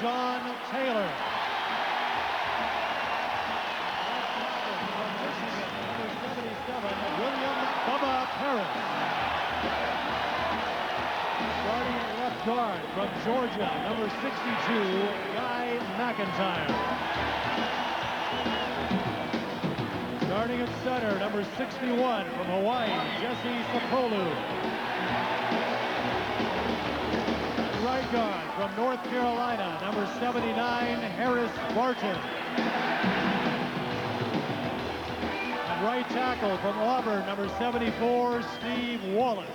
John Taylor. William Bubba Harris. Starting at left guard from Georgia, number 62, Guy McIntyre. Starting at center, number 61 from Hawaii, Jesse Sapolu. At right guard from North Carolina, number 79, Harris Barton. Right tackle from Auburn, number 74, Steve Wallace.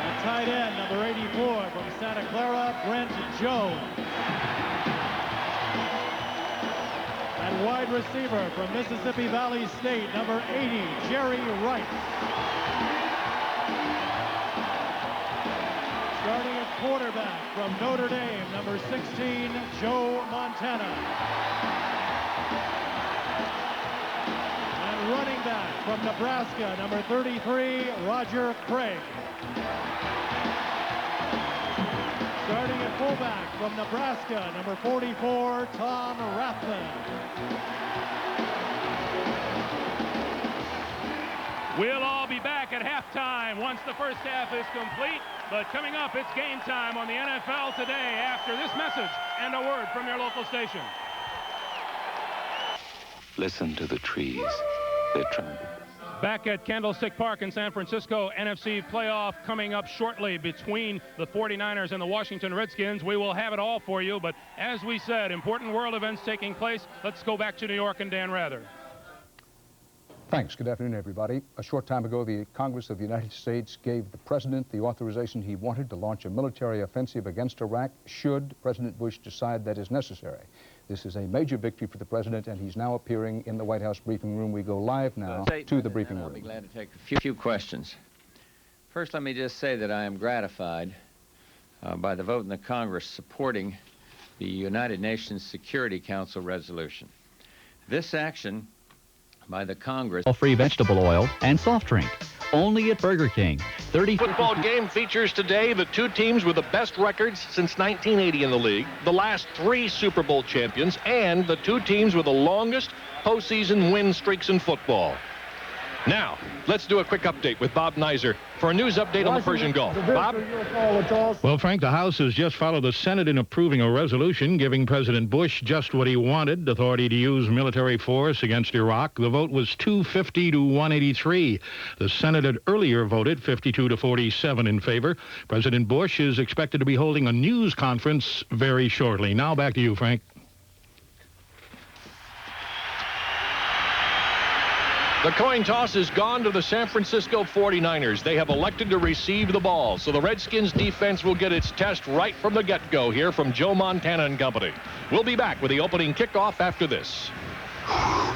At tight end, number 84 from Santa Clara, Brent Jones. And wide receiver from Mississippi Valley State, number 80, Jerry Rice. Starting at quarterback from Notre Dame, number 16, Joe Montana. Running back from Nebraska, number 33, Roger Craig. Starting at fullback from Nebraska, number 44, Tom Rathman. We'll all be back at halftime once the first half is complete. But coming up, it's game time on the NFL Today after this message and a word from your local station. Listen to the trees. They're trying. Back at Candlestick Park in San Francisco, NFC playoff coming up shortly between the 49ers and the Washington Redskins. We will have it all for you, but as we said, important world events taking place. Let's go back to New York and Dan Rather. Thanks. Good afternoon, everybody. A short time ago, the Congress of the United States gave the president the authorization he wanted to launch a military offensive against Iraq should President Bush decide that is necessary. This is a major victory for the president, and he's now appearing in the White House briefing room. We go live now to the briefing room. I'll be glad to take a few questions. First, let me just say that I am gratified by the vote in the Congress supporting the United Nations Security Council resolution. This action by the Congress... Free vegetable oil and soft drink. Only at Burger King. Football game features today the two teams with the best records since 1980 in the league, the last 3 Super Bowl champions, and the two teams with the longest postseason win streaks in football. Now, let's do a quick update with Bob Neiser for a news update on the Persian Gulf. Bob? Well, Frank, the House has just followed the Senate in approving a resolution giving President Bush just what he wanted, authority to use military force against Iraq. The vote was 250 to 183. The Senate had earlier voted 52 to 47 in favor. President Bush is expected to be holding a news conference very shortly. Now back to you, Frank. The coin toss has gone to the San Francisco 49ers. They have elected to receive the ball, so the Redskins defense will get its test right from the get-go here from Joe Montana and company. We'll be back with the opening kickoff after this.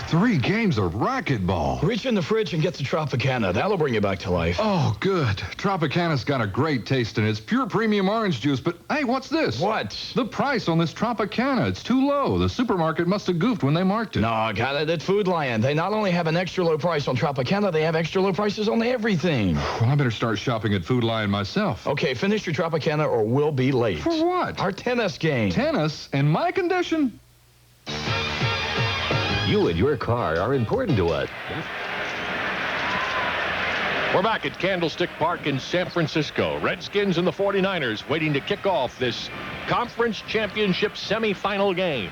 3 games of racquetball. Reach in the fridge and get the Tropicana. That'll bring you back to life. Oh, good. Tropicana's got a great taste in it. It's pure premium orange juice, but hey, what's this? What? The price on this Tropicana. It's too low. The supermarket must have goofed when they marked it. No, I got it at Food Lion. They not only have an extra low price on Tropicana, they have extra low prices on everything. Well, I better start shopping at Food Lion myself. Okay, finish your Tropicana or we'll be late. For what? Our tennis game. Tennis? In my condition? You and your car are important to us. We're back at Candlestick Park in San Francisco. Redskins and the 49ers waiting to kick off this conference championship semifinal game.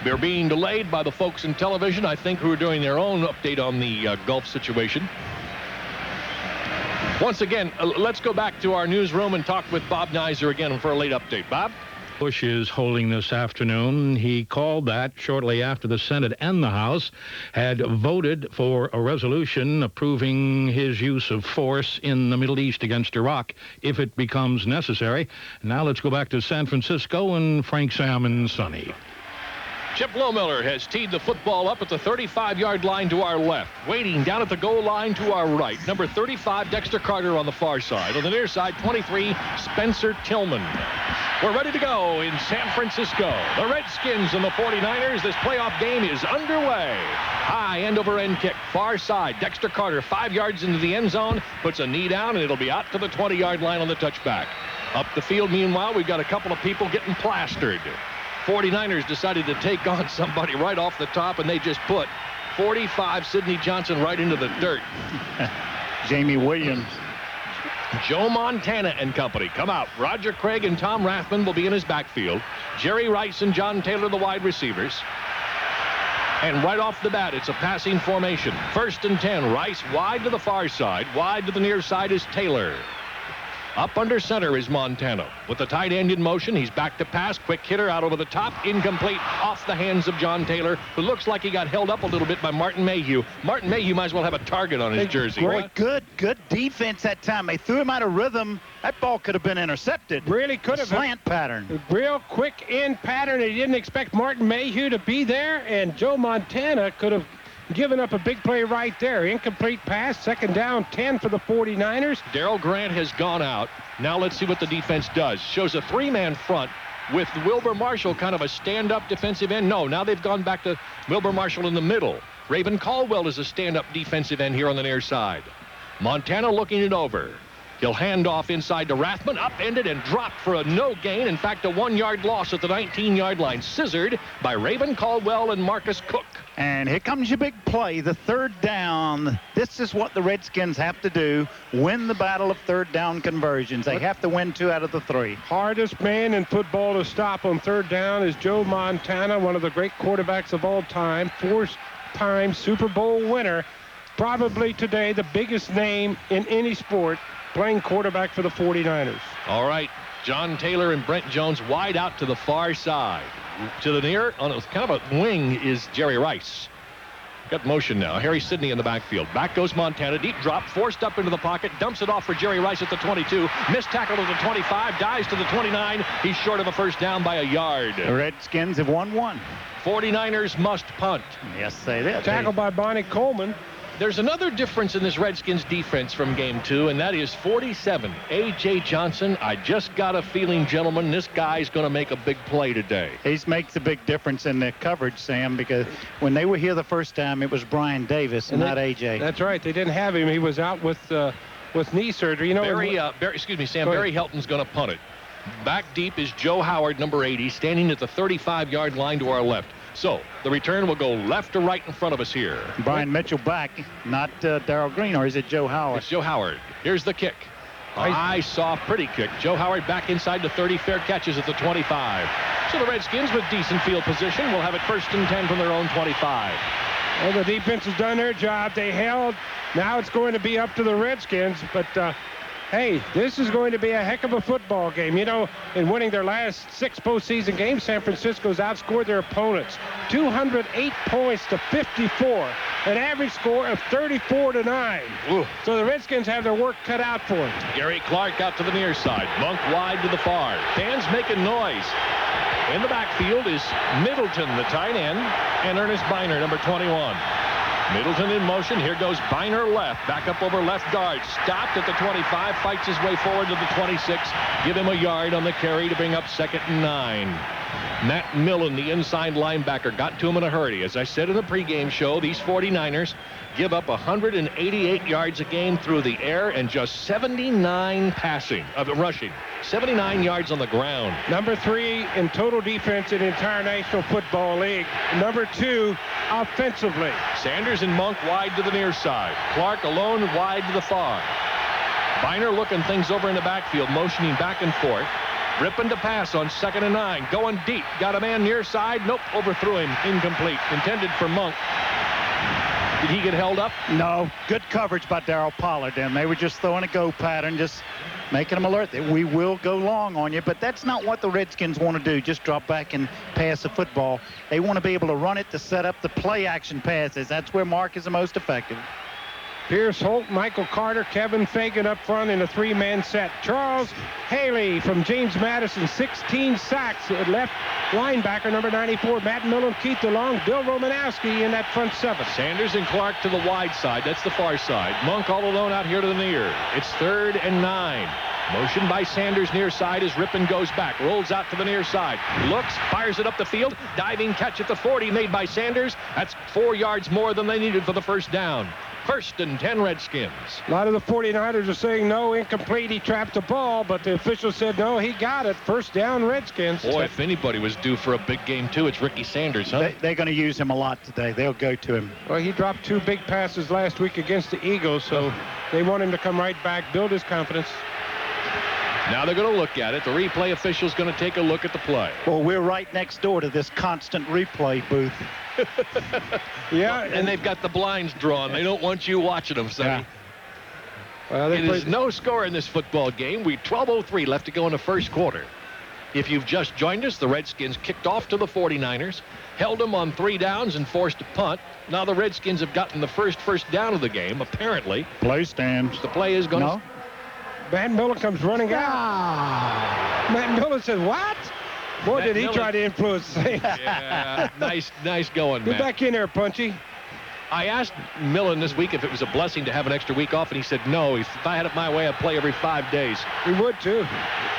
They're being delayed by the folks in television, I think, who are doing their own update on the Gulf situation. Once again, let's go back to our newsroom and talk with Bob Neiser again for a late update. Bob? Bush is holding this afternoon. He called that shortly after the Senate and the House had voted for a resolution approving his use of force in the Middle East against Iraq if it becomes necessary. Now let's go back to San Francisco and Frank, Sam, and Sonny. Chip Lohmiller has teed the football up at the 35-yard line to our left. Waiting down at the goal line to our right. Number 35, Dexter Carter on the far side. On the near side, 23, Spencer Tillman. We're ready to go in San Francisco. The Redskins and the 49ers. This playoff game is underway. High end-over-end kick. Far side. Dexter Carter, 5 yards into the end zone. Puts a knee down, and it'll be out to the 20-yard line on the touchback. Up the field, meanwhile, we've got a couple of people getting plastered. 49ers decided to take on somebody right off the top, and they just put 45 Sidney Johnson right into the dirt. Jamie Williams. Joe Montana and company come out. Roger Craig and Tom Rathman will be in his backfield. Jerry Rice and John Taylor, the wide receivers. And right off the bat, it's a passing formation. 1st and 10. Rice wide to the far side. Wide to the near side is Taylor. Up under center is Montana. With the tight end in motion, he's back to pass. Quick hitter out over the top. Incomplete. Off the hands of John Taylor, who looks like he got held up a little bit by Martin Mayhew. Martin Mayhew might as well have a target on his jersey. Great, good defense that time. They threw him out of rhythm. That ball could have been intercepted. Really could have. Slant pattern. Real quick in pattern. He didn't expect Martin Mayhew to be there, and Joe Montana could have given up a big play right there. Incomplete pass, 2nd down, 10 for the 49ers. Darrell Grant has gone out. Now let's see what the defense does. Shows a 3-man front with Wilbur Marshall, kind of a stand-up defensive end. No, now they've gone back to Wilbur Marshall in the middle. Raven Caldwell is a stand-up defensive end here on the near side. Montana looking it over. He'll hand off inside to Rathman, upended and dropped for a no gain. In fact, a 1-yard loss at the 19-yard line. Scissored by Raven Caldwell and Marcus Cook. And here comes your big play, the 3rd down. This is what the Redskins have to do, win the battle of 3rd down conversions. They have to win 2 out of the 3. Hardest man in football to stop on 3rd down is Joe Montana, one of the great quarterbacks of all time, 4-time Super Bowl winner. Probably today the biggest name in any sport playing quarterback for the 49ers. All right, John Taylor and Brent Jones wide out to the far side. To the near, on a kind of a wing, is Jerry Rice. Got motion now. Harry Sidney in the backfield. Back goes Montana. Deep drop, forced up into the pocket. Dumps it off for Jerry Rice at the 22. Missed tackle to the 25. Dives to the 29. He's short of a 1st down by a yard. The Redskins have won 1. 49ers must punt. Yes, they did. Tackled by Bonnie Coleman. There's another difference in this Redskins defense from game 2, and that is 47. A.J. Johnson. I just got a feeling, gentlemen, this guy's going to make a big play today. He makes a big difference in the coverage, Sam, because when they were here the first time, it was Brian Davis and not A.J. That's right. They didn't have him. He was out with knee surgery. You know, Barry Helton's going to punt it. Back deep is Joe Howard, number 80, standing at the 35-yard line to our left. So the return will go left to right in front of us here. Brian Mitchell back, not Darrell Green, or is it Joe Howard? It's Joe Howard. Here's the kick. High, soft, pretty kick. Joe Howard back inside the 30, fair catches at the 25. So the Redskins, with decent field position, will have it 1st and 10 from their own 25. Well, the defense has done their job. They held. Now it's going to be up to the Redskins, but hey, this is going to be a heck of a football game. You know, in winning their last 6 postseason games, San Francisco's outscored their opponents 208 points to 54, an average score of 34-9. Ooh. So the Redskins have their work cut out for them. Gary Clark out to the near side. Monk wide to the far. Fans making noise. In the backfield is Middleton, the tight end, and Ernest Biner, number 21. Middleton in motion. Here goes Biner left. Back up over left guard. Stopped at the 25. Fights his way forward to the 26. Give him a yard on the carry to bring up 2nd and 9. Matt Millen, the inside linebacker, got to him in a hurry. As I said in the pregame show, these 49ers give up 188 yards a game through the air and just 79 rushing. 79 yards on the ground. Number 3 in total defense in the entire National Football League. Number 2 offensively. Sanders and Monk wide to the near side. Clark alone wide to the far. Biner looking things over in the backfield, motioning back and forth. Ripping to pass on 2nd and 9. Going deep. Got a man near side. Nope, overthrew him. Incomplete. Intended for Monk. Did he get held up? No. Good coverage by Darryl Pollard. And they were just throwing a go pattern, just making them alert that we will go long on you. But that's not what the Redskins want to do, just drop back and pass the football. They want to be able to run it to set up the play action passes. That's where Mark is the most effective. Pierce Holt, Michael Carter, Kevin Fagan up front in a 3-man set. Charles Haley from James Madison, 16 sacks at left linebacker, number 94. Matt Millen, Keith DeLong, Bill Romanowski in that front 7. Sanders and Clark to the wide side. That's the far side. Monk all alone out here to the near. It's 3rd and 9. Motion by Sanders near side as Rippon goes back. Rolls out to the near side. Looks, fires it up the field. Diving catch at the 40 made by Sanders. That's 4 yards more than they needed for the 1st down. First and 10 Redskins. A lot of the 49ers are saying no, incomplete. He trapped the ball, but the official said no, he got it. First down, Redskins. Boy, if anybody was due for a big game, too, it's Ricky Sanders, huh? They're going to use him a lot today. They'll go to him. Well, he dropped 2 big passes last week against the Eagles, so they want him to come right back, build his confidence. Now they're going to look at it. The replay official's going to take a look at the play. Well, we're right next door to this constant replay booth. Yeah. And they've got the blinds drawn. They don't want you watching them, Sonny. Yeah. Well, it is no score in this football game. 12:03 left to go in the first quarter. If you've just joined us, the Redskins kicked off to the 49ers, held them on 3 downs and forced a punt. Now the Redskins have gotten the first down of the game, apparently. Play stands. The play is going to... Matt Miller comes running out. Matt Miller said, what? Boy, did he try to influence things. Yeah, nice going, Get Matt. back in there, Punchy. I asked Millen this week if it was a blessing to have an extra week off, and he said no. If I had it my way, I'd play every 5 days. He would, too.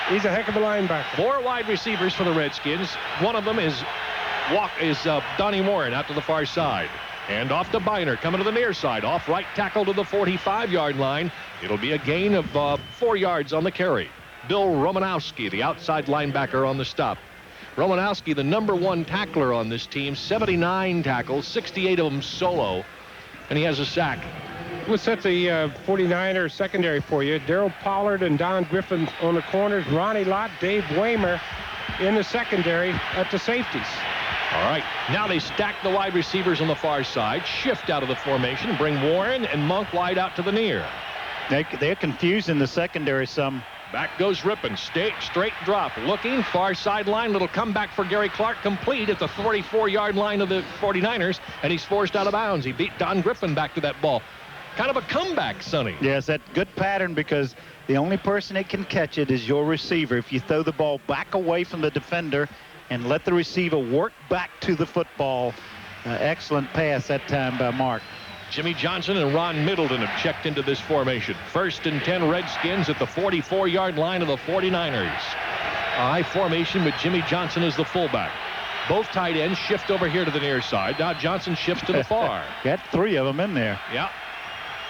He's a heck of a linebacker. 4 wide receivers for the Redskins. One of them is Donnie Warren out to the far side. And off to Biner, coming to the near side. Off right tackle to the 45-yard line. It'll be a gain of 4 yards on the carry. Bill Romanowski, the outside linebacker on the stop. Romanowski, the #1 tackler on this team, 79 tackles, 68 of them solo, and he has a sack. We'll set the 49er secondary for you. Darryl Pollard and Don Griffin on the corners. Ronnie Lott, Dave Waymer in the secondary at the safeties. All right, now they stack the wide receivers on the far side, shift out of the formation, bring Warren and Monk wide out to the near. They're confusing the secondary some. Back goes Rippon, straight drop, looking, far sideline, little comeback for Gary Clark, complete at the 44-yard line of the 49ers, and he's forced out of bounds. He beat Don Griffin back to that ball. Kind of a comeback, Sonny. Yes, that's good pattern because the only person that can catch it is your receiver. If you throw the ball back away from the defender and let the receiver work back to the football, excellent pass that time by Mark. Jimmy Johnson and Ron Middleton have checked into this formation. First and 10 Redskins at the 44-yard line of the 49ers. High formation with Jimmy Johnson as the fullback. Both tight ends shift over here to the near side. Now Johnson shifts to the far. Got 3 of them in there. Yeah.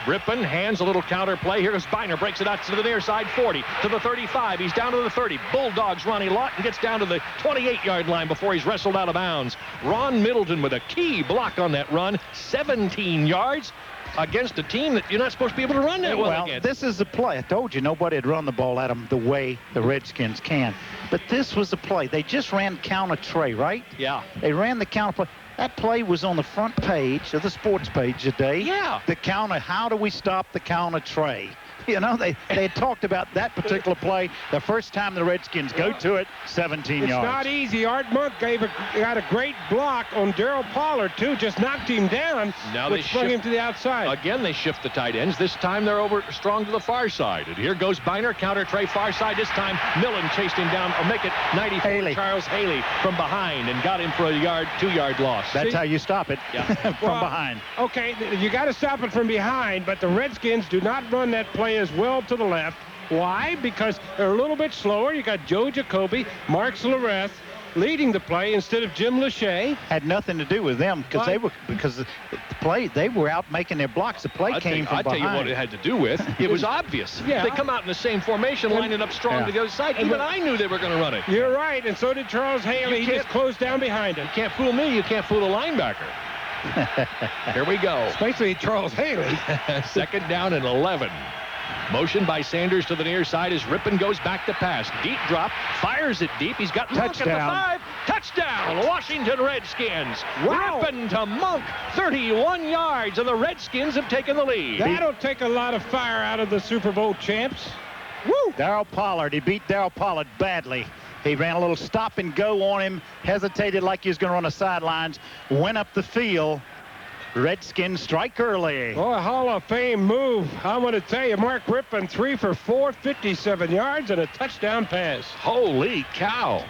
Rippon hands a little counter play. Here goes Biner, breaks it out to the near side, 40 to the 35. He's down to the 30. Bulldogs Ronnie Lott and gets down to the 28-yard line before he's wrestled out of bounds. Ron Middleton with a key block on that run, 17 yards against a team that you're not supposed to be able to run that well against. This is the play. I told you nobody had run the ball at them the way the Redskins can. But this was the play. They just ran counter tray, right? Yeah. They ran the counter play. That play was on the front page of the sports page today. Yeah. The counter, how do we stop the counter tray? You know, they had talked about that particular play the first time the Redskins go to it, 17 yards. It's not easy. Art Monk got a great block on Darryl Pollard, too. Just knocked him down, now which flung him to the outside. Again, they shift the tight ends. This time they're over strong to the far side. And here goes Biner, counter tray, far side. This time Millen chased him down, or make it 94. Haley. Charles Haley from behind and got him for a 2-yard loss. That's how you stop it, yeah. from behind. Okay, you got to stop it from behind, but the Redskins do not run that play as well to the left. Why? Because they're a little bit slower. You got Joe Jacoby, Mark Slareth leading the play instead of Jim Lachey. Had nothing to do with them because the play, they were out making their blocks. The play came from behind. I'll tell you what it had to do with. It was obvious. Yeah. They come out in the same formation, lining up strong to the other side. Even I knew they were going to run it. You're right, and so did Charles Haley. He just closed down behind him. You can't fool me. You can't fool the linebacker. Here we go. Especially Charles Haley. Second down and 11. Motion by Sanders to the near side as Rippon goes back to pass. Deep drop, fires it deep. He's got Monk at the 5. Touchdown, Washington Redskins. Wow. Rippon to Monk, 31 yards, and the Redskins have taken the lead. That'll take a lot of fire out of the Super Bowl champs. Woo! Darryl Pollard, he beat Darryl Pollard badly. He ran a little stop and go on him, hesitated like he was going to run the sidelines, went up the field. Redskins strike early. Oh, a Hall of Fame move. I want to tell you, Mark Rippon, 3 for 4, 57 yards and a touchdown pass. Holy cow.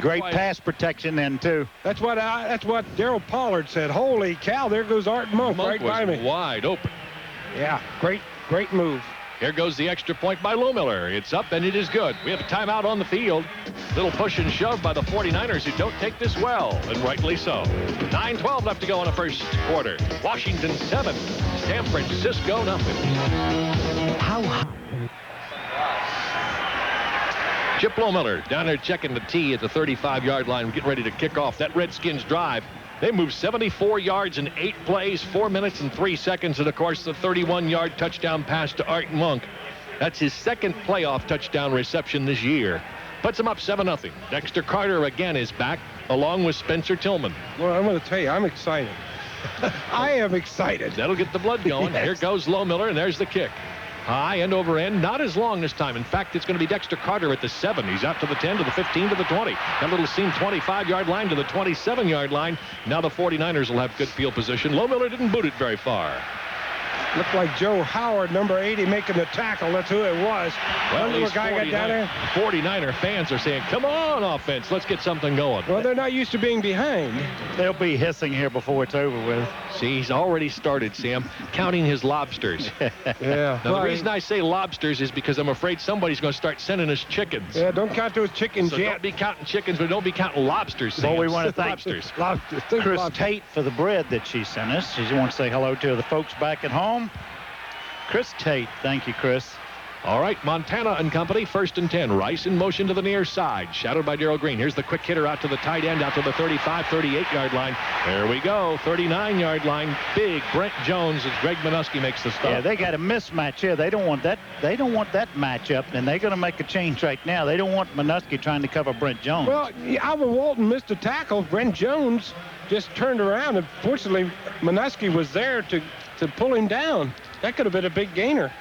Great pass protection then, too. That's what Darryl Pollard said. Holy cow, there goes Art Monk right by me. Wide open. Yeah, great move. Here goes the extra point by Lohmiller. It's up, and it is good. We have a timeout on the field. Little push and shove by the 49ers, who don't take this well, and rightly so. 9:12 left to go in the first quarter. Washington 7, San Francisco, nothing. How high? Chip Lohmiller down there checking the tee at the 35-yard line, getting ready to kick off that Redskins drive. They moved 74 yards in 8 plays, 4 minutes and 3 seconds, and of course the 31-yard touchdown pass to Art Monk. That's his second playoff touchdown reception this year. Puts him up 7-0. Dexter Carter again is back, along with Spencer Tillman. Well, I'm going to tell you, I'm excited. I am excited. That'll get the blood going. Yes. Here goes Lohmiller, and there's the kick. High end over end, not as long this time. In fact, it's going to be Dexter Carter at the 7. He's out to the 10, to the 15, to the 20. That little seam 25-yard line to the 27-yard line. Now the 49ers will have good field position. Lohmiller didn't boot it very far. Looked like Joe Howard, number 80, making the tackle. That's who it was. Well, these guy got down there. 49er fans are saying, come on, offense, let's get something going. Well, they're not used to being behind. They'll be hissing here before it's over with. See, he's already started, Sam, counting his lobsters. Yeah. Now, the reason I say lobsters is because I'm afraid somebody's going to start sending us chickens. Yeah, don't count those chickens yet. Don't be counting chickens, but don't be counting lobsters, Sam. Well, we want to thank lobsters. Chris Tate for the bread that she sent us. She wants to say hello to the folks back at home. Chris Tate. Thank you, Chris. All right, Montana and company, 1st and 10. Rice in motion to the near side, shadowed by Darrell Green. Here's the quick hitter out to the tight end, out to the 35, 38-yard line. There we go, 39-yard line. Big Brent Jones as Greg Minuski makes the stop. Yeah, they got a mismatch here. They don't want that. They don't want that matchup, and they're going to make a change right now. They don't want Minuski trying to cover Brent Jones. Well, Alvin Walton missed a tackle. Brent Jones just turned around, and fortunately, Minuski was there to pull him down. That could have been a big gainer.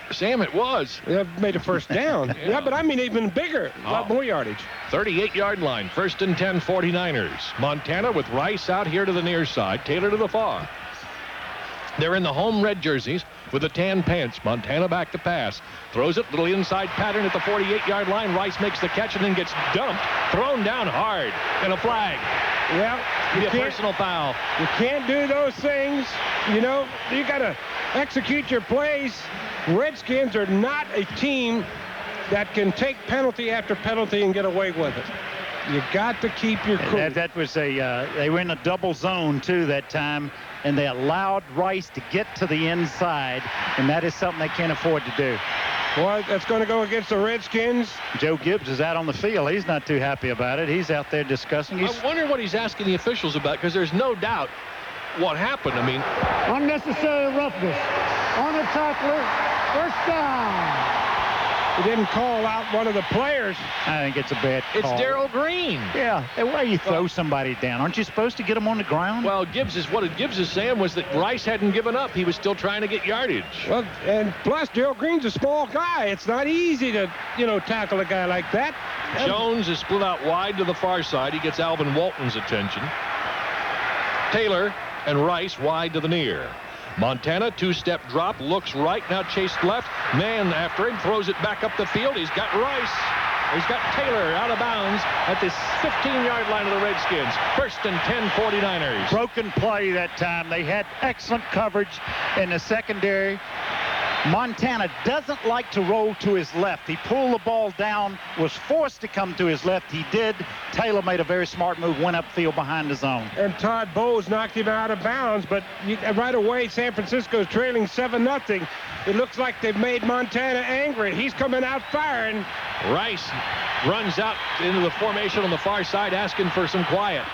Sam, it was. That made a first down. Yeah, but I mean even bigger. A lot more yardage. 38-yard line, 1st and 10, 49ers. Montana with Rice out here to the near side, Taylor to the far. They're in the home red jerseys with the tan pants. Montana back to pass. Throws it, little inside pattern at the 48-yard line. Rice makes the catch and then gets dumped, thrown down hard, and a flag. Yeah, a personal foul. You can't do those things. You know, you got to execute your plays. Redskins are not a team that can take penalty after penalty and get away with it. You got to keep your cool. That was they were in a double zone, too, that time, and they allowed Rice to get to the inside, and that is something they can't afford to do. Well, that's going to go against the Redskins. Joe Gibbs is out on the field. He's not too happy about it. He's out there discussing. I wonder what he's asking the officials about, because there's no doubt what happened. I mean, unnecessary roughness on a tackler. First down. He didn't call out one of the players. I think it's a bad call. It's Darrell Green. Yeah, the way you throw somebody down. Aren't you supposed to get him on the ground? Well, Gibbs is saying was that Rice hadn't given up. He was still trying to get yardage. Well, and plus Darrell Green's a small guy. It's not easy to, tackle a guy like that. Jones is split out wide to the far side. He gets Alvin Walton's attention. Taylor and Rice wide to the near. Montana, two-step drop, looks right, now chased left. Man after him, throws it back up the field. He's got Rice. He's got Taylor out of bounds at this 15-yard line of the Redskins. 1st and 10, 49ers. Broken play that time. They had excellent coverage in the secondary. Montana doesn't like to roll to his left. He pulled the ball down, was forced to come to his left. He did. Taylor made a very smart move, went upfield behind the zone. And Todd Bowles knocked him out of bounds, but right away, San Francisco's trailing 7-0. It looks like they've made Montana angry. He's coming out firing. Rice runs out into the formation on the far side, asking for some quiet.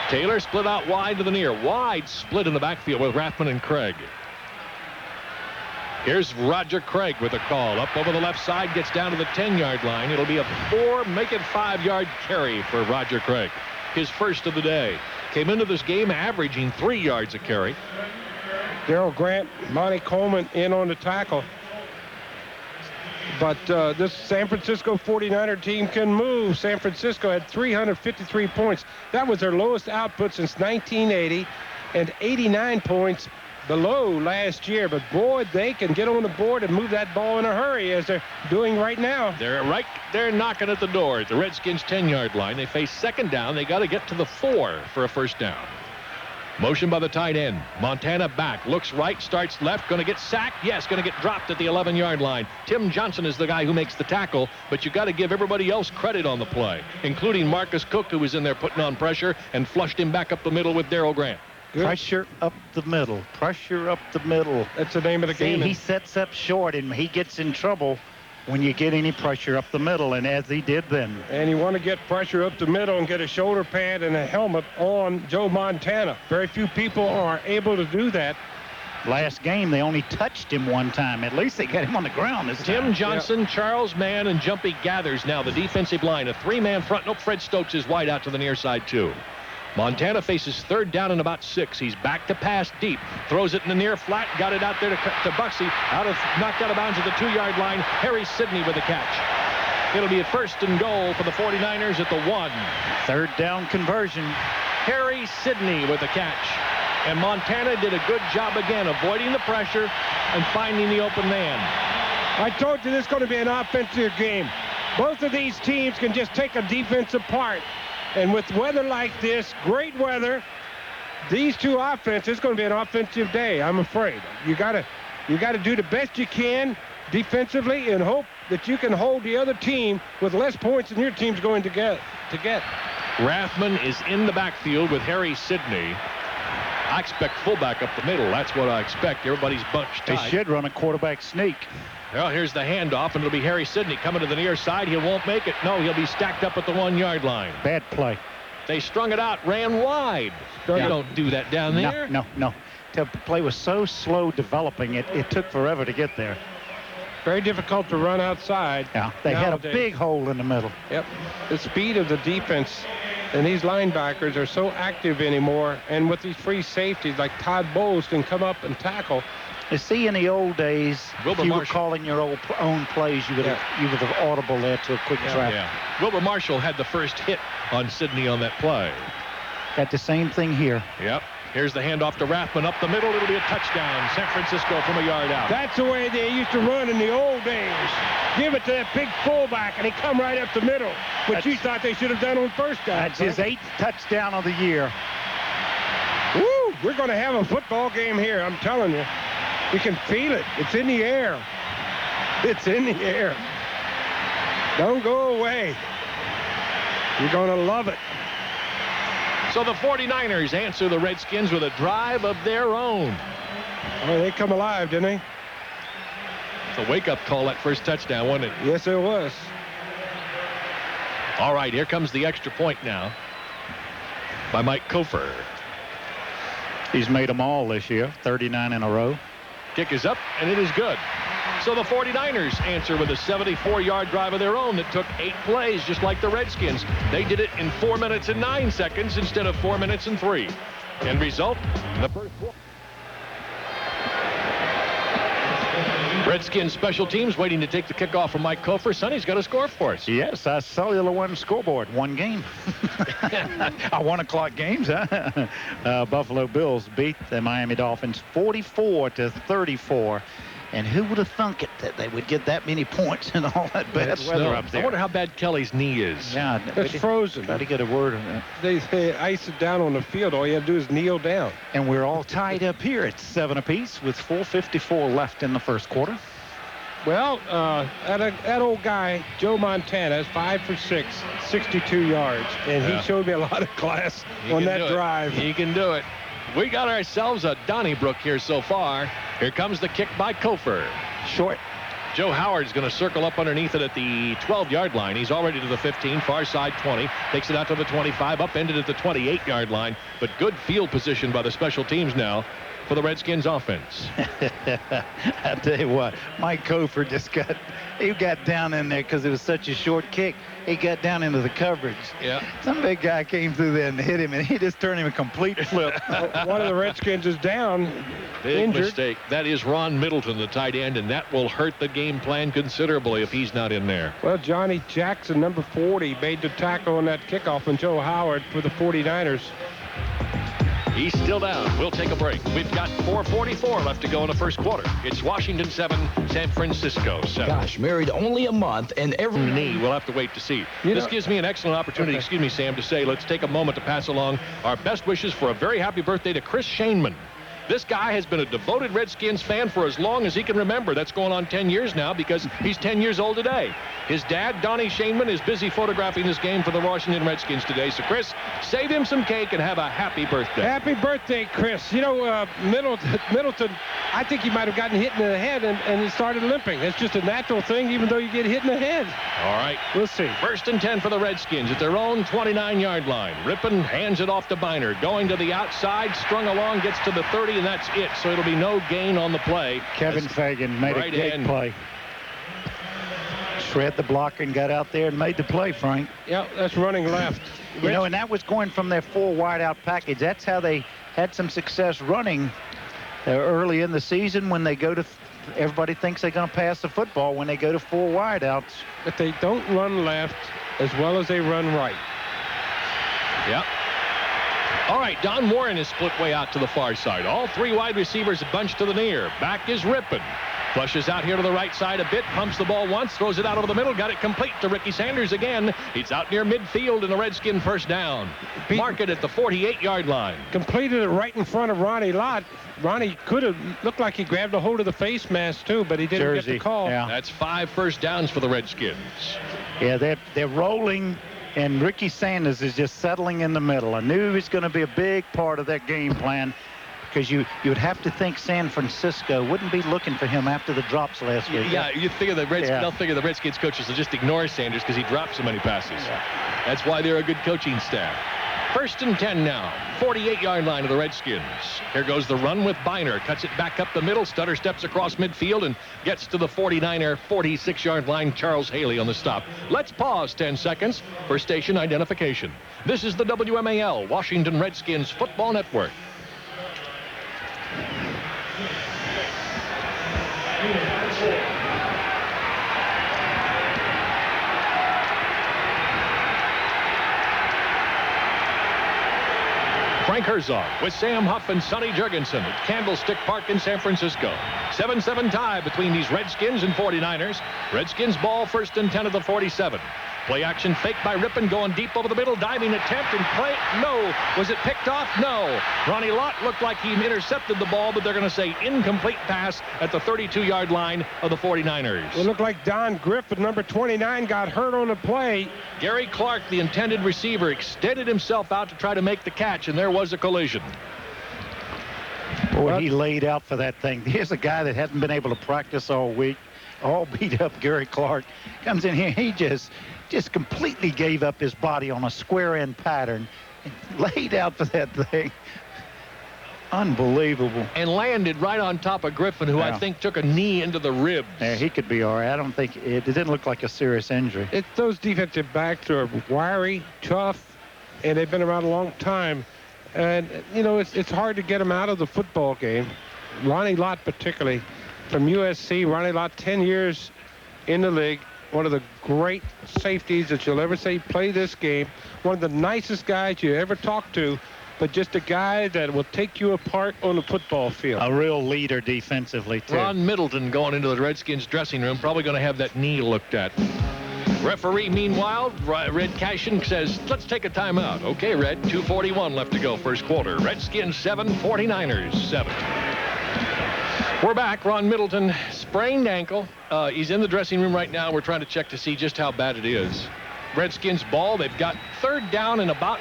Taylor split out wide to the near. Wide split in the backfield with Rathman and Craig. Here's Roger Craig with a call. Up over the left side, gets down to the 10-yard line. It'll be a 5-yard carry for Roger Craig. His first of the day. Came into this game averaging 3 yards a carry. Darrell Grant, Monty Coleman in on the tackle. But this San Francisco 49er team can move. San Francisco had 353 points. That was their lowest output since 1980, and 89 points below last year. But boy, they can get on the board and move that ball in a hurry, as they're doing right now. They're knocking at the door at the Redskins 10-yard line. They face second down. They got to get to the 4 for a first down. Motion by the tight end. Montana back, looks right, starts left, going to get sacked. Yes, going to get dropped at the 11-yard line. Tim Johnson is the guy who makes the tackle, but you got to give everybody else credit on the play, including Marcus Cook, who was in there putting on pressure and flushed him back up the middle with Darrell Grant. Pressure up the middle. Pressure up the middle. That's the name of the game. He sets up short, and he gets in trouble when you get any pressure up the middle, and as he did then. And you want to get pressure up the middle and get a shoulder pad and a helmet on Joe Montana. Very few people are able to do that. Last game, they only touched him one time. At least they got him on the ground this time. Tim Johnson, Charles Mann, and Jumpy Gathers now the defensive line. A three-man front. Nope, Fred Stokes is wide out to the near side, too. Montana faces third down and about 6. He's back to pass deep. Throws it in the near flat. Got it out there to Buxey. Knocked out of bounds at the 2-yard line. Harry Sidney with the catch. It'll be a 1st and goal for the 49ers at the 1. Third down conversion. Harry Sidney with the catch. And Montana did a good job again avoiding the pressure and finding the open man. I told you this is going to be an offensive game. Both of these teams can just take a defense apart. And with weather like this, great weather, these two offenses, it's going to be an offensive day, I'm afraid. You got to do the best you can defensively and hope that you can hold the other team with less points than your team's going to get. Rathman is in the backfield with Harry Sidney. I expect fullback up the middle. That's what I expect. Everybody's bunched tight. They should run a quarterback sneak. Well, here's the handoff, and it'll be Harry Sidney coming to the near side. He won't make it. No, he'll be stacked up at the 1-yard line. Bad play. They strung it out, ran wide. You don't do that down there. No. The play was so slow developing, it took forever to get there. Very difficult to run outside. Yeah, they had a big hole in the middle. Yep. The speed of the defense and these linebackers are so active anymore, and with these free safeties like Todd Bowles can come up and tackle. You see, in the old days, Wilbur if you were Marshall. calling your own plays, you would have audible there to a quick trap. Yeah. Wilbur Marshall had the first hit on Sidney on that play. Got the same thing here. Yep. Here's the handoff to Rathman up the middle. It'll be a touchdown. San Francisco from a yard out. That's the way they used to run in the old days. Give it to that big fullback, and he come right up the middle, which you thought they should have done on first down. That's his 8th touchdown of the year. Woo! We're going to have a football game here, I'm telling you. You can feel it. It's in the air. It's in the air. Don't go away. You're going to love it. So the 49ers answer the Redskins with a drive of their own. Oh, they come alive, didn't they? It's a wake-up call, that first touchdown, wasn't it? Yes, it was. All right, here comes the extra point now by Mike Kofer. He's made them all this year, 39 in a row. Kick is up, and it is good. So the 49ers answer with a 74-yard drive of their own that took 8 plays, just like the Redskins. They did it in 4 minutes and 9 seconds instead of 4 minutes and 3. End result, the first quarter. Redskins special teams waiting to take the kickoff from Mike Kofer. Sonny's got a score for us. Yes, I cellular one scoreboard. One game. 1 o'clock games, huh? Buffalo Bills beat the Miami Dolphins 44-34. And who would have thunk it that they would get that many points in all that bad weather up there? I wonder how bad Kelly's knee is. Yeah, it's frozen. Got to get a word on that. They ice it down on the field. All you have to do is kneel down. And we're all tied up here at 7 apiece with 4:54 left in the first quarter. Well, that old guy, Joe Montana, is 5 for 6, 62 yards. And he showed me a lot of class on that drive. He can do it. We got ourselves a Donnybrook here so far. Here comes the kick by Kofer. Short. Joe Howard's going to circle up underneath it at the 12-yard line. He's already to the 15, far side 20. Takes it out to the 25, upended at the 28-yard line. But good field position by the special teams now for the Redskins offense. I tell you what, Mike Kofer he got down in there because it was such a short kick. He got down into the coverage. Yeah. Some big guy came through there and hit him, and he just turned him a complete flip. One of the Redskins is down. Big injured. mistake. That is Ron Middleton, the tight end, and that will hurt the game plan considerably if he's not in there. Well, Johnny Jackson, number 40, made the tackle on that kickoff, and Joe Howard for the 49ers. He's still down. We'll take a break. We've got 4:44 left to go in the first quarter. It's Washington 7, San Francisco 7. Gosh, married only a month and every knee. We'll have to wait to see. This gives me an excellent opportunity, excuse me, Sam, to say let's take a moment to pass along our best wishes for a very happy birthday to Chris Shaneman. This guy has been a devoted Redskins fan for as long as he can remember. That's going on 10 years now because he's 10 years old today. His dad, Donnie Shaneman, is busy photographing this game for the Washington Redskins today. So, Chris, save him some cake and have a happy birthday. Happy birthday, Chris. You know, Middleton, I think he might have gotten hit in the head and he started limping. It's just a natural thing, even though you get hit in the head. All right. We'll see. 1st and 10 for the Redskins at their own 29-yard line. Rippon hands it off to Biner. Going to the outside, strung along, gets to the 30, and that's it. So it'll be no gain on the play. Kevin Fagan made a great play. Shred the blocker and got out there and made the play, Frank. Yeah, that's running left. You know, and that was going from their 4 wide-out package. That's how they had some success running early in the season when they go to everybody thinks they're going to pass the football when they go to 4 wideouts. But they don't run left as well as they run right. Yep. All right, Don Warren is split way out to the far side. All 3 wide receivers bunched to the near. Back is Rippon. Flushes out here to the right side a bit, pumps the ball once, throws it out over the middle, got it complete to Ricky Sanders again. He's out near midfield and a Redskin first down. Mark it at the 48-yard line. Completed it right in front of Ronnie Lott. Ronnie could have looked like he grabbed a hold of the face mask too, but he didn't get the call. Yeah. That's 5 first downs for the Redskins. Yeah, they're rolling, and Ricky Sanders is just settling in the middle. I knew he was going to be a big part of that game plan, because you would have to think San Francisco wouldn't be looking for him after the drops last week. Yeah, you figure they'll figure the Redskins coaches will just ignore Sanders because he dropped so many passes. Yeah. That's why they're a good coaching staff. 1st and 10 now. 48-yard line of the Redskins. Here goes the run with Biner. Cuts it back up the middle. Stutter steps across midfield and gets to the 49er 46-yard line. Charles Haley on the stop. Let's pause 10 seconds for station identification. This is the WMAL Washington Redskins Football Network. Frank Herzog with Sam Huff and Sonny Jurgensen at Candlestick Park in San Francisco. 7-7 tie between these Redskins and 49ers. Redskins ball 1st and 10 at the 47. Play action fake by Rippon, going deep over the middle, diving attempt and play. No. Was it picked off? No. Ronnie Lott looked like he intercepted the ball, but they're going to say incomplete pass at the 32-yard line of the 49ers. It looked like Don Griffin, number 29, got hurt on the play. Gary Clark, the intended receiver, extended himself out to try to make the catch, and there was a collision. Boy, he laid out for that thing. Here's a guy that hasn't been able to practice all week, all beat up. Gary Clark comes in here. He just completely gave up his body on a square end pattern and laid out for that thing. Unbelievable. And landed right on top of Griffin, who I think took a knee into the ribs. Yeah, he could be all right. I don't think it didn't look like a serious injury. Those defensive backs are wiry, tough, and they've been around a long time. And, you know, it's hard to get them out of the football game. Ronnie Lott particularly, from USC. Ronnie Lott, 10 years in the league. One of the great safeties that you'll ever see play this game. One of the nicest guys you ever talk to, but just a guy that will take you apart on the football field. A real leader defensively, too. Ron Middleton going into the Redskins dressing room, probably going to have that knee looked at. Referee, meanwhile, Red Cashin says, let's take a timeout. Okay, Red, 2:41 left to go first quarter. Redskins 7, 49ers 7. We're back. Ron Middleton, sprained ankle. He's in the dressing room right now. We're trying to check to see just how bad it is. Redskins ball. They've got 3rd down and about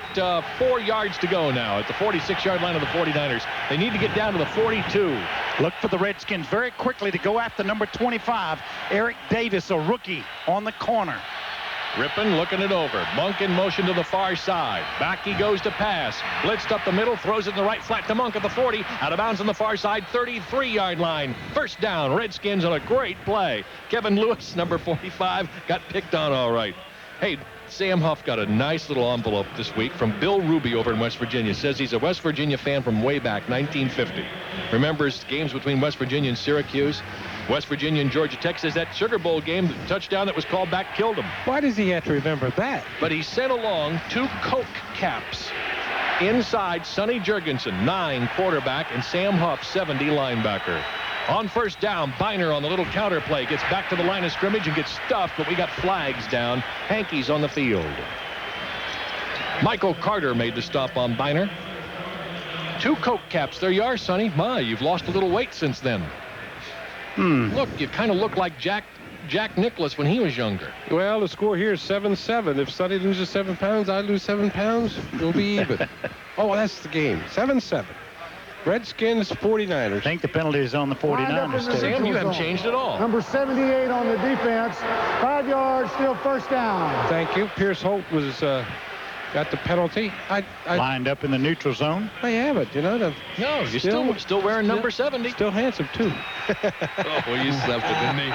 4 yards to go now at the 46-yard line of the 49ers. They need to get down to the 42. Look for the Redskins very quickly to go after number 25, Eric Davis, a rookie, on the corner. Rippon looking it over. Monk in motion to the far side. Back he goes to pass. Blitzed up the middle, throws it in the right flat to Monk at the 40. Out of bounds on the far side, 33-yard line. First down, Redskins on a great play. Kevin Lewis, number 45, got picked on all right. Hey, Sam Huff got a nice little envelope this week from Bill Ruby over in West Virginia. Says he's a West Virginia fan from way back, 1950. Remembers games between West Virginia and Syracuse. West Virginia and Georgia Tech. Says that Sugar Bowl game, the touchdown that was called back killed him. Why does he have to remember that? But he sent along 2 Coke caps. Inside, Sonny Jurgensen, 9 quarterback, and Sam Huff, 70 linebacker. On first down, Biner on the little counter play. Gets back to the line of scrimmage and gets stuffed, but we got flags down. Hankies on the field. Michael Carter made the stop on Biner. 2 Coke caps. There you are, Sonny. My, you've lost a little weight since then. Look, you kind of look like Jack Nicklaus when he was younger. Well, the score here is 7-7. If Sonny loses 7 pounds, I lose 7 pounds. We'll be even. Oh, that's the game. 7-7. Redskins, 49ers. I think the penalty is on the 49ers. Sam, you haven't changed at all. Number 78 on the defense. 5 yards, still first down. Thank you. Pierce Holt was got the penalty. I lined up in the neutral zone. I have it. You know. No, you're still wearing number 70. Still handsome too. Oh, you slept it, didn't he?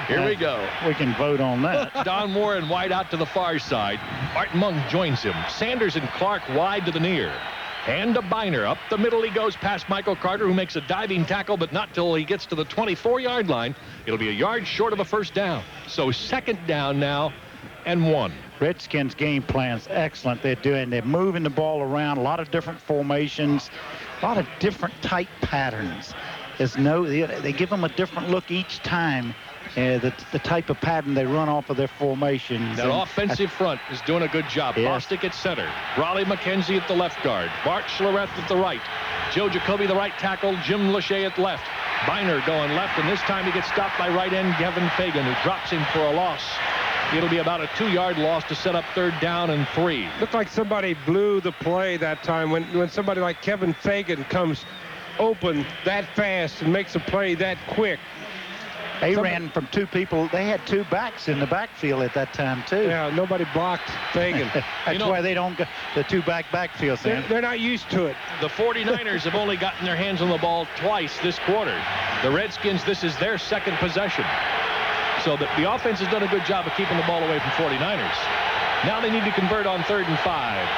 Here we go. We can vote on that. Don Moore and wide out to the far side. Art Monk joins him. Sanders and Clark wide to the near. And to Biner. Up the middle he goes past Michael Carter, who makes a diving tackle, but not till he gets to the 24-yard line. It'll be a yard short of a first down. So second down now and 1. Redskins game plan's excellent. They're moving the ball around, a lot of different formations, a lot of different tight patterns. They give them a different look each time. The type of pattern they run off of their formations. That offensive front is doing a good job. Yes. Bostic at center. Raleigh McKenzie at the left guard. Bart Schlereth at the right. Joe Jacoby the right tackle. Jim Lachey at left. Biner going left, and this time he gets stopped by right end Kevin Fagan, who drops him for a loss. It'll be about a 2-yard loss to set up third down and 3. Looked like somebody blew the play that time when somebody like Kevin Fagan comes open that fast and makes a play that quick. They ran from 2 people. They had 2 backs in the backfield at that time, too. Yeah, nobody blocked Fagan. That's why they don't go the 2-back backfield, Sam. They're not used to it. The 49ers have only gotten their hands on the ball twice this quarter. The Redskins, this is their second possession. So the offense has done a good job of keeping the ball away from 49ers. Now they need to convert on 3rd and 5.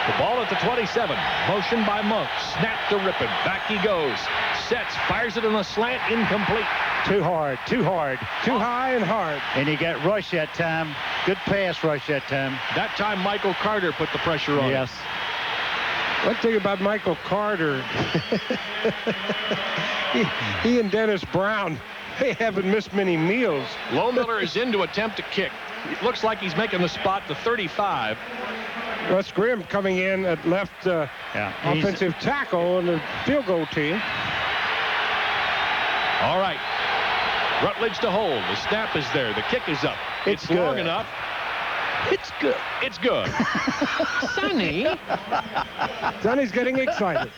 The ball at the 27. Motion by Monk. Snap to Rippon. Back he goes. Sets. Fires it on a slant. Incomplete. Too hard. Too high and hard. And he got rushed that time. Good pass rush that time. That time Michael Carter put the pressure on. Yes. One thing about Michael Carter, he and Dennis Brown, they haven't missed many meals. Lohmiller is in to attempt to kick. It looks like he's making the spot to 35. Russ Grimm coming in at left offensive tackle on the field goal team. All right. Rutledge to hold. The snap is there. The kick is up. It's long enough. It's good. It's good. Sonny. Sonny's getting excited.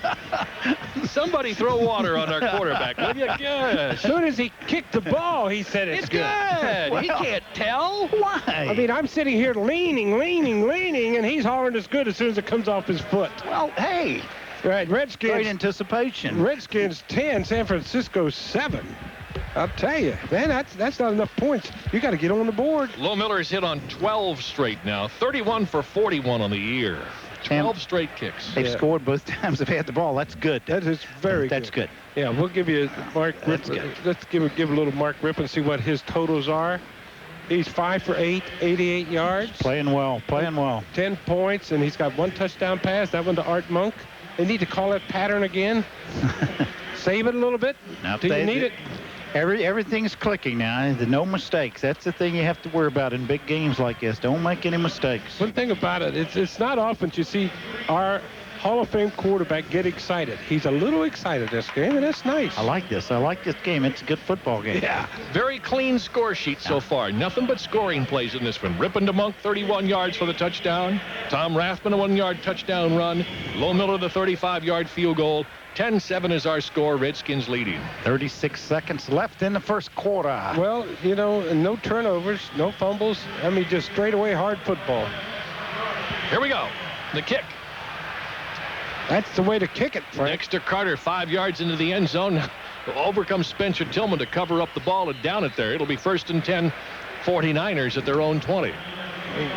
Somebody throw water on our quarterback, will you? Gosh. As soon as he kicked the ball, he said it's good. Well, he can't tell. Why? I mean, I'm sitting here leaning, and he's hollering it's good as soon as it comes off his foot. Well, hey. Right, Redskins. Great anticipation. Redskins 10, San Francisco 7. I'll tell you, man, that's not enough points. You got to get on the board. Lohmiller is hit on 12 straight now. 31 for 41 on the year. 12 straight kicks. They've scored both times they've had the ball. That's good. That is very good. That's good. Yeah, we'll give you Mark Rippon. Let's give a little Mark Rippon and see what his totals are. He's 5 for 8, 88 yards. Playing well. 10 points, and he's got 1 touchdown pass. That one to Art Monk. They need to call that pattern again. Save it a little bit. Do you need it? Everything's clicking now. No mistakes. That's the thing you have to worry about in big games like this. Don't make any mistakes. One thing about it, it's not often you see our Hall of Fame quarterback get excited. He's a little excited this game, and that's nice. I like this. I like this game. It's a good football game. Yeah. Very clean score sheet so far. Nothing but scoring plays in this one. Rippon to Monk, 31 yards for the touchdown. Tom Rathman, a 1-yard touchdown run. Lohmiller, the 35-yard field goal. 10-7 is our score. Redskins leading. 36 seconds left in the first quarter. Well, you know, no turnovers, no fumbles. I mean, just straightaway hard football. Here we go. The kick. That's the way to kick it, Frank. Next to Carter, 5 yards into the end zone. Over comes Spencer Tillman to cover up the ball and down it there. It'll be 1st and 10, 49ers at their own 20.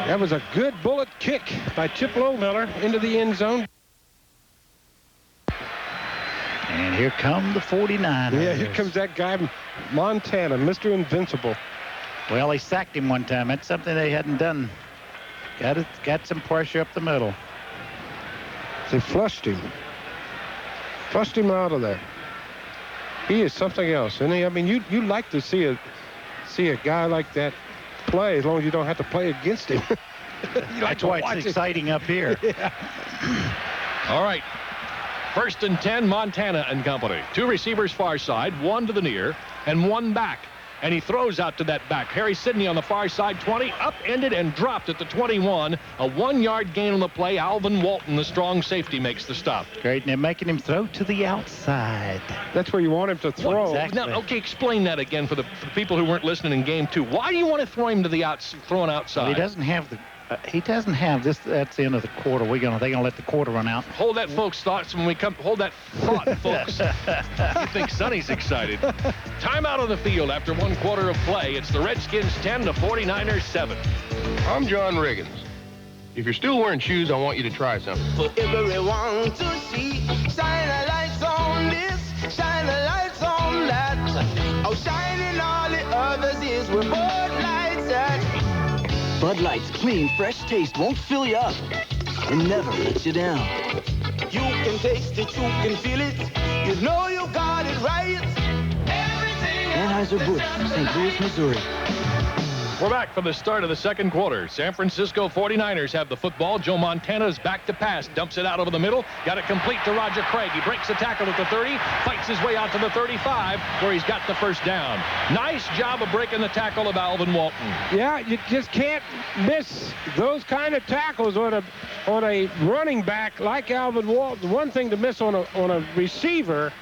That was a good bullet kick by Chip Lohmiller into the end zone. And here come the 49ers. Yeah, here comes that guy, Montana, Mr. Invincible. Well, they sacked him one time. That's something they hadn't done. Got some pressure up the middle. They flushed him. Flushed him out of there. He is something else, isn't he? I mean, you like to see a guy like that play as long as you don't have to play against him. That's why it's exciting up here. Yeah. All right. First and 10, Montana and company. 2 receivers far side, 1 to the near, and 1 back. And he throws out to that back. Harry Sidney on the far side, 20, upended and dropped at the 21. A 1-yard gain on the play. Alvin Walton, the strong safety, makes the stop. Great, and they're making him throw to the outside. That's where you want him to throw. Exactly. Now, okay, explain that again for the people who weren't listening in game 2. Why do you want to throw him to the throwing outside? Well, he doesn't have the. He doesn't have this. That's the end of the quarter. They're gonna let the quarter run out. Hold that, folks. Thoughts when we come. Hold that thought, folks. You think Sonny's excited? Timeout on the field after 1 quarter of play. It's the Redskins 10 to 49ers 7. I'm John Riggins. If you're still wearing shoes, I want you to try something. For everyone to see, shine a lights on this, shine a lights on that. Oh, shining all the others is where Bud Light's at. Bud Light's clean, fresh taste won't fill you up and never let you down. You can taste it, you can feel it. You know you got it right. Anheuser-Busch, St. Louis, Missouri. We're back for the start of the second quarter. San Francisco 49ers have the football. Joe Montana's back to pass. Dumps it out over the middle. Got it complete to Roger Craig. He breaks the tackle at the 30. Fights his way out to the 35 where he's got the first down. Nice job of breaking the tackle of Alvin Walton. Yeah, you just can't miss those kind of tackles on a running back like Alvin Walton. One thing to miss on a receiver,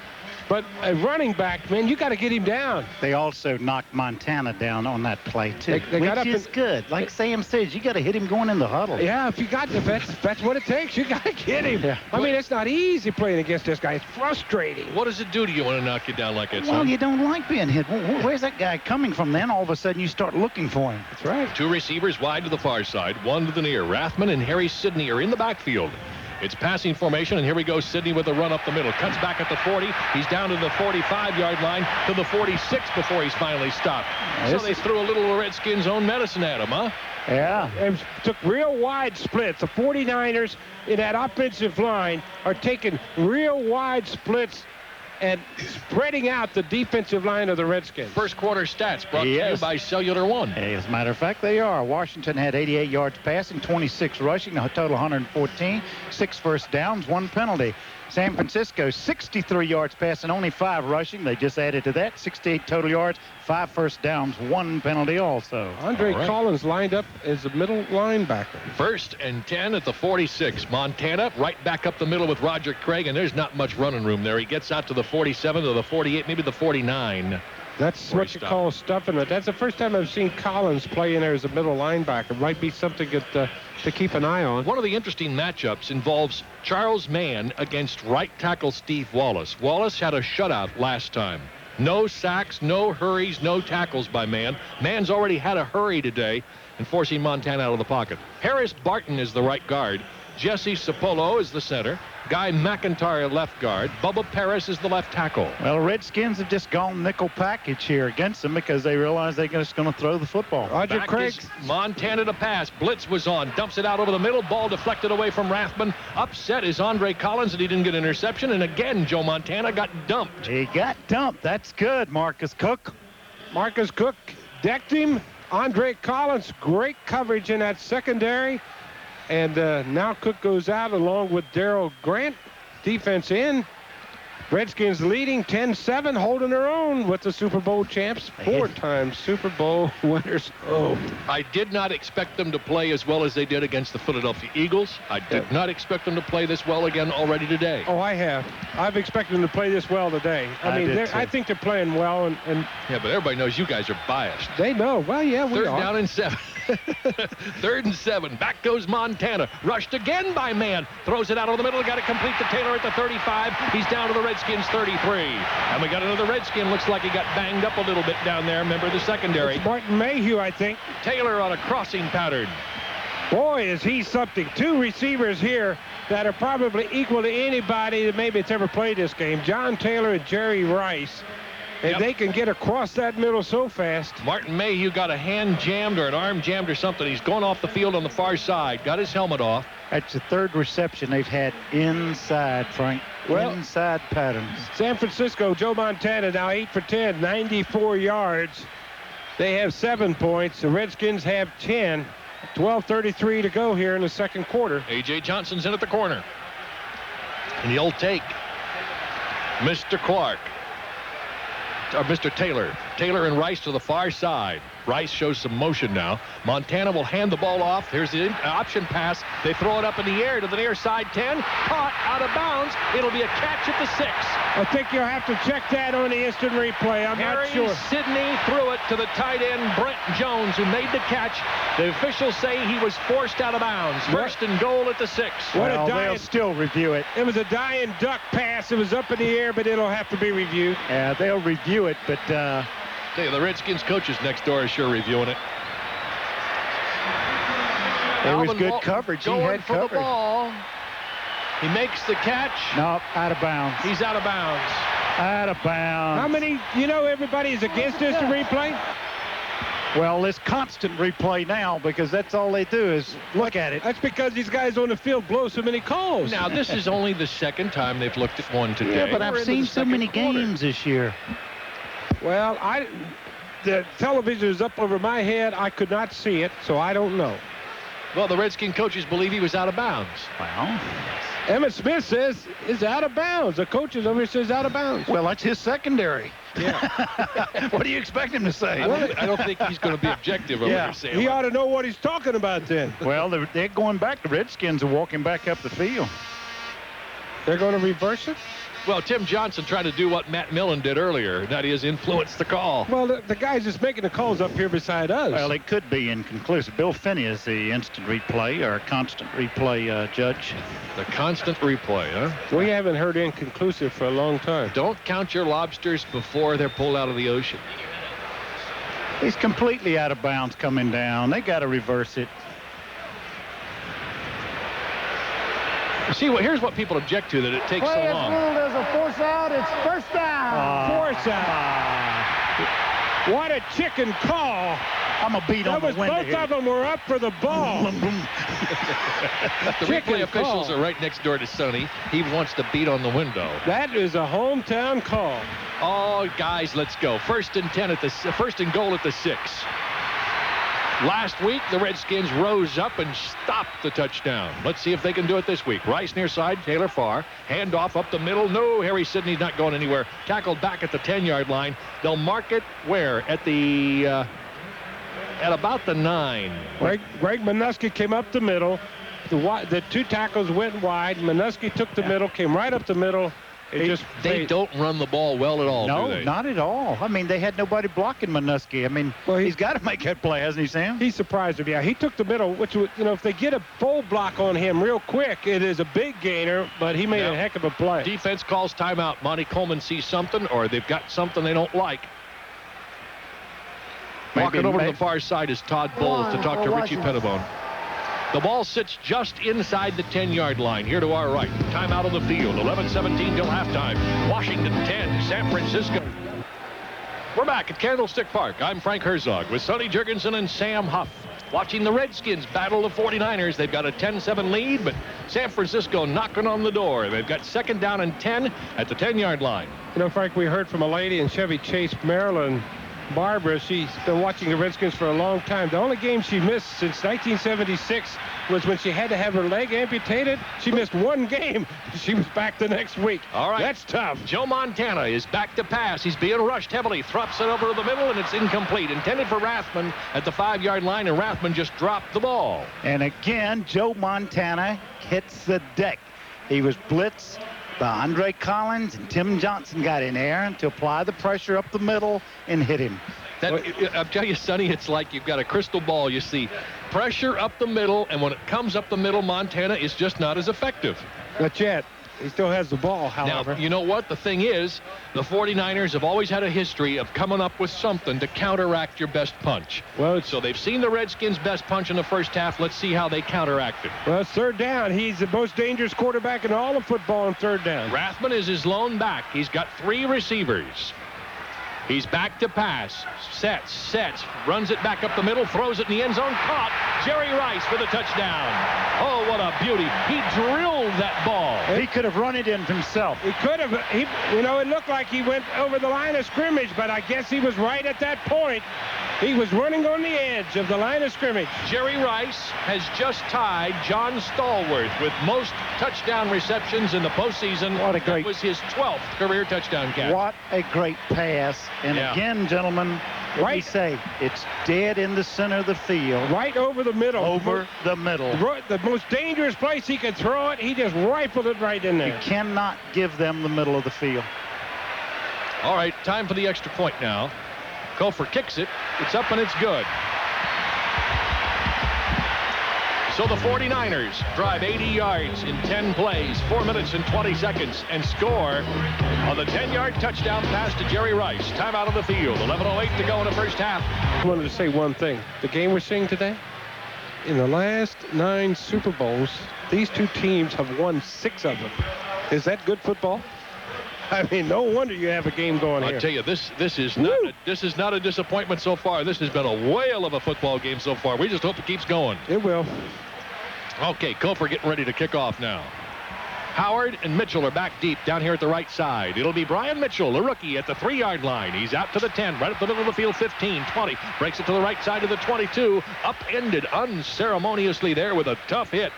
but a running back, man, you got to get him down. They also knocked Montana down on that play, too, they got which is good. Like Sam says, you got to hit him going in the huddle. Yeah, if you got that's what it takes. You got to get him. Yeah. I mean, it's not easy playing against this guy. It's frustrating. What does it do to you when it knock you down like that, Well, son? you don't like being hit. Where's that guy coming from? Then all of a sudden you start looking for him. That's right. 2 receivers wide to the far side, 1 to the near. Rathman and Harry Sidney are in the backfield. It's passing formation, and here we go. Sidney with a run up the middle. Cuts back at the 40. He's down to the 45-yard line to the 46 before he's finally stopped. So they threw a little Redskins' own medicine at him, huh? Yeah. And took real wide splits. The 49ers in that offensive line are taking real wide splits and spreading out the defensive line of the Redskins. First quarter stats brought to you by Cellular One. Hey, as a matter of fact, they are. Washington had 88 yards passing, 26 rushing, a total 114, 6 first downs, 1 penalty. San Francisco, 63 yards passing, only 5 rushing. They just added to that, 68 total yards, 5 first downs, 1 penalty also. Andre Collins lined up as a middle linebacker. First and 10 at the 46. Montana right back up the middle with Roger Craig, and there's not much running room there. He gets out to the 47, to the 48, maybe the 49. That's what you call stuffing it. That's the first time I've seen Collins play in there as a middle linebacker. Might be something to keep an eye on. One of the interesting matchups involves Charles Mann against right tackle Steve Wallace. Wallace had a shutout last time. No sacks, no hurries, no tackles by Mann. Mann's already had a hurry today and forcing Montana out of the pocket. Harris Barton is the right guard. Jesse Sapolo is the center. Guy McIntyre left guard. Bubba Paris is the left tackle. Well, Redskins have just gone nickel package here against them because they realize they're just going to throw the football. Roger Craig. Montana to pass. Blitz was on. Dumps it out over the middle. Ball deflected away from Rathman. Upset is Andre Collins, and he didn't get an interception. And again, Joe Montana got dumped. He got dumped. That's good, Marcus Cook. Marcus Cook decked him. Andre Collins, great coverage in that secondary. And now Cook goes out along with Darrell Grant. Defense in. Redskins leading 10-7, holding their own with the Super Bowl champs. 4-time Super Bowl winners. Oh. I did not expect them to play as well as they did against the Philadelphia Eagles. I did not expect them to play this well again already today. Oh, I have. I've expected them to play this well today. I think they're playing well. And yeah, but everybody knows you guys are biased. They know. Well, yeah, we are. 3rd down and 7. 3rd and 7. Back goes Montana. Rushed again by Mann. Throws it out over the middle. Got it complete to Taylor at the 35. He's down to the Redskins 33. And we got another Redskin. Looks like he got banged up a little bit down there. Remember the secondary. It's Martin Mayhew, I think. Taylor on a crossing pattern. Boy, is he something. 2 receivers here that are probably equal to anybody that maybe it's ever played this game. John Taylor and Jerry Rice. And they can get across that middle so fast. Martin Mayhew got a hand jammed or an arm jammed or something. He's going off the field on the far side. Got his helmet off. That's the 3rd reception they've had inside, Frank. Inside patterns. San Francisco, Joe Montana now 8 for 10, 94 yards. They have 7 points. The Redskins have 10. 12:33 to go here in the second quarter. A.J. Johnson's in at the corner. And he'll take Mr. Clark. Mr. Taylor. Taylor and Rice to the far side. Rice shows some motion now. Montana will hand the ball off. Here's the option pass. They throw it up in the air to the near side 10. Caught out of bounds. It'll be a catch at the 6. I think you'll have to check that on the instant replay. I'm not sure. Sidney threw it to the tight end, Brent Jones, who made the catch. The officials say he was forced out of bounds. First and goal at the 6. Well, they'll still review it. It was a dying duck pass. It was up in the air, but it'll have to be reviewed. Yeah, they'll review it, but... the Redskins coaches next door are sure reviewing it. It was good coverage. He had for coverage. The ball. He makes the catch. No, out of bounds. He's out of bounds. Out of bounds. How many, everybody is against this replay? Well, it's constant replay now because that's all they do is look at it. That's because these guys on the field blow so many calls. Now, this is only the second time they've looked at one today. Yeah, but I've seen so many games this year. Well, the television is up over my head. I could not see it, so I don't know. Well, the Redskin coaches believe he was out of bounds. Well, Emmett Smith says it's out of bounds. The coaches over here says out of bounds. Well, that's his secondary. Yeah. What do you expect him to say? I don't think he's going to be objective over here, Sam. He ought to know what he's talking about then. Well, they're going back. The Redskins are walking back up the field. They're going to reverse it? Well, Tim Johnson tried to do what Matt Millen did earlier. That is, influence the call. Well, the guy's just making the calls up here beside us. Well, it could be inconclusive. Bill Finney is the instant replay or constant replay judge. The constant replay, huh? We haven't heard inconclusive for a long time. Don't count your lobsters before they're pulled out of the ocean. He's completely out of bounds coming down. They got to reverse it. See, here's what people object to, that it takes so long. There's a force out. It's first down. Force out. What a chicken call. I'm a beat on the window. Both of them were up for the ball. The replay officials are right next door to Sonny. He wants to beat on the window. That is a hometown call. Oh, guys, let's go. First and goal at the 6. Last week, the Redskins rose up and stopped the touchdown. Let's see if they can do it this week. Rice near side, Taylor far. Handoff up the middle. No, Harry Sidney's not going anywhere. Tackled back at the 10-yard line. They'll mark it where? At about the 9. Greg Minuski came up the middle. The two tackles went wide. Minuski took the middle, came right up the middle. They don't run the ball well at all, do they? No, not at all. I mean, they had nobody blocking Minuski. I mean, he's got to make that play, hasn't he, Sam? He surprised him. Yeah, he took the middle, which, if they get a full block on him real quick, it is a big gainer, but he made a heck of a play. Defense calls timeout. Monty Coleman sees something, or they've got something they don't like. Walking over to the far side is Todd Bowles to talk to Richie Pettibone. The ball sits just inside the 10-yard line. Here to our right. Timeout on the field. 11:17 till halftime. Washington 10, San Francisco. We're back at Candlestick Park. I'm Frank Herzog with Sonny Jurgensen and Sam Huff. Watching the Redskins battle the 49ers. They've got a 10-7 lead, but San Francisco knocking on the door. They've got second down and 10 at the 10-yard line. Frank, we heard from a lady in Chevy Chase, Maryland, Barbara. She's been watching the Redskins for a long time. The only game she missed since 1976 was when she had to have her leg amputated. She missed one game. She was back the next week. All right. That's tough. Joe Montana is back to pass. He's being rushed heavily. Throps it over to the middle, and it's incomplete. Intended for Rathman at the 5-yard line, and Rathman just dropped the ball. And again, Joe Montana hits the deck. He was blitzed. Andre Collins and Tim Johnson got in there to apply the pressure up the middle and hit him. I'll tell you, Sonny, it's like you've got a crystal ball. You see pressure up the middle, and when it comes up the middle, Montana is just not as effective. Not yet. He still has the ball, however. Now, you know what? The thing is, the 49ers have always had a history of coming up with something to counteract your best punch. Well, so they've seen the Redskins' best punch in the first half. Let's see how they counteract it. Well, it's third down. He's the most dangerous quarterback in all of football on third down. Rathman is his lone back. He's got 3 receivers. He's back to pass. Sets, runs it back up the middle, throws it in the end zone. Caught. Jerry Rice for the touchdown. Oh, what a beauty. He drilled that ball. He could have run it in himself. He could have. It looked like he went over the line of scrimmage, but I guess he was right at that point. He was running on the edge of the line of scrimmage. Jerry Rice has just tied John Stallworth with most touchdown receptions in the postseason. What a great... That was his 12th career touchdown catch. What a great pass. And again, gentlemen, what we say, it's dead in the center of the field. Right over the middle. Over the middle. The most dangerous place he could throw it, he just rifled it right in there. You cannot give them the middle of the field. All right, time for the extra point now. Kofor kicks it. It's up and it's good. So the 49ers drive 80 yards in 10 plays, 4 minutes and 20 seconds, and score on the 10-yard touchdown pass to Jerry Rice. Timeout on the field. 11:08 to go in the first half. I wanted to say one thing. The game we're seeing today, in the last 9 Super Bowls, these two teams have won 6 of them. Is that good football? I mean, no wonder you have a game going here. I tell you, this is not a disappointment so far. This has been a whale of a football game so far. We just hope it keeps going. It will. Okay, Kofor getting ready to kick off now. Howard and Mitchell are back deep down here at the right side. It'll be Brian Mitchell, the rookie, at the 3-yard line. He's out to the 10, right up the middle of the field, 15, 20. Breaks it to the right side of the 22. Upended unceremoniously there with a tough hit.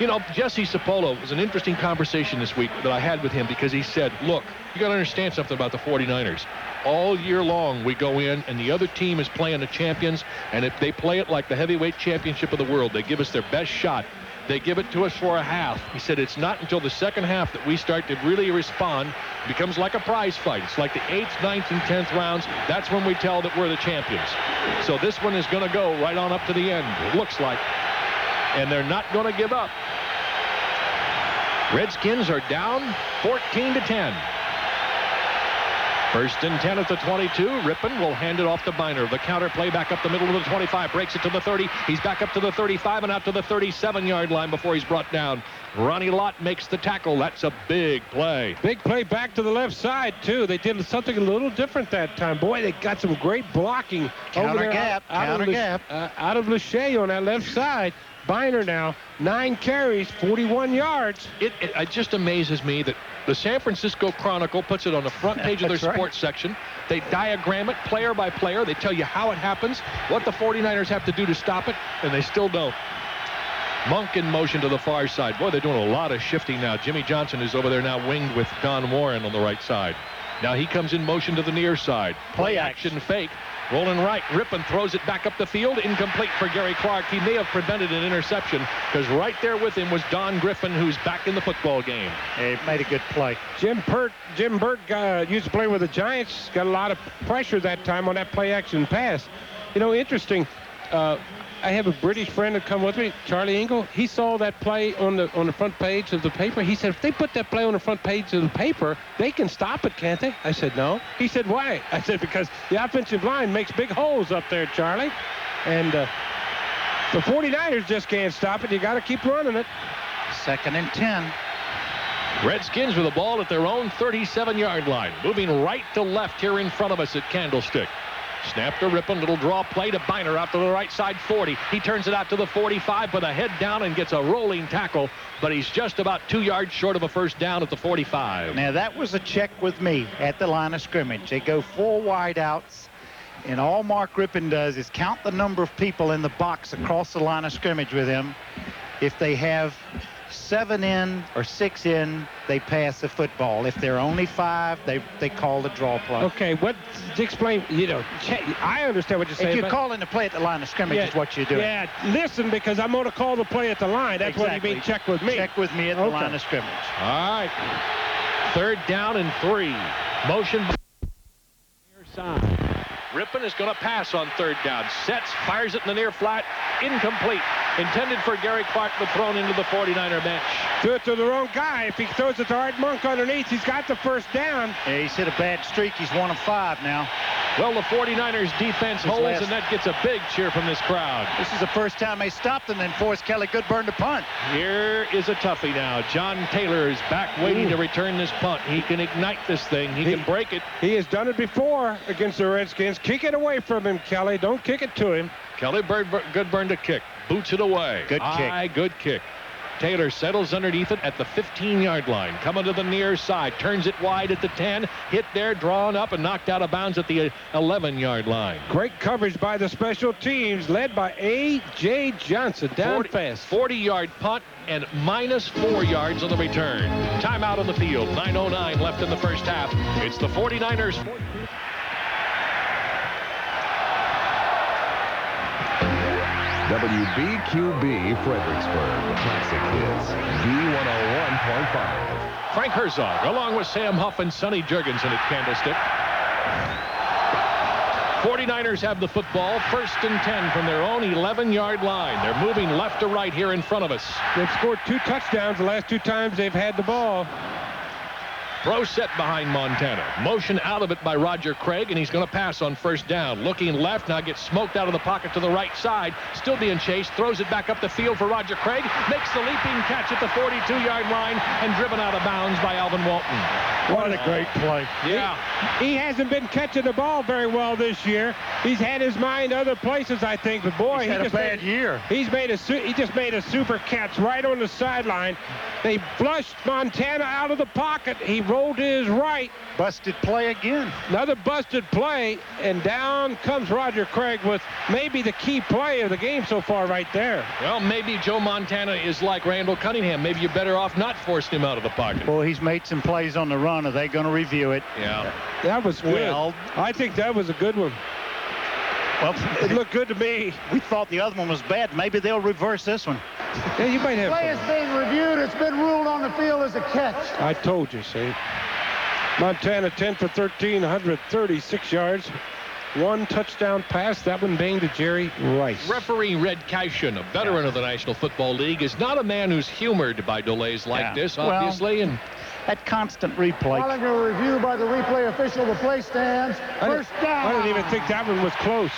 You know, Jesse Sapolo was an interesting conversation this week that I had with him because he said, look, you got to understand something about the 49ers. All year long, we go in, and the other team is playing the champions, and if they play it like the heavyweight championship of the world, they give us their best shot. They give it to us for a half. He said it's not until the second half that we start to really respond. It becomes like a prize fight. It's like the 8th, 9th, and 10th rounds. That's when we tell that we're the champions. So this one is going to go right on up to the end, it looks like. And they're not going to give up. Redskins are down 14-10. First and 10 at the 22. Rippon will hand it off to Biner. The counter play back up the middle of the 25. Breaks it to the 30. He's back up to the 35 and out to the 37-yard line before he's brought down. Ronnie Lott makes the tackle. That's a big play. Big play back to the left side, too. They did something a little different that time. Boy, they got some great blocking. Counter gap. Out of Lachey on that left side. Biner now, 9 carries, 41 yards. It just amazes me that the San Francisco Chronicle puts it on the front page of their sports section. They diagram it player by player. They tell you how it happens, what the 49ers have to do to stop it, and they still don't. Monk in motion to the far side. Boy, they're doing a lot of shifting now. Jimmy Johnson is over there now winged with Don Warren on the right side. Now he comes in motion to the near side. Play action fake. Rolling right. Rippon throws it back up the field. Incomplete for Gary Clark. He may have prevented an interception because right there with him was Don Griffin, who's back in the football game. He made a good play. Jim Burt used to play with the Giants. Got a lot of pressure that time on that play action pass. You know, interesting. I have a British friend that come with me, Charlie Engel. He saw that play on the front page of the paper. He said, if they put that play on the front page of the paper, they can stop it, can't they? I said, no. He said, why? I said, because the offensive line makes big holes up there, Charlie. And the 49ers just can't stop it. You got to keep running it. 2nd and 10. Redskins with the ball at their own 37-yard line. Moving right to left here in front of us at Candlestick. Snap to Rippon, little draw play to Biner out to the right side 40. He turns it out to the 45 with a head down and gets a rolling tackle, but he's just about 2 yards short of a first down at the 45. Now that was a check with me at the line of scrimmage. They go 4 wideouts, and all Mark Rippon does is count the number of people in the box across the line of scrimmage with him. If they have 7 in or 6 in, they pass the football. If they're only 5, they call the draw play. Okay, explain, you know, I understand what you're saying. If you're calling the play at the line of scrimmage is what you're doing. Yeah, listen, because I'm going to call the play at the line. That's what you mean, check with me. Check with me at the line of scrimmage. All right. 3rd down and 3. Motion near side. Rippon is going to pass on 3rd down. Sets, fires it in the near flat. Incomplete. Intended for Gary Clark, but thrown into the 49er bench. Threw it to the wrong guy. If he throws it to Art Monk underneath, he's got the first down. Yeah, he's hit a bad streak. He's 1 of 5 now. Well, the 49ers defense holds, and that gets a big cheer from this crowd. This is the first time they stopped and then forced Kelly Goodburn to punt. Here is a toughie now. John Taylor is back waiting to return this punt. He can ignite this thing. He can break it. He has done it before against the Redskins. Kick it away from him, Kelly. Don't kick it to him. Kelly Goodburn to kick. Boots it away. Good kick. Good kick. Taylor settles underneath it at the 15-yard line. Coming to the near side. Turns it wide at the 10. Hit there, drawn up, and knocked out of bounds at the 11-yard line. Great coverage by the special teams, led by A.J. Johnson. Down fast. 40-yard punt and minus 4 yards on the return. Timeout on the field. 9:09 left in the first half. It's the 49ers. WBQB Fredericksburg. Classic Hits. B101.5. Frank Herzog, along with Sam Huff and Sonny Jurgensen at Candlestick. 49ers have the football, 1st and 10 from their own 11-yard line. They're moving left to right here in front of us. They've scored 2 touchdowns the last 2 times they've had the ball. Throw set behind Montana. Motion out of it by Roger Craig, and he's going to pass on 1st down. Looking left, now gets smoked out of the pocket to the right side. Still being chased. Throws it back up the field for Roger Craig. Makes the leaping catch at the 42-yard line and driven out of bounds by Alvin Walton. What a great play. Yeah. He hasn't been catching the ball very well this year. He's had his mind other places, I think. But boy, he's had a bad year. He just made a super catch right on the sideline. They flushed Montana out of the pocket. He rolled to his right. Busted play again. Another busted play, and down comes Roger Craig with maybe the key play of the game so far right there. Well, maybe Joe Montana is like Randall Cunningham. Maybe you're better off not forcing him out of the pocket. Well, he's made some plays on the run. Are they going to review it? Yeah. That was good. Well, I think that was a good one. Well, it looked good to me. We thought the other one was bad. Maybe they'll reverse this one. Yeah, you might have. Play is being reviewed. It's been ruled on the field as a catch. I told you, see. Montana 10 for 13, 136 yards. 1 touchdown pass. That one being to Jerry Rice. Referee Red Cashin, a veteran of the National Football League, is not a man who's humored by delays like this, obviously. Well, that constant replay. Following a review by the replay official, the play stands. 1st down. I didn't even think that one was close.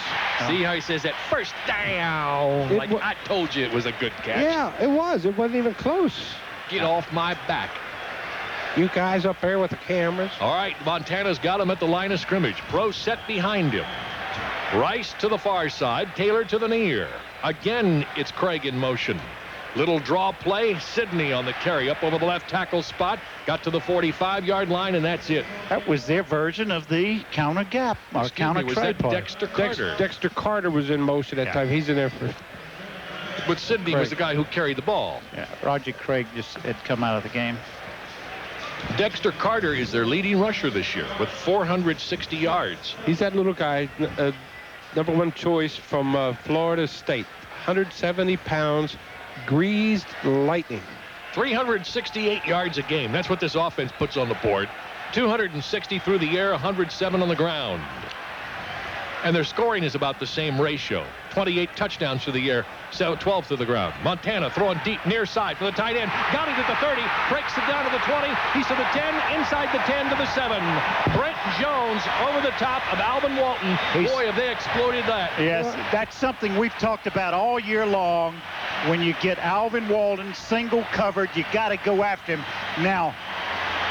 See how he says that 1st down? Like I told you it was a good catch. Yeah, it was. It wasn't even close. Get off my back. You guys up there with the cameras. All right, Montana's got him at the line of scrimmage. Pro set behind him. Rice to the far side, Taylor to the near. Again, it's Craig in motion. Little draw play, Sidney on the carry up over the left tackle spot. Got to the 45-yard line, and that's it. That was their version of the counter gap, or counter trade play. Dexter Carter? Dexter Carter was in motion that time. He's in there for... But Sidney was the guy who carried the ball. Yeah, Roger Craig just had come out of the game. Dexter Carter is their leading rusher this year with 460 yards. He's that little guy, #1 choice from Florida State. 170 pounds, greased lightning. 368 yards a game. That's what this offense puts on the board. 260 through the air, 107 on the ground. And their scoring is about the same ratio. 28 touchdowns through the air, 12 through the ground. Montana throwing deep near side for the tight end. Got it at the 30, breaks it down to the 20. He's to the 10, inside the 10 to the 7. Brent Jones over the top of Alvin Walton. Boy, have they exploded that. Yes, that's something we've talked about all year long. When you get Alvin Walton single covered, you got to go after him. Now,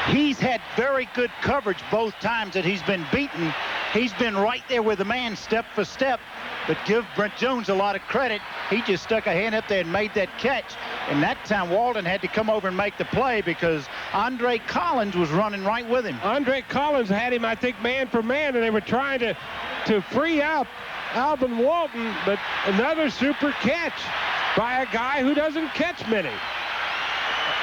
he's had very good coverage both times that he's been beaten. He's been right there with the man step for step. But give Brent Jones a lot of credit. He just stuck a hand up there and made that catch. And that time Walton had to come over and make the play because Andre Collins was running right with him. Andre Collins had him, I think, man for man, and they were trying to free up Alvin Walton, but another super catch by a guy who doesn't catch many.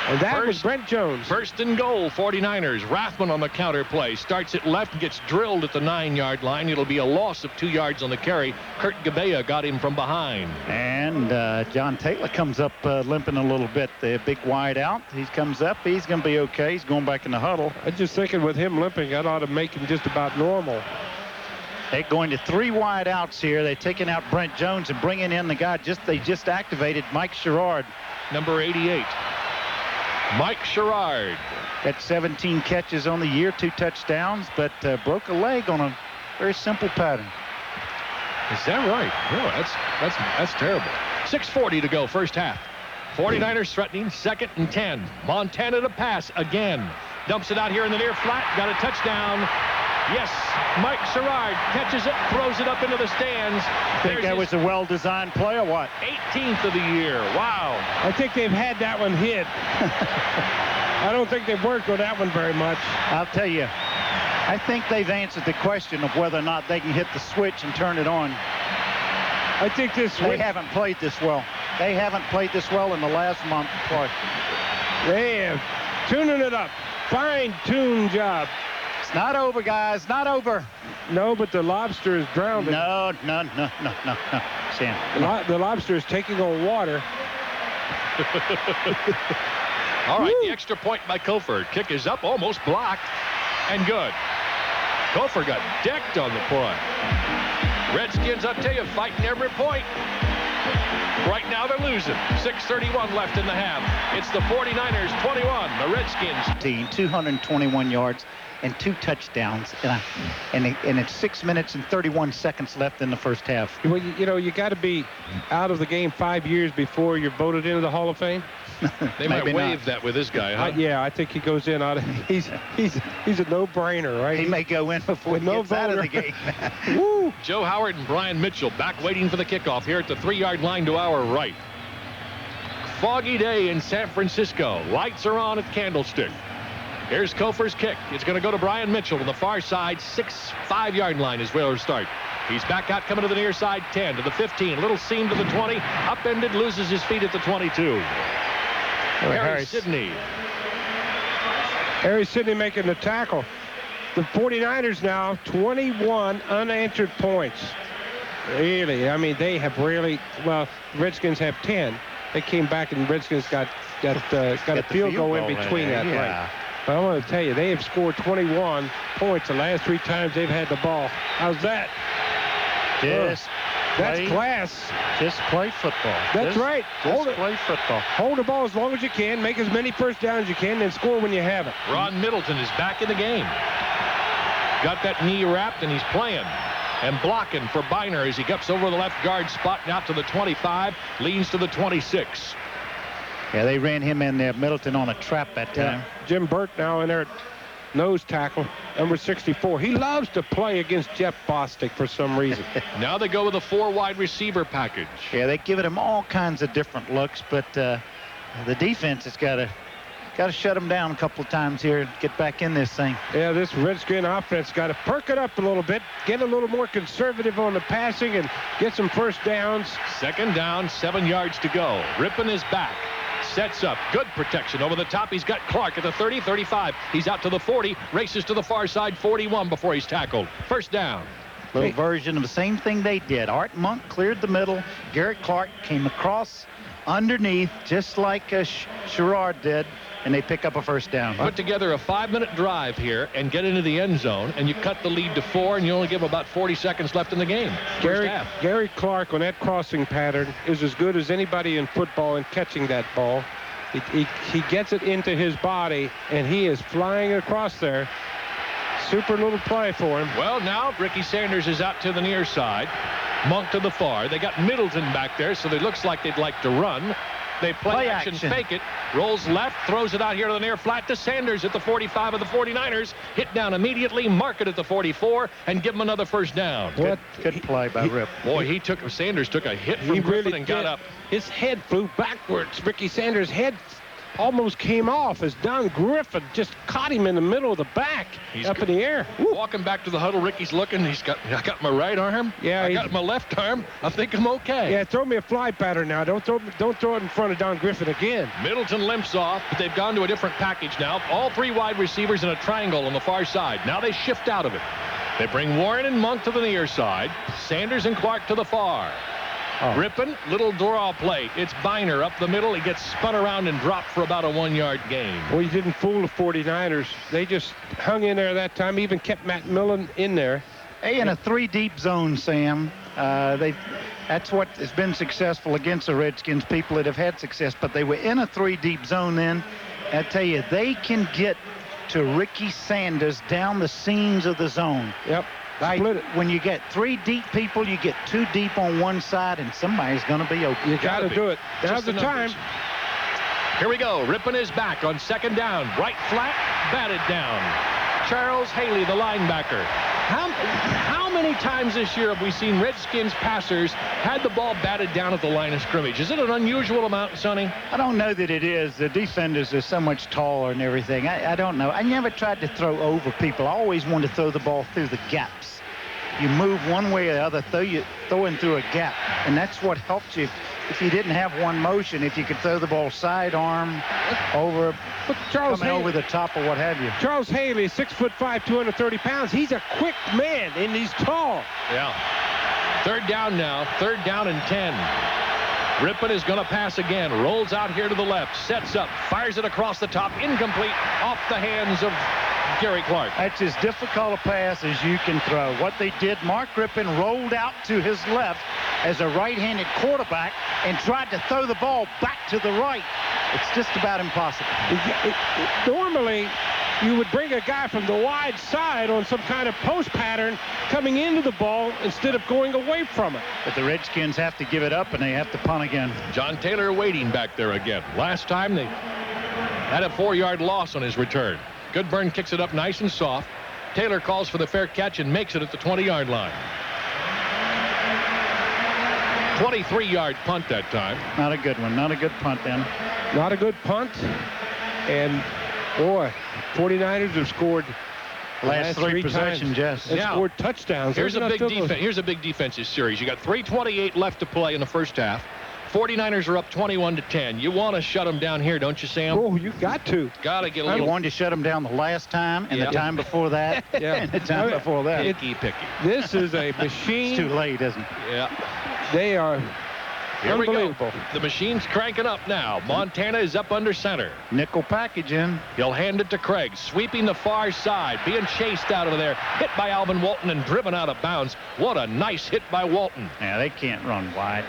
And that was Brent Jones. 1st and goal, 49ers. Rathman on the counter play. Starts it left and gets drilled at the 9-yard line. It'll be a loss of 2 yards on the carry. Kurt Gabea got him from behind. And John Taylor comes up limping a little bit. The big wide out. He comes up. He's going to be okay. He's going back in the huddle. I'm just thinking with him limping, that ought to make him just about normal. They're going to 3 wide outs here. They're taking out Brent Jones and bringing in the guy they just activated, Mike Sherrard. Number 88. Mike Sherrard. Got 17 catches on the year, 2 touchdowns, but broke a leg on a very simple pattern. Is that right? No, that's terrible. 6:40 to go, first half. 49ers threatening, 2nd and 10. Montana to pass again. Dumps it out here in the near flat. Got a touchdown. Yes, Mike Sherrard catches it, throws it up into the stands. Think that was a well-designed play or what? 18th of the year. Wow. I think they've had that one hit. I don't think they've worked on that one very much. I'll tell you, I think they've answered the question of whether or not they can hit the switch and turn it on. I think they haven't played this well. They haven't played this well in the last month. They have tuning it up. Fine-tuned job. It's not over, guys. Not over. No, but the lobster is drowning. No, Sam. The lobster is taking on water. All right, the extra point by Kofor. Kick is up, almost blocked, and good. Kofor got decked on the play. Redskins, I'll tell you, fighting every point. Right now they're losing. 6:31 left in the half. It's the 49ers 21, the Redskins. 221 yards and 2 touchdowns. And it's 6 minutes and 31 seconds left in the first half. Well, you know, you got to be out of the game 5 years before you're voted into the Hall of Fame. They might waive that with this guy, huh? Yeah, I think he goes in out of. He's a no-brainer, right? He may go in before he gets out of the game. Woo! Joe Howard and Brian Mitchell back waiting for the kickoff here at the 3-yard line to our right. Foggy day in San Francisco. Lights are on at Candlestick. Here's Kofor's kick. It's going to go to Brian Mitchell to the far side. 5-yard line is where it'll start. He's back out, coming to the near side. 10 to the 15. Little seam to the 20. Upended, loses his feet at the 22. Harry Sidney. Harry Sidney making the tackle. The 49ers now 21 unanswered points. Really, I mean, they have really, well, Redskins have 10. They came back and Redskins got a field goal in between that. Yeah. Right. But I want to tell you, they have scored 21 points the last 3 times they've had the ball. How's that? That's class. Just play football. That's right. Play football. Hold the ball as long as you can. Make as many first downs as you can, and score when you have it. Ron Middleton is back in the game. Got that knee wrapped, and he's playing. And blocking for Biner as he gets over the left guard spot and out to the 25, leans to the 26. Yeah, they ran him in there, Middleton, on a trap that time. Yeah. Jim Burt now in there at nose tackle, number 64. He loves to play against Jeff Bostic for some reason. Now they go with a 4 wide receiver package. Yeah, they give him all kinds of different looks, but the defense has got to shut him down a couple of times here and get back in this thing. Yeah, this Redskin offense got to perk it up a little bit, get a little more conservative on the passing, and get some first downs. 2nd down, 7 yards to go. Rippon is back. Sets up. Good protection. Over the top, he's got Clark at the 30, 35. He's out to the 40. Races to the far side, 41 before he's tackled. First down. Little version of the same thing they did. Art Monk cleared the middle. Garrett Clark came across underneath, just like Sherrard did, and they pick up a first down. Put together a 5-minute drive here and get into the end zone, and you cut the lead to 4, and you only give about 40 seconds left in the game. Gary Clark on that crossing pattern is as good as anybody in football in catching that ball. He gets it into his body, and he is flying across there. Super little play for him. Well, now Ricky Sanders is out to the near side. Monk to the far. They got Middleton back there, so it looks like they'd like to run. They play action, fake it, rolls left, throws it out here to the near flat to Sanders at the 45 of the 49ers. Hit down immediately, mark it at the 44, and give him another first down. Good play by Rip. Boy, Sanders took a hit from Griffin and got up. His head flew backwards. Ricky Sanders' head almost came off as Don Griffin just caught him in the middle of the back. He's up in the air. Walking back to the huddle, Ricky's looking. I got my right arm. Yeah, I got my left arm. I think I'm okay. Yeah, throw me a fly pattern now. Don't throw it in front of Don Griffin again. Middleton limps off, but they've gone to a different package now. All 3 wide receivers in a triangle on the far side. Now they shift out of it. They bring Warren and Monk to the near side. Sanders and Clark to the far. Rippon, little draw play. It's Biner up the middle. He gets spun around and dropped for about a 1-yard gain. Well, you didn't fool the 49ers. They just hung in there that time, even kept Matt Millen in there. Hey, in a 3-deep zone, Sam. That's what has been successful against the Redskins, people that have had success, but they were in a 3-deep zone then. I tell you, they can get to Ricky Sanders down the seams of the zone. Yep. When you get 3 deep people, you get 2 deep on one side, and somebody's going to be open. You got to do it. Now's the time. Here we go. Rippon is back on 2nd down. Right flat, batted down. Charles Haley, the linebacker. How many times this year have we seen Redskins passers had the ball batted down at the line of scrimmage? Is it an unusual amount, Sonny? I don't know that it is. The defenders are so much taller and everything. I don't know. I never tried to throw over people. I always wanted to throw the ball through the gaps. You move one way or the other, throwing through a gap, and that's what helped you. If you didn't have one motion, if you could throw the ball sidearm over, coming over the top or what have you. Charles Haley, 6'5", 230 pounds. He's a quick man, and he's tall. Yeah. Third down now. Third down and 10. Rippon is going to pass again. Rolls out here to the left. Sets up. Fires it across the top. Incomplete. Off the hands of Gary Clark. That's as difficult a pass as you can throw. What they did, Mark Rippon rolled out to his left as a right-handed quarterback and tried to throw the ball back to the right. It's just about impossible. Normally, you would bring a guy from the wide side on some kind of post pattern coming into the ball instead of going away from it. But the Redskins have to give it up, and they have to punt again. John Taylor waiting back there again. Last time they had a 4-yard loss on his return. Goodburn kicks it up nice and soft. Taylor calls for the fair catch and makes it at the 20-yard line. 23-yard punt that time. Not a good one. Not a good punt then. Not a good punt. And, boy, 49ers have scored last three possessions, yes. They scored touchdowns. Here's a big defensive series. You got 3:28 left to play in the first half. 49ers are up 21-10. You want to shut them down here, don't you, Sam? Oh, you got to. Got to get a little. You wanted to shut them down the last time, and the time before that, and the time before that. Picky. This is a machine. It's too late, isn't it? Yeah. They are Here unbelievable. We go. The machine's cranking up now. Montana is up under center. Nickel package in. He'll hand it to Craig, sweeping the far side, being chased out of there, hit by Alvin Walton and driven out of bounds. What a nice hit by Walton. Yeah, they can't run wide.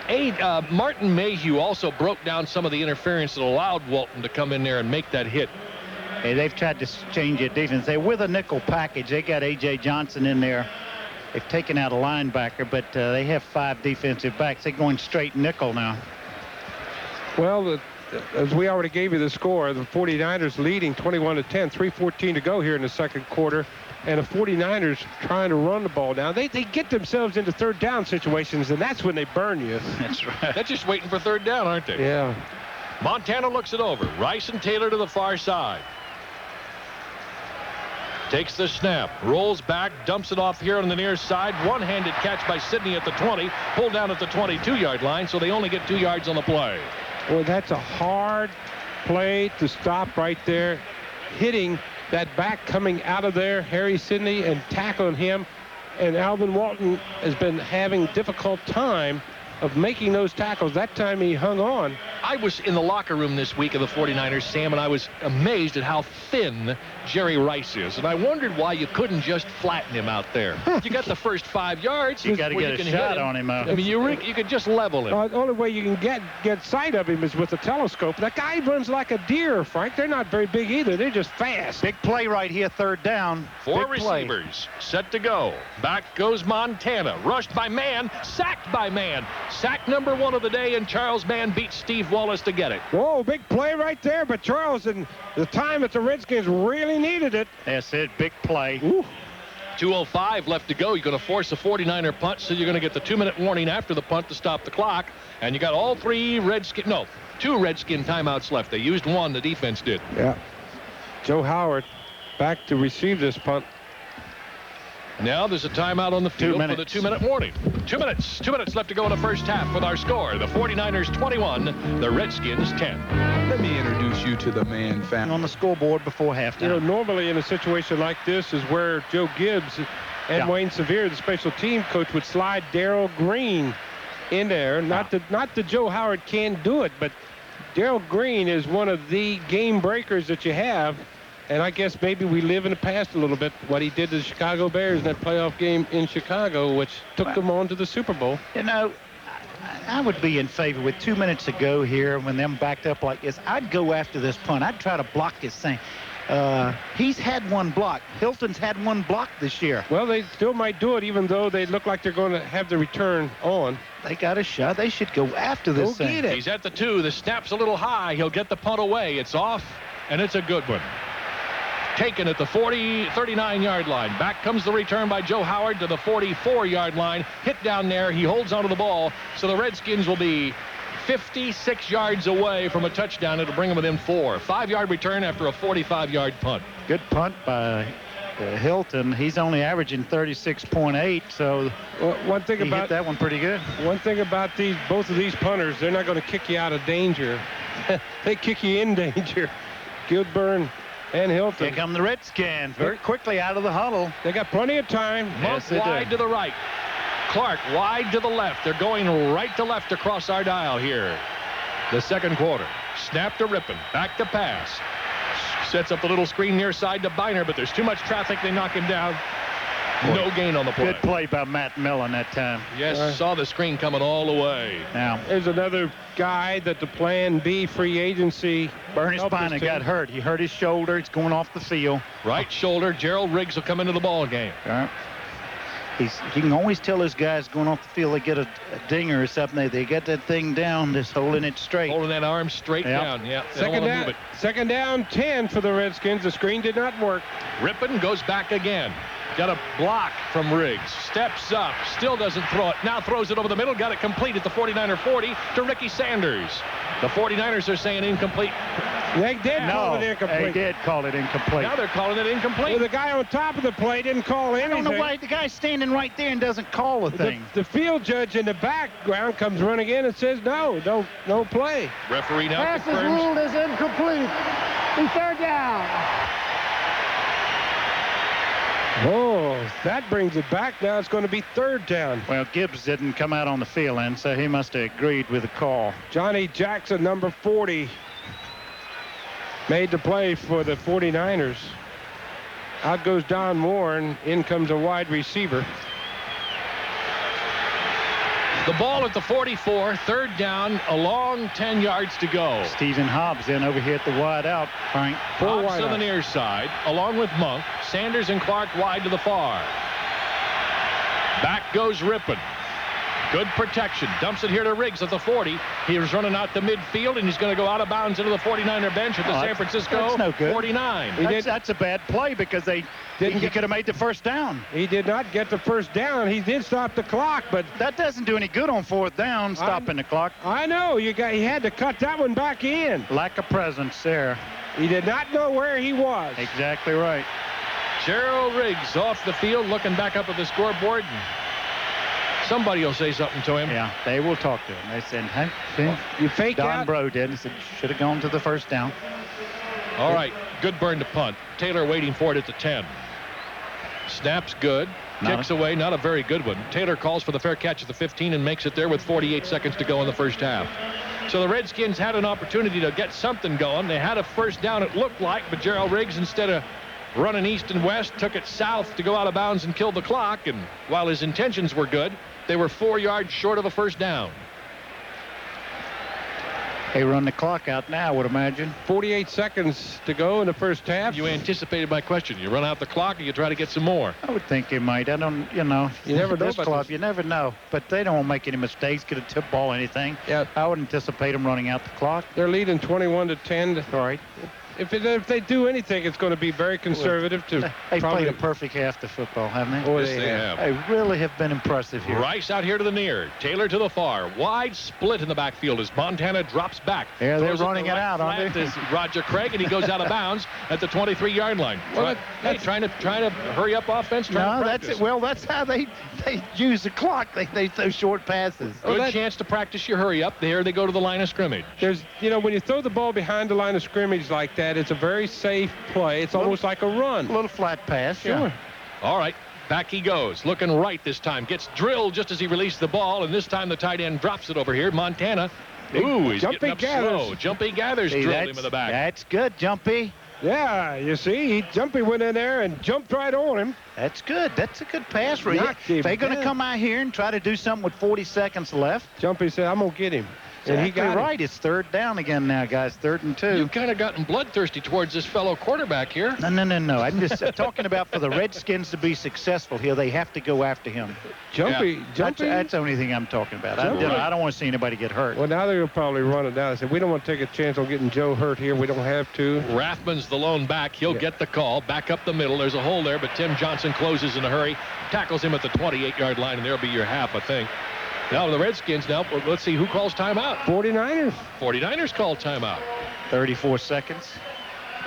Martin Mayhew also broke down some of the interference that allowed Walton to come in there and make that hit. Hey, they've tried to change their defense. They're with a nickel package. They got A.J. Johnson in there. They've taken out a linebacker, but they have 5 defensive backs. They're going straight nickel now. Well, as we already gave you the score, the 49ers leading 21-10, 3:14 to go here in the second quarter. And the 49ers trying to run the ball down. They get themselves into third down situations, and that's when they burn you. That's right. They're just waiting for third down, aren't they? Yeah. Montana looks it over. Rice and Taylor to the far side. Takes the snap, rolls back, dumps it off here on the near side. One-handed catch by Sidney at the 20, pulled down at the 22-yard line, so they only get 2 yards on the play. Well, that's a hard play to stop right there, hitting that back coming out of there, Harry Sidney, and tackling him. And Alvin Walton has been having difficult time of making those tackles. That time he hung on. I was in the locker room this week of the 49ers, Sam, and I was amazed at how thin Jerry Rice is. And I wondered why you couldn't just flatten him out there. You got the first 5 yards. You got to get a shot on him. I mean, you could just level him. The only way you can get sight of him is with a telescope. That guy runs like a deer, Frank. They're not very big either. They're just fast. Big play right here, third down. 4 receivers set to go. Back goes Montana. Rushed by Mann. Sacked by Mann. Sack number 1 of the day, and Charles Mann beats Steve Wallace to get it. Whoa, big play right there, but Charles, in the time that the Redskins really needed it. That's it, big play. Ooh. 2:05 left to go. You're going to force a 49er punt, so you're going to get the 2-minute warning after the punt to stop the clock. And you got all 2 Redskin timeouts left. They used 1, the defense did. Yeah. Joe Howard back to receive this punt. Now there's a timeout on the field for the 2-minute warning. 2 minutes. 2 minutes left to go in the first half with our score. The 49ers 21, the Redskins 10. Let me introduce you to the man family. On the scoreboard before halftime. You know, normally in a situation like this is where Joe Gibbs and Wayne Sevier, the special team coach, would slide Darrell Green in there. Not that Joe Howard can't do it, but Darrell Green is one of the game breakers that you have. And I guess maybe we live in the past a little bit, what he did to the Chicago Bears in that playoff game in Chicago, which took them on to the Super Bowl. You know, I would be in favor with 2 minutes to go here when them backed up like this. I'd go after this punt. I'd try to block this thing. He's had 1 block. Hilton's had 1 block this year. Well, they still might do it, even though they look like they're going to have the return on. They got a shot. They should go after this thing. Get it. He's at the 2. The snap's a little high. He'll get the punt away. It's off, and it's a good one. taken at the 39-yard line. Back comes the return by Joe Howard to the 44-yard line. Hit down there. He holds onto the ball. So the Redskins will be 56 yards away from a touchdown. It'll bring them within 4. 5-yard return after a 45-yard punt. Good punt by Hilton. He's only averaging 36.8, so one thing he about hit that one pretty good. One thing about both of these punters, they're not going to kick you out of danger. They kick you in danger. Gilburn and Hilton. Here come the Redskins very quickly out of the huddle. They got plenty of time. Monk wide to the right. Clark wide to the left. They're going right to left across our dial here. The second quarter. Snap to Rippon. Back to pass. Sets up a little screen near side to Biner, but there's too much traffic. They knock him down. No gain on the play. Good play by Matt Millen that time. Yes, saw the screen coming all the way. Now, there's another guy that the plan B free agency. Bernie Spina got hurt. He hurt his shoulder. It's going off the field. Right shoulder. Gerald Riggs will come into the ball game. Right. You can always tell those guys going off the field, they get a dinger or something. They get that thing down, just holding it straight. Holding that arm straight down. Yeah. Second down 10 for the Redskins. The screen did not work. Rippon goes back again. Got a block from Riggs. Steps up. Still doesn't throw it. Now throws it over the middle. Got it complete at the 49er 40 to Ricky Sanders. The 49ers are saying incomplete. They did call it incomplete. They did call it incomplete. Now they're calling it incomplete. Well, the guy on top of the play didn't call anything. I don't know why the guy's standing right there and doesn't call a thing. The field judge in the background comes running in and says no play. Referee now Pass is confirms. ruled as incomplete. The third down. Oh, that brings it back. Now it's going to be third down. Well, Gibbs didn't come out on the field, and so he must have agreed with the call. Johnny Jackson, number 40, made the play for the 49ers. Out goes Don Moore, and in comes a wide receiver. The ball at the 44, third down, a long 10 yards to go. Stephen Hobbs in over here at the wide out, Frank. Hobbs on the near side, along with Monk. Sanders and Clark wide to the far. Back goes Rippon. Good protection. Dumps it here to Riggs at the 40. He was running out to midfield, and he's going to go out of bounds into the 49er bench at the San Francisco no good. 49. That's a bad play because he could have made the first down. He did not get the first down. He did stop the clock, but that doesn't do any good on fourth down, stopping the clock. I know. He had to cut that one back in. Lack of presence there. He did not know where he was. Exactly right. Gerald Riggs off the field, looking back up at the scoreboard. Somebody will say something to him. Yeah, they will talk to him. They said, hey, you fake Don out? Bro did. He said, should have gone to the first down. All right, good burn to punt. Taylor waiting for it at the 10. Snaps good. Kicks away, not a very good one. Taylor calls for the fair catch at the 15 and makes it there with 48 seconds to go in the first half. So the Redskins had an opportunity to get something going. They had a first down, it looked like, but Gerald Riggs, instead of running east and west, took it south to go out of bounds and kill the clock. And while his intentions were good, they were 4 yards short of a first down. They run the clock out now, I would imagine. 48 seconds to go in the first half. You anticipated my question. You run out the clock or you try to get some more? I would think they might. I don't, you know. You never know this about club, this. you never know. But they don't make any mistakes, get a tip ball, anything. Yeah. I would anticipate them running out the clock. They're leading 21-10. All right. If they do anything, it's going to be very conservative. They played a perfect half to football, haven't they? Oh, yes, they have. They really have been impressive here. Rice out here to the near. Taylor to the far. Wide split in the backfield as Montana drops back. Yeah, they're running it out, aren't they? Is Roger Craig, and he goes out of bounds at the 23-yard line. Well, trying to hurry up offense. No, that's it. Well, that's how they use the clock. They throw short passes. Good chance to practice your hurry up. There they go to the line of scrimmage. There's, when you throw the ball behind the line of scrimmage like that, it's a very safe play. It's almost like a run. A little flat pass. Sure. Yeah. All right. Back he goes. Looking right this time. Gets drilled just as he released the ball, and this time the tight end drops it over here. Montana. Ooh, he's getting up slow. Jumpy Gathers drilled him in the back. That's good, Jumpy. Yeah, you see, Jumpy went in there and jumped right on him. That's good. That's a good pass for you. If they're going to come out here and try to do something with 40 seconds left. Jumpy said, I'm going to get him. And he got right. It's third down again now, guys. 3rd and 2. You've kind of gotten bloodthirsty towards this fellow quarterback here. No. I'm just talking about for the Redskins to be successful here, they have to go after him. Jumpy. That's the only thing I'm talking about. I don't want to see anybody get hurt. Well, now they're going to probably run it down. I said, we don't want to take a chance on getting Joe hurt here. We don't have to. Rathman's the lone back. He'll get the call. Back up the middle. There's a hole there, but Tim Johnson closes in a hurry. Tackles him at the 28-yard line, and there'll be your half, I think. Now the Redskins now, let's see who calls timeout. 49ers. 49ers call timeout. 34 seconds.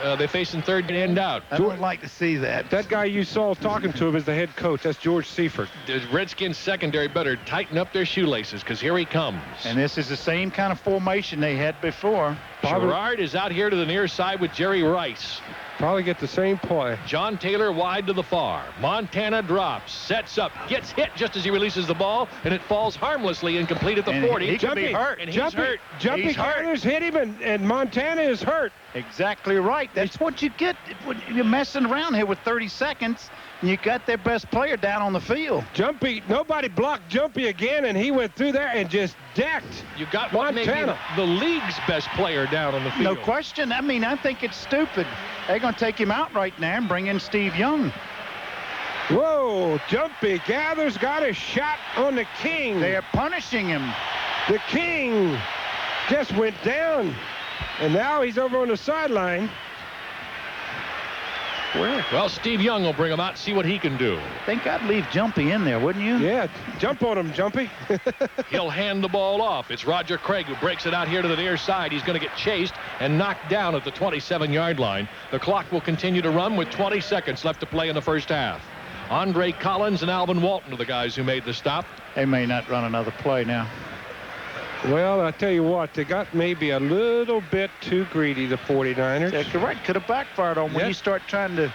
They're facing third and out. I would like to see that. That guy you saw talking to him is the head coach. That's George Seifert. The Redskins secondary better tighten up their shoelaces because here he comes. And this is the same kind of formation they had before. Sherrard is out here to the near side with Jerry Rice. Probably get the same play. John Taylor wide to the far. Montana drops, sets up, gets hit just as he releases the ball, and it falls harmlessly incomplete at the 40. He could be hurt, and he's hurt. Jumpy counters hit him, and Montana is hurt. Exactly right. That's what you get when you're messing around here with 30 seconds, and you got their best player down on the field. Jumpy, nobody blocked Jumpy again, and he went through there and just decked. You got what maybe the league's best player down on the field. No question. I mean, I think it's stupid. They're going to take him out right now and bring in Steve Young. Whoa, Jumpy gathers, got a shot on the King. They are punishing him. The King just went down, and now he's over on the sideline. Where? Well, Steve Young will bring him out and see what he can do. I think I'd leave Jumpy in there, wouldn't you? Yeah, jump on him, Jumpy. He'll hand the ball off. It's Roger Craig who breaks it out here to the near side. He's going to get chased and knocked down at the 27-yard line. The clock will continue to run with 20 seconds left to play in the first half. Andre Collins and Alvin Walton are the guys who made the stop. They may not run another play now. Well, I tell you what, they got maybe a little bit too greedy, the 49ers. Yeah, you're right. Could have backfired on when you start trying to...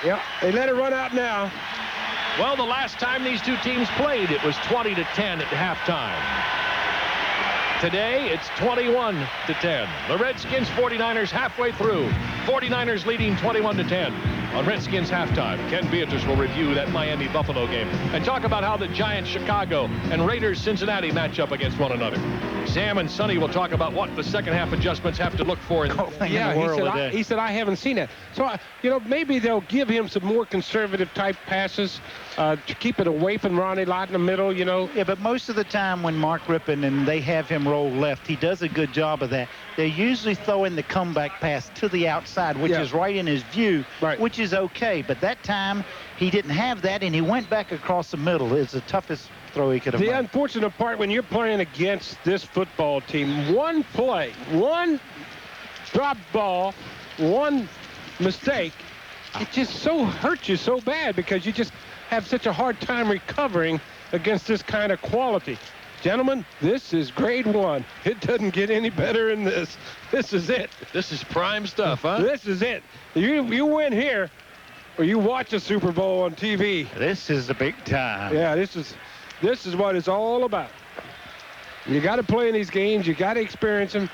Yeah, they let it run out now. Well, the last time these two teams played, it was 20-10 at halftime. Today, it's 21-10. The Redskins 49ers halfway through. 49ers leading 21-10. On Redskins halftime, Ken Beatrice will review that Miami Buffalo game and talk about how the Giants Chicago and Raiders Cincinnati match up against one another. Sam and Sonny will talk about what the second half adjustments have to look for in the world. He said, I haven't seen that. So, maybe they'll give him some more conservative type passes to keep it away from Ronnie Lott in the middle, Yeah, but most of the time when Mark Rippon and they have him roll left, he does a good job of that. They're usually throwing the comeback pass to the outside, which is right in his view, which is okay. But that time, he didn't have that, and he went back across the middle. It's the toughest throw he could have made. The unfortunate part, when you're playing against this football team, one play, one drop ball, one mistake, it just so hurts you so bad because you just have such a hard time recovering against this kind of quality. Gentlemen, this is grade 1. It doesn't get any better than this. This is it. This is prime stuff, huh? This is it. You win here, or you watch a Super Bowl on TV. This is the big time. Yeah, this is what it's all about. You got to play in these games. You got to experience them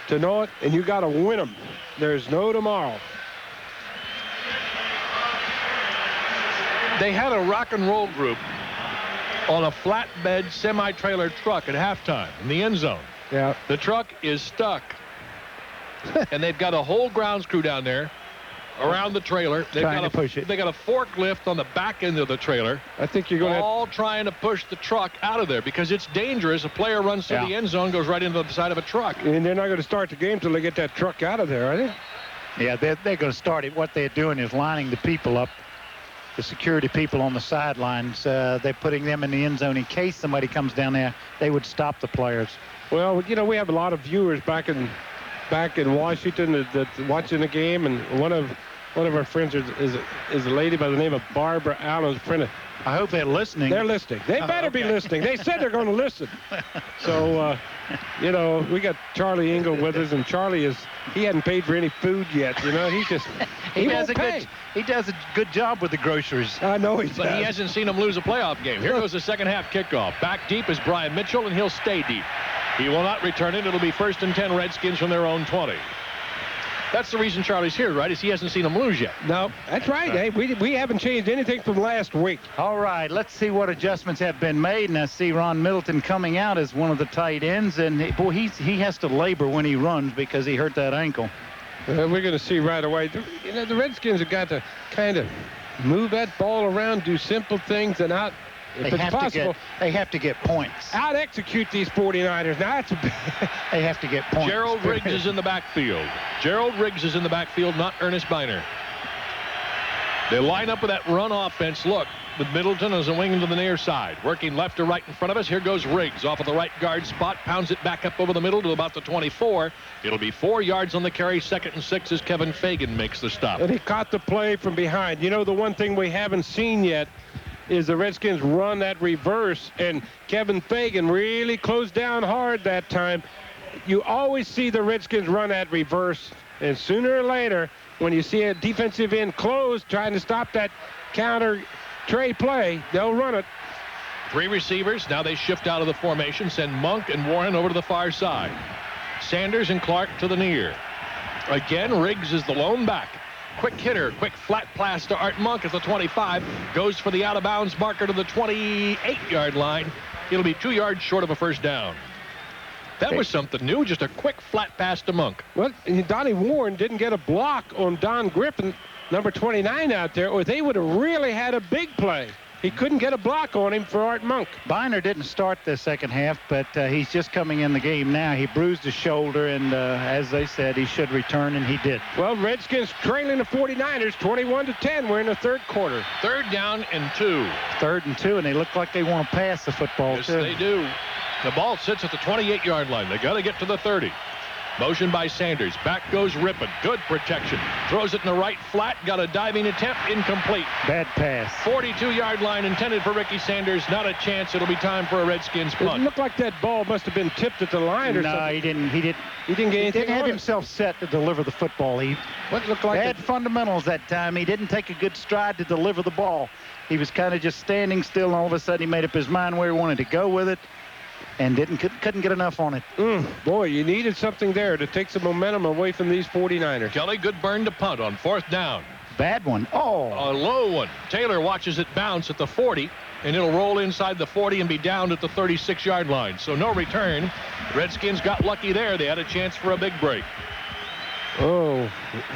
to know it, and you got to win them. There's no tomorrow. They had a rock and roll group on a flatbed semi-trailer truck at halftime in the end zone. Yeah. The truck is stuck. And they've got a whole grounds crew down there around the trailer. They've trying to push it. They got a forklift on the back end of the trailer. I think you're going all trying to push the truck out of there because it's dangerous. A player runs through the end zone, goes right into the side of a truck. And they're not going to start the game till they get that truck out of there, are they? Yeah, they're going to start it. What they're doing is lining the people up. The security people on the sidelines, they're putting them in the end zone in case somebody comes down there. They would stop the players. Well, we have a lot of viewers back in Washington that's watching the game, and one of our friends is a lady by the name of Barbara Allen's friend. I hope they're listening. They're listening. They better be listening. They said they're going to listen. So, we got Charlie Engel with us, and Charlie he hadn't paid for any food yet. He does a good job with the groceries. I know he does. But he hasn't seen them lose a playoff game. Here goes the second half kickoff. Back deep is Brian Mitchell, and he'll stay deep. He will not return it. It'll be 1st and 10 Redskins from their own 20. That's the reason Charlie's here, right? Is he hasn't seen them lose yet. No, that's right. Hey, we haven't changed anything from last week. All right, let's see what adjustments have been made. And I see Ron Middleton coming out as one of the tight ends. And, he has to labor when he runs because he hurt that ankle. We're going to see right away. The Redskins have got to kind of move that ball around, do simple things, and if it's possible, they have to get points. Out-execute these 49ers. Now, they have to get points. Gerald Riggs is in the backfield. Gerald Riggs is in the backfield, not Ernest Biner. They line up with that run offense. Look, with Middleton as a wing to the near side. Working left to right in front of us. Here goes Riggs off of the right guard spot. Pounds it back up over the middle to about the 24. It'll be 4 yards on the carry. 2nd and 6 as Kevin Fagan makes the stop. And he caught the play from behind. You know, the one thing we haven't seen yet is the Redskins run that reverse, and Kevin Fagan really closed down hard that time. You always see the Redskins run that reverse, and sooner or later, when you see a defensive end closed trying to stop that counter Trey play, they'll run it. 3 receivers. Now they shift out of the formation, send Monk and Warren over to the far side. Sanders and Clark to the near. Again, Riggs is the lone back. Quick hitter, quick flat pass to Art Monk at the 25. Goes for the out-of-bounds marker to the 28-yard line. It'll be 2 yards short of a first down. That was something new, just a quick flat pass to Monk. Well, Donnie Warren didn't get a block on Don Griffin, number 29 out there, or they would have really had a big play. He couldn't get a block on him for Art Monk. Biner didn't start the second half, but he's just coming in the game now. He bruised his shoulder, and as they said, he should return, and he did. Well, Redskins trailing the 49ers 21-10. We're in the third quarter. 3rd down and 2. 3rd and 2, and they look like they want to pass the football, yes, too. They do. The ball sits at the 28-yard line. They got to get to the 30. Motion by Sanders. Back goes Rippon. Good protection. Throws it in the right flat. Got a diving attempt. Incomplete. Bad pass. 42-yard line intended for Ricky Sanders. Not a chance. It'll be time for a Redskins punt. It looked like that ball must have been tipped at the line or something. No, he didn't. He didn't get anything. He didn't have himself set to deliver the football. What looked like bad fundamentals that time. He didn't take a good stride to deliver the ball. He was kind of just standing still, and all of a sudden he made up his mind where he wanted to go with it. And couldn't get enough on it. Boy, you needed something there to take some momentum away from these 49ers. Kelly, good burn to punt on 4th down. Bad one. Oh. A low one. Taylor watches it bounce at the 40, and it'll roll inside the 40 and be down at the 36-yard line. So no return. Redskins got lucky there. They had a chance for a big break. Oh,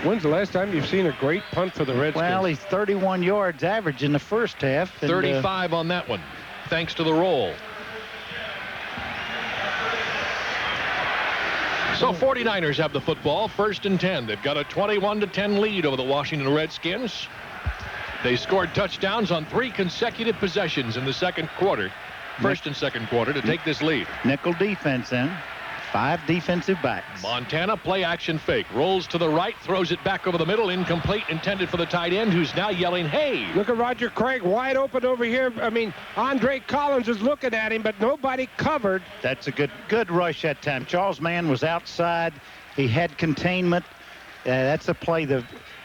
when's the last time you've seen a great punt for the Redskins? Well, he's 31 yards average in the first half. 35 on that one, thanks to the roll. So 49ers have the football, 1st and 10. They've got a 21-10 lead over the Washington Redskins. They scored touchdowns on 3 consecutive possessions in the second quarter, first and second quarter, to take this lead. Nickel defense in. 5 defensive backs. Montana play action fake. Rolls to the right, throws it back over the middle, incomplete, intended for the tight end, who's now yelling, hey. Look at Roger Craig wide open over here. I mean, Andre Collins is looking at him, but nobody covered. That's a good rush that time. Charles Mann was outside. He had containment. That's a play.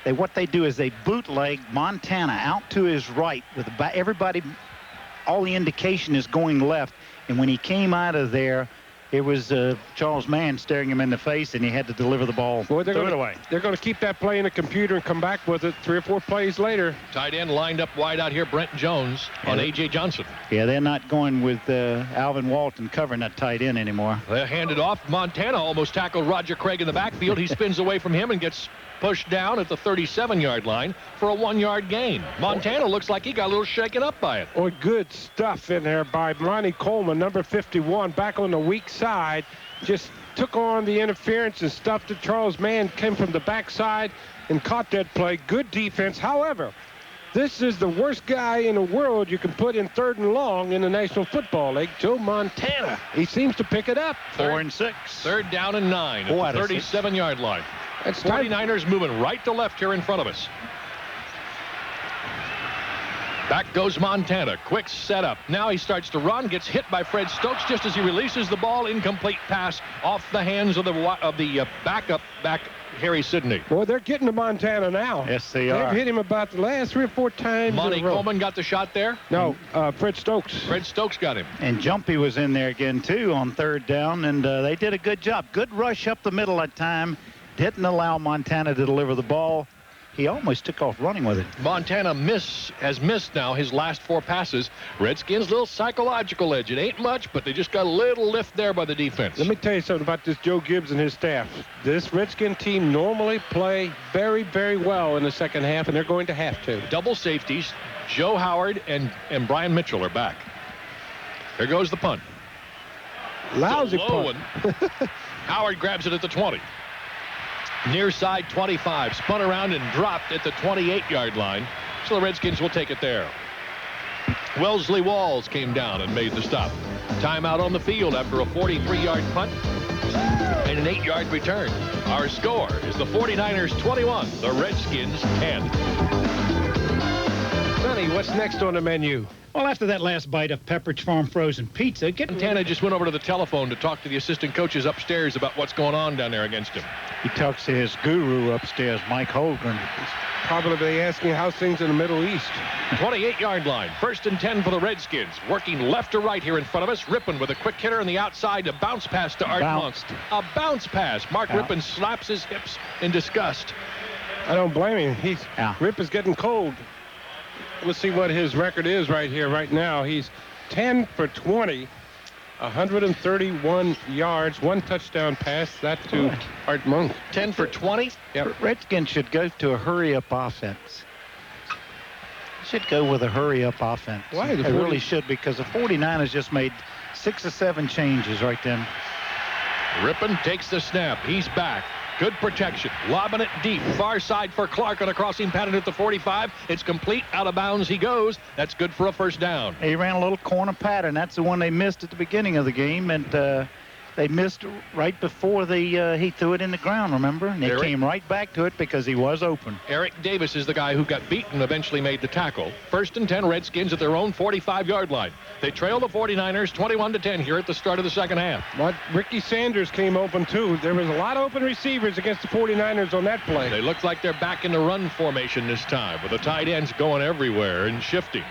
What they do is they bootleg Montana out to his right with everybody. All the indication is going left. And when he came out of there, it was Charles Mann staring him in the face, and he had to deliver the ball. Boy, they're away. They're going to keep that play in the computer and come back with it 3 or 4 plays later. Tight end lined up wide out here, Brent Jones on A.J. Johnson. Yeah, they're not going with Alvin Walton covering that tight end anymore. They hand it off. Montana almost tackled Roger Craig in the backfield. He spins away from him and gets pushed down at the 37-yard line for a 1-yard gain. Montana looks like he got a little shaken up by it. Oh, good stuff in there by Ronnie Coleman, number 51, back on the weak side. Just took on the interference and stuffed it. Charles Mann came from the backside and caught that play. Good defense. However, this is the worst guy in the world you can put in 3rd and long in the National Football League, Joe Montana. He seems to pick it up. 4 and 6. 3rd down and 9 at the 37-yard line. 49ers moving right to left here in front of us. Back goes Montana. Quick setup. Now he starts to run, gets hit by Fred Stokes just as he releases the ball. Incomplete pass off the hands of the backup back, Harry Sidney. Boy, they're getting to Montana now. Yes, they are. They've hit him about the last 3 or 4 times. Monty Coleman got the shot there? No, Fred Stokes. Fred Stokes got him. And Jumpy was in there again, too, on 3rd down, and they did a good job. Good rush up the middle that time. didn't allow Montana to deliver the ball. He almost took off running with it. Montana has missed now his last 4 passes. Redskins, little psychological edge. It ain't much, but they just got a little lift there by the defense. Let me tell you something about this Joe Gibbs and his staff. This Redskin team normally play very, very well in the second half, and they're going to have to. Double safeties. Joe Howard and Brian Mitchell are back. There goes the punt. Lousy punt. punt. Howard grabs it at the 20. Near side 25, spun around and dropped at the 28-yard line. So the Redskins will take it there. Wellesley Walls came down and made the stop. Timeout on the field after a 43-yard punt and an 8-yard return. Our score is the 49ers 21, the Redskins 10. Sonny, what's next on the menu? Well, after that last bite of Pepperidge Farm frozen pizza, Montana just went over to the telephone to talk to the assistant coaches upstairs about what's going on down there against him. He talks to his guru upstairs, Mike Holgren. Probably asking how's things in the Middle East. 28-yard line. 1st and 10 for the Redskins. Working left to right here in front of us. Rippon with a quick hitter on the outside. A bounce pass to Art Monk. A bounce pass. Mark Rippon slaps his hips in disgust. I don't blame him. Rip is getting cold. Let's see what his record is right here, right now. He's 10 for 20, 131 yards, 1 touchdown pass, that to Art Monk. 10 for 20? Yep. Redskins should go to a hurry-up offense. Should go with a hurry-up offense. Why? They really should, because the 49ers just made 6 or 7 changes right then. Rippon takes the snap. He's back. Good protection. Lobbing it deep. Far side for Clark on a crossing pattern at the 45. It's complete. Out of bounds he goes. That's good for a first down. He ran a little corner pattern. That's the one they missed at the beginning of the game, and they missed right before he threw it in the ground, remember? And they came right back to it because he was open. Eric Davis is the guy who got beaten, eventually made the tackle. 1st and 10, Redskins at their own 45-yard line. They trail the 49ers 21-10 here at the start of the second half. But Ricky Sanders came open, too. There was a lot of open receivers against the 49ers on that play. They look like they're back in the run formation this time, with the tight ends going everywhere and shifting.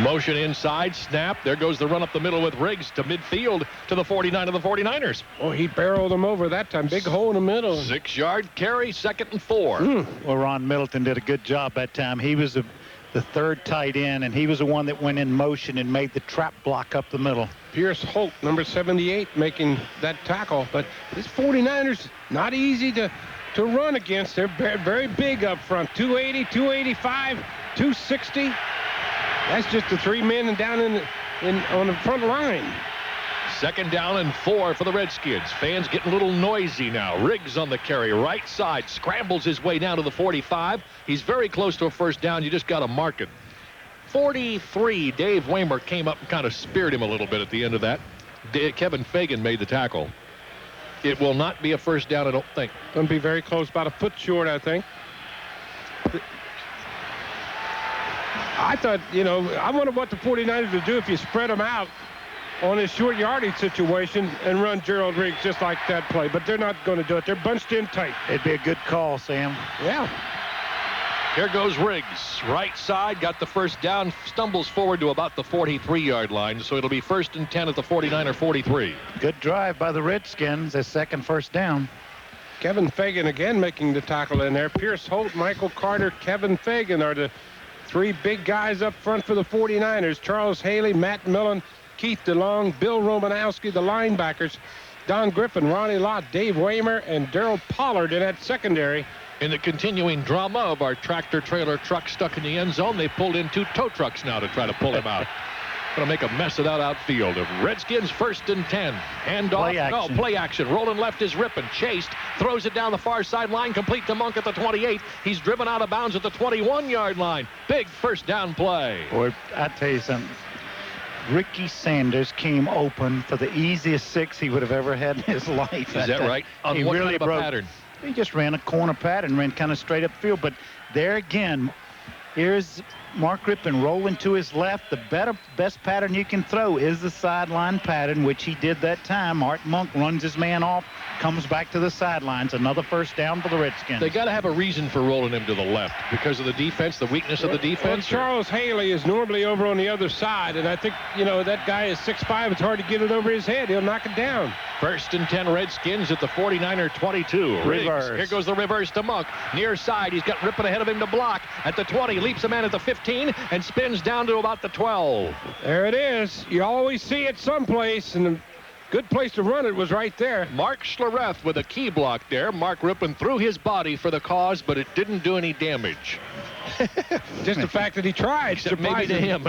Motion inside, snap. There goes the run up the middle with Riggs to midfield to the 49 of the 49ers. Oh, he barreled him over that time. Big hole in the middle. 6-yard carry, 2nd and 4. Well, Ron Middleton did a good job that time. He was the third tight end, and he was the one that went in motion and made the trap block up the middle. Pierce Holt, number 78, making that tackle. But this 49ers, not easy to run against. They're very big up front. 280, 285, 260. That's just the 3 men and down on the front line. 2nd down and 4 for the Redskins. Fans getting a little noisy now. Riggs on the carry, right side, scrambles his way down to the 45. He's very close to a first down. You just got to mark it. 43. Dave Waymer came up and kind of speared him a little bit at the end of that. Kevin Fagan made the tackle. It will not be a first down, I don't think. Going to be very close, about a foot short, I think. I thought, I wonder what the 49ers would do if you spread them out on this short yardage situation and run Gerald Riggs just like that play. But they're not going to do it. They're bunched in tight. It'd be a good call, Sam. Yeah. Here goes Riggs. Right side, got the first down, stumbles forward to about the 43-yard line. So it'll be 1st and 10 at the 49er 43. Good drive by the Redskins. Their second first down. Kevin Fagan again making the tackle in there. Pierce Holt, Michael Carter, Kevin Fagan are the 3 big guys up front for the 49ers. Charles Haley, Matt Millen, Keith DeLong, Bill Romanowski, the linebackers. Don Griffin, Ronnie Lott, Dave Waymer, and Darrell Pollard in that secondary. In the continuing drama of our tractor-trailer truck stuck in the end zone, they pulled in 2 tow trucks now to try to pull him out. Going to make a mess of that outfield. Redskins 1st and 10. Handoff. Play action. Rolling left is Rippon. Chased. Throws it down the far sideline. Complete to Monk at the 28. He's driven out of bounds at the 21-yard line. Big first down play. Boy, I tell you something. Ricky Sanders came open for the easiest 6 he would have ever had in his life. Is that right? On what kind of a pattern? He just ran a corner pattern, ran kind of straight up field. But there again, Here's Mark Rippon rolling to his left. The best pattern you can throw is the sideline pattern, which he did that time. Art Monk runs his man off, comes back to the sidelines. Another first down for the Redskins. They got to have a reason for rolling him to the left because of the defense, the weakness of the defense. Well, Charles Haley is normally over on the other side, and I think, that guy is 6'5". It's hard to get it over his head. He'll knock it down. 1st and 10 Redskins at the 49er 22. Reverse. Here goes the reverse to Monk. Near side, he's got Rippon ahead of him to block. At the 20, leaps a man at the 15 and spins down to about the 12. There it is. You always see it someplace, and a good place to run it was right there. Mark Schlereth with a key block there. Mark Rippon threw his body for the cause, but it didn't do any damage. Just the fact that he tried. Except maybe to him.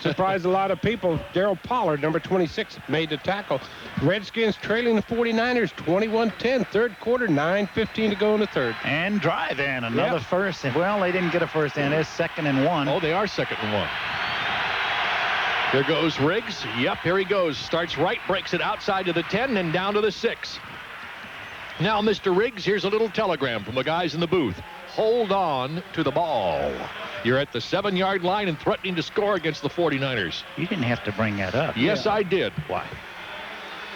Surprised a lot of people. Darryl Pollard, number 26, made the tackle. Redskins trailing the 49ers 21-10. Third quarter, 9:15 to go in the third. And drive in. Another first. Well, they didn't get a first down. It's 2nd and 1. Oh, they are 2nd and 1. Here goes Riggs. Yep, here he goes. Starts right, breaks it outside to the 10 and down to the 6. Now, Mr. Riggs, here's a little telegram from the guys in the booth. Hold on to the ball. You're at the 7-yard line and threatening to score against the 49ers. You didn't have to bring that up. Yes, I did. Why?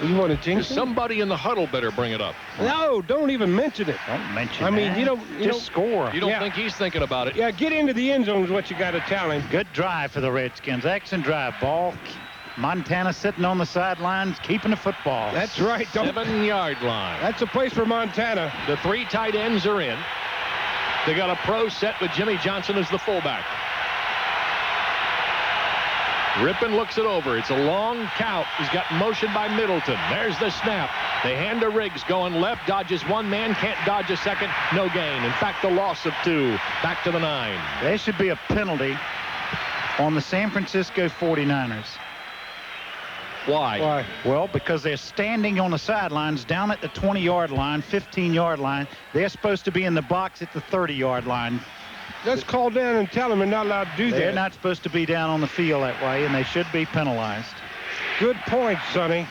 You want to jinx it? Somebody in the huddle better bring it up. No, don't even mention it. Don't mention it. I mean, you don't score. You don't think he's thinking about it? Yeah, get into the end zone is what you got to tell him. Good drive for the Redskins. Excellent drive. Ball. Montana sitting on the sidelines, keeping the football. That's right. 7-yard line. That's a place for Montana. The 3 tight ends are in. They got a pro set with Jimmy Johnson as the fullback. Rippon looks it over. It's a long count. He's got motion by Middleton. There's the snap. They hand to Riggs going left. Dodges one man. Can't dodge a second. No gain. In fact, the loss of 2. Back to the 9. There should be a penalty on the San Francisco 49ers. Why? Well, because they're standing on the sidelines down at the 20-yard line, 15-yard line. They're supposed to be in the box at the 30-yard line. Let's call down and tell them they're not allowed to do that. They're not supposed to be down on the field that way, and they should be penalized. Good point, Sonny.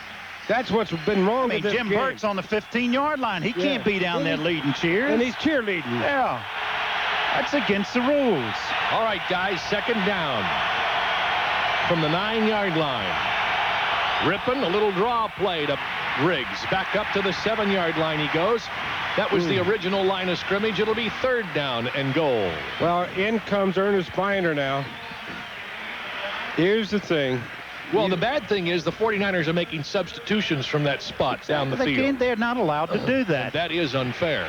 That's what's been wrong with this Jim game. Burke's on the 15-yard line. He can't be down there leading cheers. And he's cheerleading. Yeah. That's against the rules. All right, guys, 2nd down from the 9-yard line. Rippon, a little draw play to Riggs. Back up to the 7-yard line he goes. That was the original line of scrimmage. It'll be 3rd down and goal. Well, in comes Ernest Binder now. Here's the thing. Well, the bad thing is the 49ers are making substitutions from that spot down the field. They're not allowed to do that. That is unfair.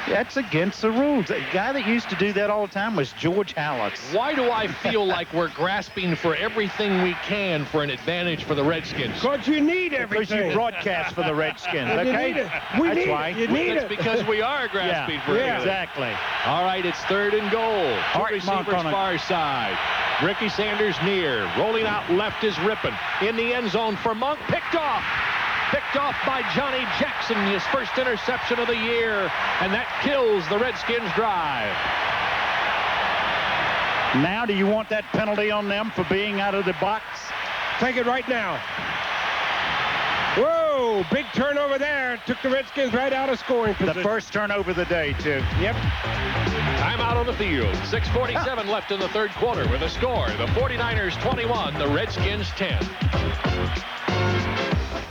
That's against the rules. The guy that used to do that all the time was George Hallis. Why do I feel like we're grasping for everything we can for an advantage for the Redskins? Because you need everything. Because you broadcast for the Redskins, okay? That's why. It's because we are grasping for everything. Exactly. All right, it's 3rd and goal. 2 receivers far side. Ricky Sanders near. Rolling out left is Rippon. In the end zone for Monk. Picked off. Picked off by Johnny Jackson, his first interception of the year, and that kills the Redskins' drive. Now, do you want that penalty on them for being out of the box? Take it right now. Whoa, big turnover there. Took the Redskins right out of scoring position. The first turnover of the day, too. Yep. Timeout on the field. 6:47 left in the 3rd quarter with a score. The 49ers 21, the Redskins 10.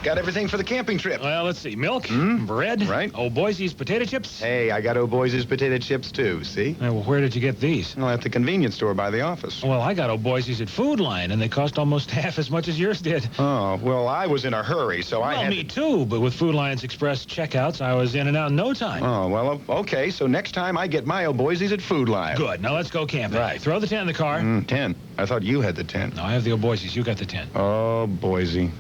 Got everything for the camping trip. Well, let's see. Milk, bread, right? Old Boise's potato chips. Hey, I got Old Boise's potato chips, too, see? Well, where did you get these? Well, at the convenience store by the office. Well, I got Old Boise's at Food Lion, and they cost almost half as much as yours did. Oh, well, I was in a hurry, so I had me too, but with Food Lion's Express checkouts, I was in and out in no time. Oh, well, okay, so next time I get my Old Boise's at Food Lion. Good. Now let's go camping. Right. Throw the 10 in the car. 10. I thought you had the 10. No, I have the Old Boise's. You got the 10. Oh, Boise.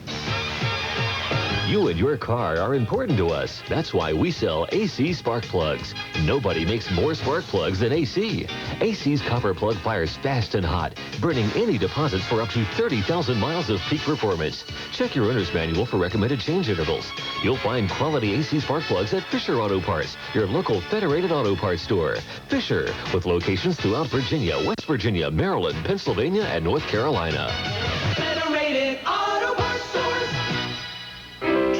You and your car are important to us. That's why we sell AC spark plugs. Nobody makes more spark plugs than AC. AC's copper plug fires fast and hot, burning any deposits for up to 30,000 miles of peak performance. Check your owner's manual for recommended change intervals. You'll find quality AC spark plugs at Fisher Auto Parts, your local Federated Auto Parts store. Fisher, with locations throughout Virginia, West Virginia, Maryland, Pennsylvania, and North Carolina. Federated Auto Parts stores.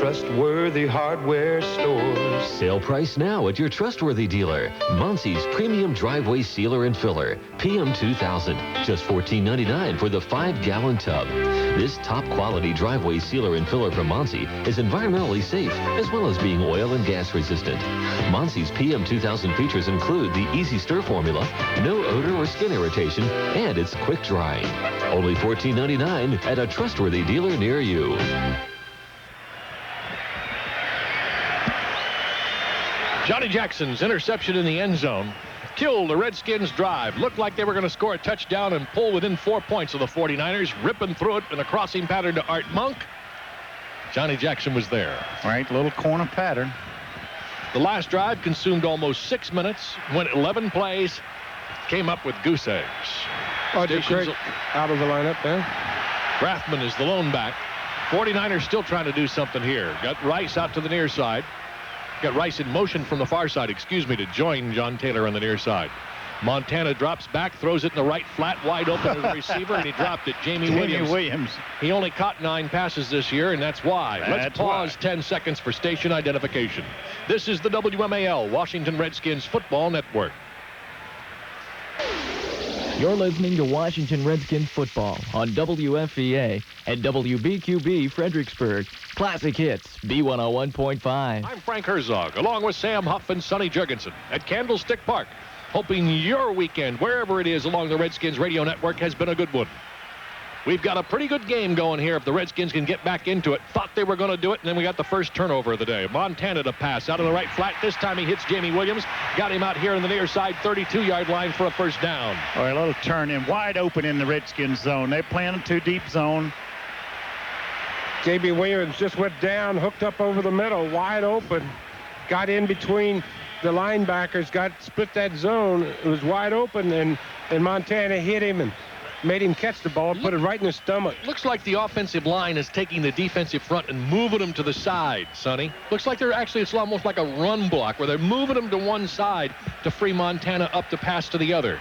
trustworthy hardware stores. Sale price now at your trustworthy dealer. Muncie's Premium Driveway Sealer and Filler, PM 2000. Just $14.99 for the 5-gallon tub. This top-quality driveway sealer and filler from Muncie is environmentally safe, as well as being oil and gas resistant. Muncie's PM 2000 features include the Easy Stir formula, no odor or skin irritation, and it's quick drying. Only $14.99 at a trustworthy dealer near you. Johnny Jackson's interception in the end zone killed the Redskins' drive. Looked like they were going to score a touchdown and pull within 4 points of the 49ers, ripping through it in a crossing pattern to Art Monk. Johnny Jackson was there. Right, little corner pattern. The last drive consumed almost 6 minutes, went 11 plays, came up with goose eggs. Roger Craig out of the lineup there. Rathman is the lone back. 49ers still trying to do something here. Got Rice out to the near side. Got Rice in motion from the far side, to join John Taylor on the near side. Montana drops back, throws it in the right flat, wide open to the receiver, and he dropped it. Jamie Williams. He only caught 9 passes this year, and that's why. Let's pause 10 seconds for station identification. This is the WMAL, Washington Redskins Football Network. You're listening to Washington Redskins football on WFVA and WBQB Fredericksburg. Classic hits, B101.5. I'm Frank Herzog, along with Sam Huff and Sonny Jurgensen at Candlestick Park, hoping your weekend, wherever it is along the Redskins Radio Network, has been a good one. We've got a pretty good game going here if the Redskins can get back into it. Thought they were going to do it, and then we got the first turnover of the day. Montana to pass out of the right flat. This time he hits Jamie Williams. Got him out here in the near side, 32-yard line for a first down. All right, a little turn in, wide open in the Redskins zone. They're playing a 2-deep zone. Jamie Williams just went down, hooked up over the middle, wide open. Got in between the linebackers, split that zone. It was wide open, and Montana hit him and made him catch the ball, put it right in his stomach. Looks like the offensive line is taking the defensive front and moving them to the side, Sonny. Looks like it's almost like a run block where they're moving them to one side to free Montana up to pass to the other.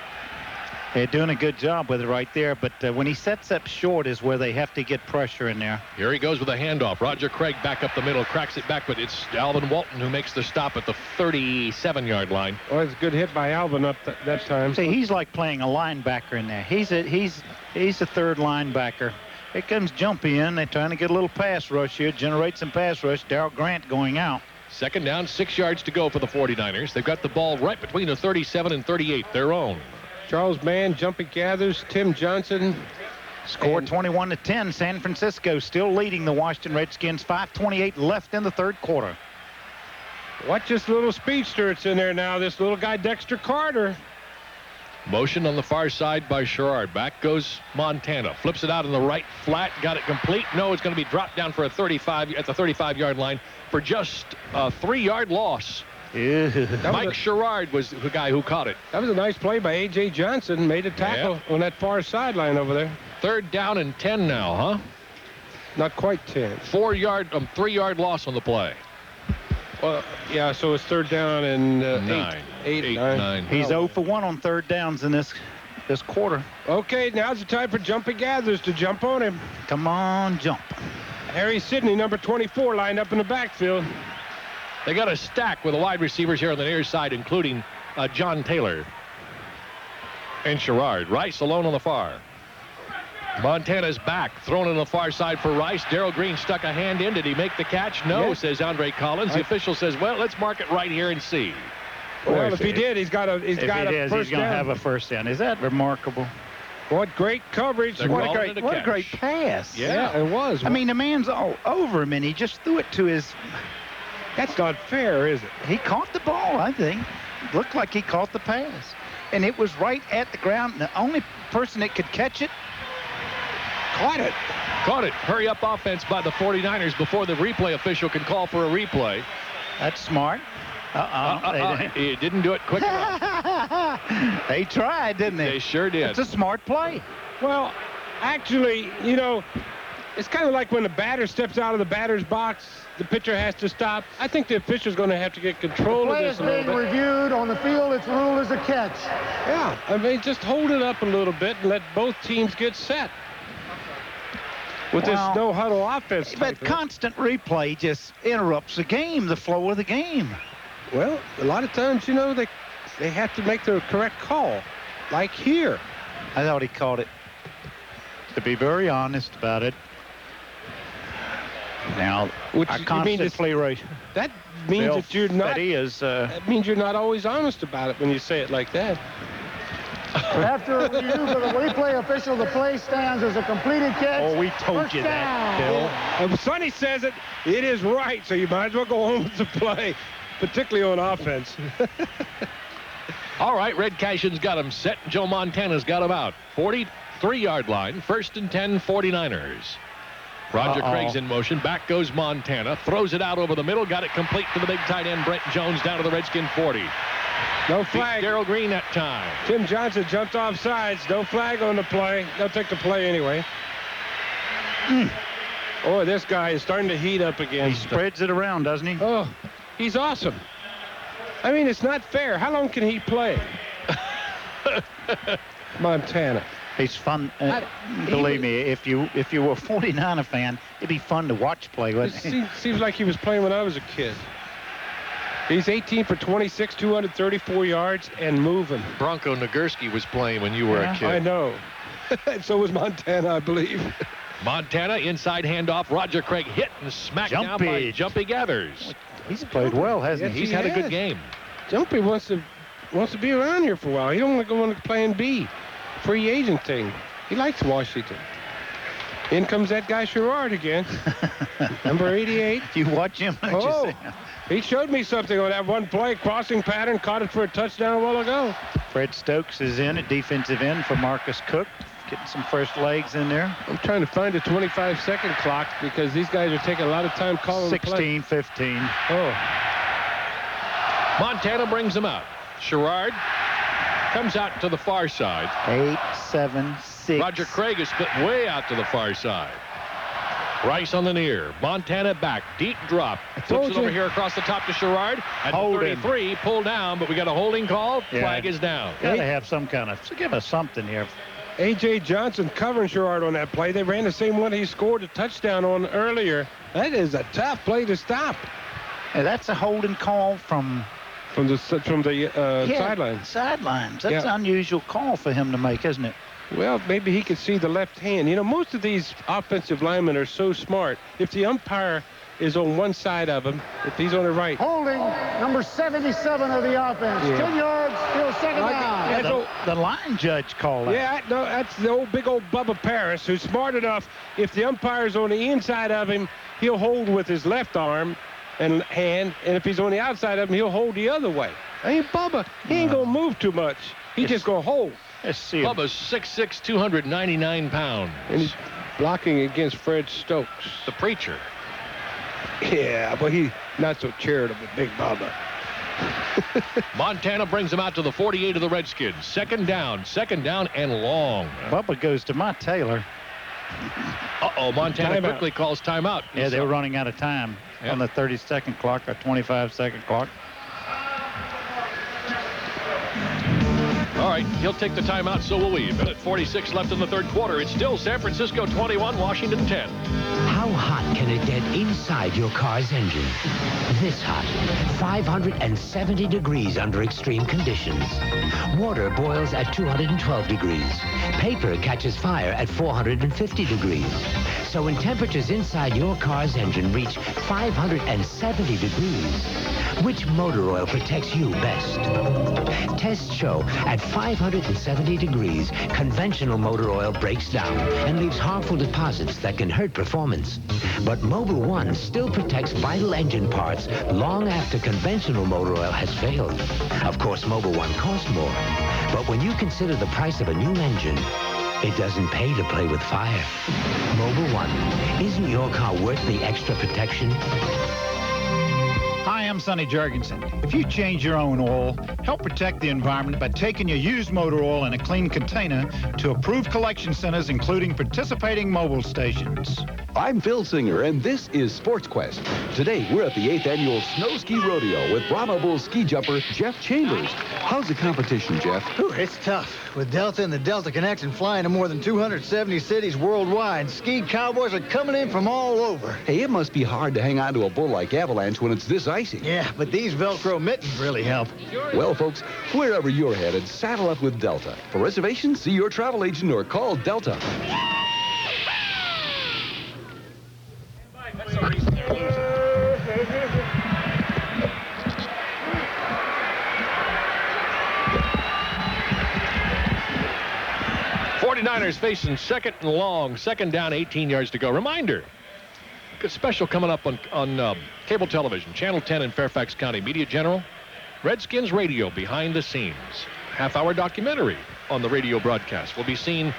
They're doing a good job with it right there, but when he sets up short is where they have to get pressure in there. Here he goes with a handoff. Roger Craig back up the middle, cracks it back, but it's Alvin Walton who makes the stop at the 37-yard line. Oh, it's a good hit by Alvin up that time. See, he's like playing a linebacker in there. He's a third linebacker. Here comes Jumpy in. They're trying to get a little pass rush here, generate some pass rush. Darrell Grant going out. Second down, 6 yards to go for the 49ers. They've got the ball right between the 37 and 38, their own. Charles Mann, Jumpy gathers, Tim Johnson. Score 21-10. San Francisco still leading the Washington Redskins. 5:28 left in the third quarter. Watch this little speedster that's in there now. This little guy, Dexter Carter. Motion on the far side by Sherrard. Back goes Montana. Flips it out in the right flat. Got it complete. No, it's going to be dropped down for a 35 at the 35-yard line for just a 3-yard loss. Mike Sherrard was the guy who caught it. That was a nice play by A.J. Johnson. Made a tackle on that far sideline over there. 3rd down and 10 now, huh? Not quite 10. 3-yard loss on the play. Well, yeah, so it's 3rd down and 9. He's 0 for 1 on 3rd downs in this quarter. Okay, now's the time for Jumpy Gathers to jump on him. Come on, jump. Harry Sidney, number 24, lined up in the backfield. They got a stack with the wide receivers here on the near side, including John Taylor and Sherrard. Rice alone on the far. Montana's back, thrown on the far side for Rice. Darrell Green stuck a hand in. Did he make the catch? No, says Andre Collins. The official says, well, let's mark it right here and see. Well, if he did, he's got a first down. He's going to have a first down. Is that remarkable? What great coverage. What a great pass. Yeah, it was. I mean, the man's all over him, and he just threw it to his... That's not fair, is it? He caught the ball, I think. Looked like he caught the pass. And it was right at the ground. And the only person that could catch it caught it. Caught it. Hurry up offense by the 49ers before the replay official can call for a replay. That's smart. He didn't do it quick enough. They tried, didn't they? They sure did. It's a smart play. Well, actually, you know, it's kind of like when the batter steps out of the batter's box, the pitcher has to stop. I think the official's going to have to get control of this a little bit. The play is being reviewed on the field. It's ruled as a catch. Yeah, I mean, just hold it up a little bit and let both teams get set. with this no huddle offense. But constant replay just interrupts the game, the flow of the game. Well, a lot of times, you know, they have to make the correct call, like here. I thought he called it, to be very honest about it. Now, which our constant play rate. That means that you're not. That is. That means you're not always honest about it when you say it like that. After a review for the replay official, the play stands as a completed catch. Oh, we told you that, Bill. If Sonny says it, it is right, so you might as well go home with the play, particularly on offense. All right, Red Cashin's got him set. Joe Montana's got him out. 43-yard line, 1st and 10, 49ers. Roger Craig's in motion. Back goes Montana. Throws it out over the middle. Got it complete to the big tight end, Brent Jones, down to the Redskin 40. No flag. Darrell Green that time. Tim Johnson jumped off sides. No flag on the play. They'll take the play anyway. Oh, this guy is starting to heat up again. He spreads it around, doesn't he? Oh, he's awesome. I mean, it's not fair. How long can he play? Montana. He's fun. Believe me, if you were a 49er fan, it'd be fun to watch play. It seems like he was playing when I was a kid. He's 18 for 26, 234 yards, and moving. Bronco Nagurski was playing when you were a kid. I know. So was Montana, I believe. Montana, inside handoff. Roger Craig hit and smacked down by Jumpy Gathers. He's played well, hasn't he? He's had a good game. Jumpy wants to be around here for a while. He don't want to go on to Plan B. Free agent thing. He likes Washington. In comes that guy Sherrard again. Number 88. You watch him. He showed me something on that one play. Crossing pattern. Caught it for a touchdown a while ago. Fred Stokes is in at defensive end for Marcus Cook. Getting some first legs in there. I'm trying to find a 25-second clock because these guys are taking a lot of time calling 16, 15. Oh. Montana brings him out. Sherrard comes out to the far side. 8, 7, 6. Roger Craig is split way out to the far side. Rice on the near. Montana back. Deep drop. Flips it over here across the top to Sherrard. At the 33, pulled down, but we got a holding call. Flag is down. Got to have some kind of, give us something here. A.J. Johnson covering Sherrard on that play. They ran the same one he scored a touchdown on earlier. That is a tough play to stop. Yeah, that's a holding call from the sidelines. Sidelines. That's an unusual call for him to make, isn't it? Well, maybe he could see the left hand. You know, most of these offensive linemen are so smart. If the umpire is on one side of him, if he's on the right. Holding number 77 of the offense. 10 yards, still second down. Yeah, the line judge called that. Yeah, no, that's the big old Bubba Paris, who's smart enough. If the umpire's on the inside of him, he'll hold with his left arm and hand, and if he's on the outside of him, he'll hold the other way. Hey, Bubba, he ain't gonna move too much. He's just gonna hold. Let's see him. Bubba's 6'6", 299 pounds. And he's blocking against Fred Stokes. The preacher. Yeah, but he's not so charitable, Big Bubba. Montana brings him out to the 48 of the Redskins. Second down and long. Bubba goes to my Taylor. Uh-oh, Montana quickly calls timeout. Yeah, they were running out of time on the 30-second clock or 25-second clock. All right, he'll take the timeout, so will we. Minute 46 left in the third quarter. It's still San Francisco 21, Washington 10. How hot can it get inside your car's engine? This hot, 570 degrees under extreme conditions. Water boils at 212 degrees. Paper catches fire at 450 degrees. So when temperatures inside your car's engine reach 570 degrees, which motor oil protects you best? Tests show at 570 degrees, conventional motor oil breaks down and leaves harmful deposits that can hurt performance. But Mobil 1 still protects vital engine parts long after conventional motor oil has failed. Of course, Mobil 1 costs more. But when you consider the price of a new engine, it doesn't pay to play with fire. Mobil 1, isn't your car worth the extra protection? Hi, I'm I'm Sonny Jurgensen. If you change your own oil, help protect the environment by taking your used motor oil in a clean container to approved collection centers, including participating mobile stations. I'm Phil Singer, and this is Sports Quest. Today, we're at the 8th Annual Snow Ski Rodeo with Brahma Bull ski jumper Jeff Chambers. How's the competition, Jeff? Ooh, it's tough. With Delta and the Delta Connection flying to more than 270 cities worldwide, ski cowboys are coming in from all over. Hey, it must be hard to hang on to a bull like Avalanche when it's this icy. Yeah, but these Velcro mittens really help. Well, folks, wherever you're headed, saddle up with Delta. For reservations, see your travel agent or call Delta. Niners facing second and long, second down, 18 yards to go. Reminder, a special coming up on cable television, Channel 10 in Fairfax County. Media General, Redskins Radio behind the scenes. Half-hour documentary on the radio broadcast will be seen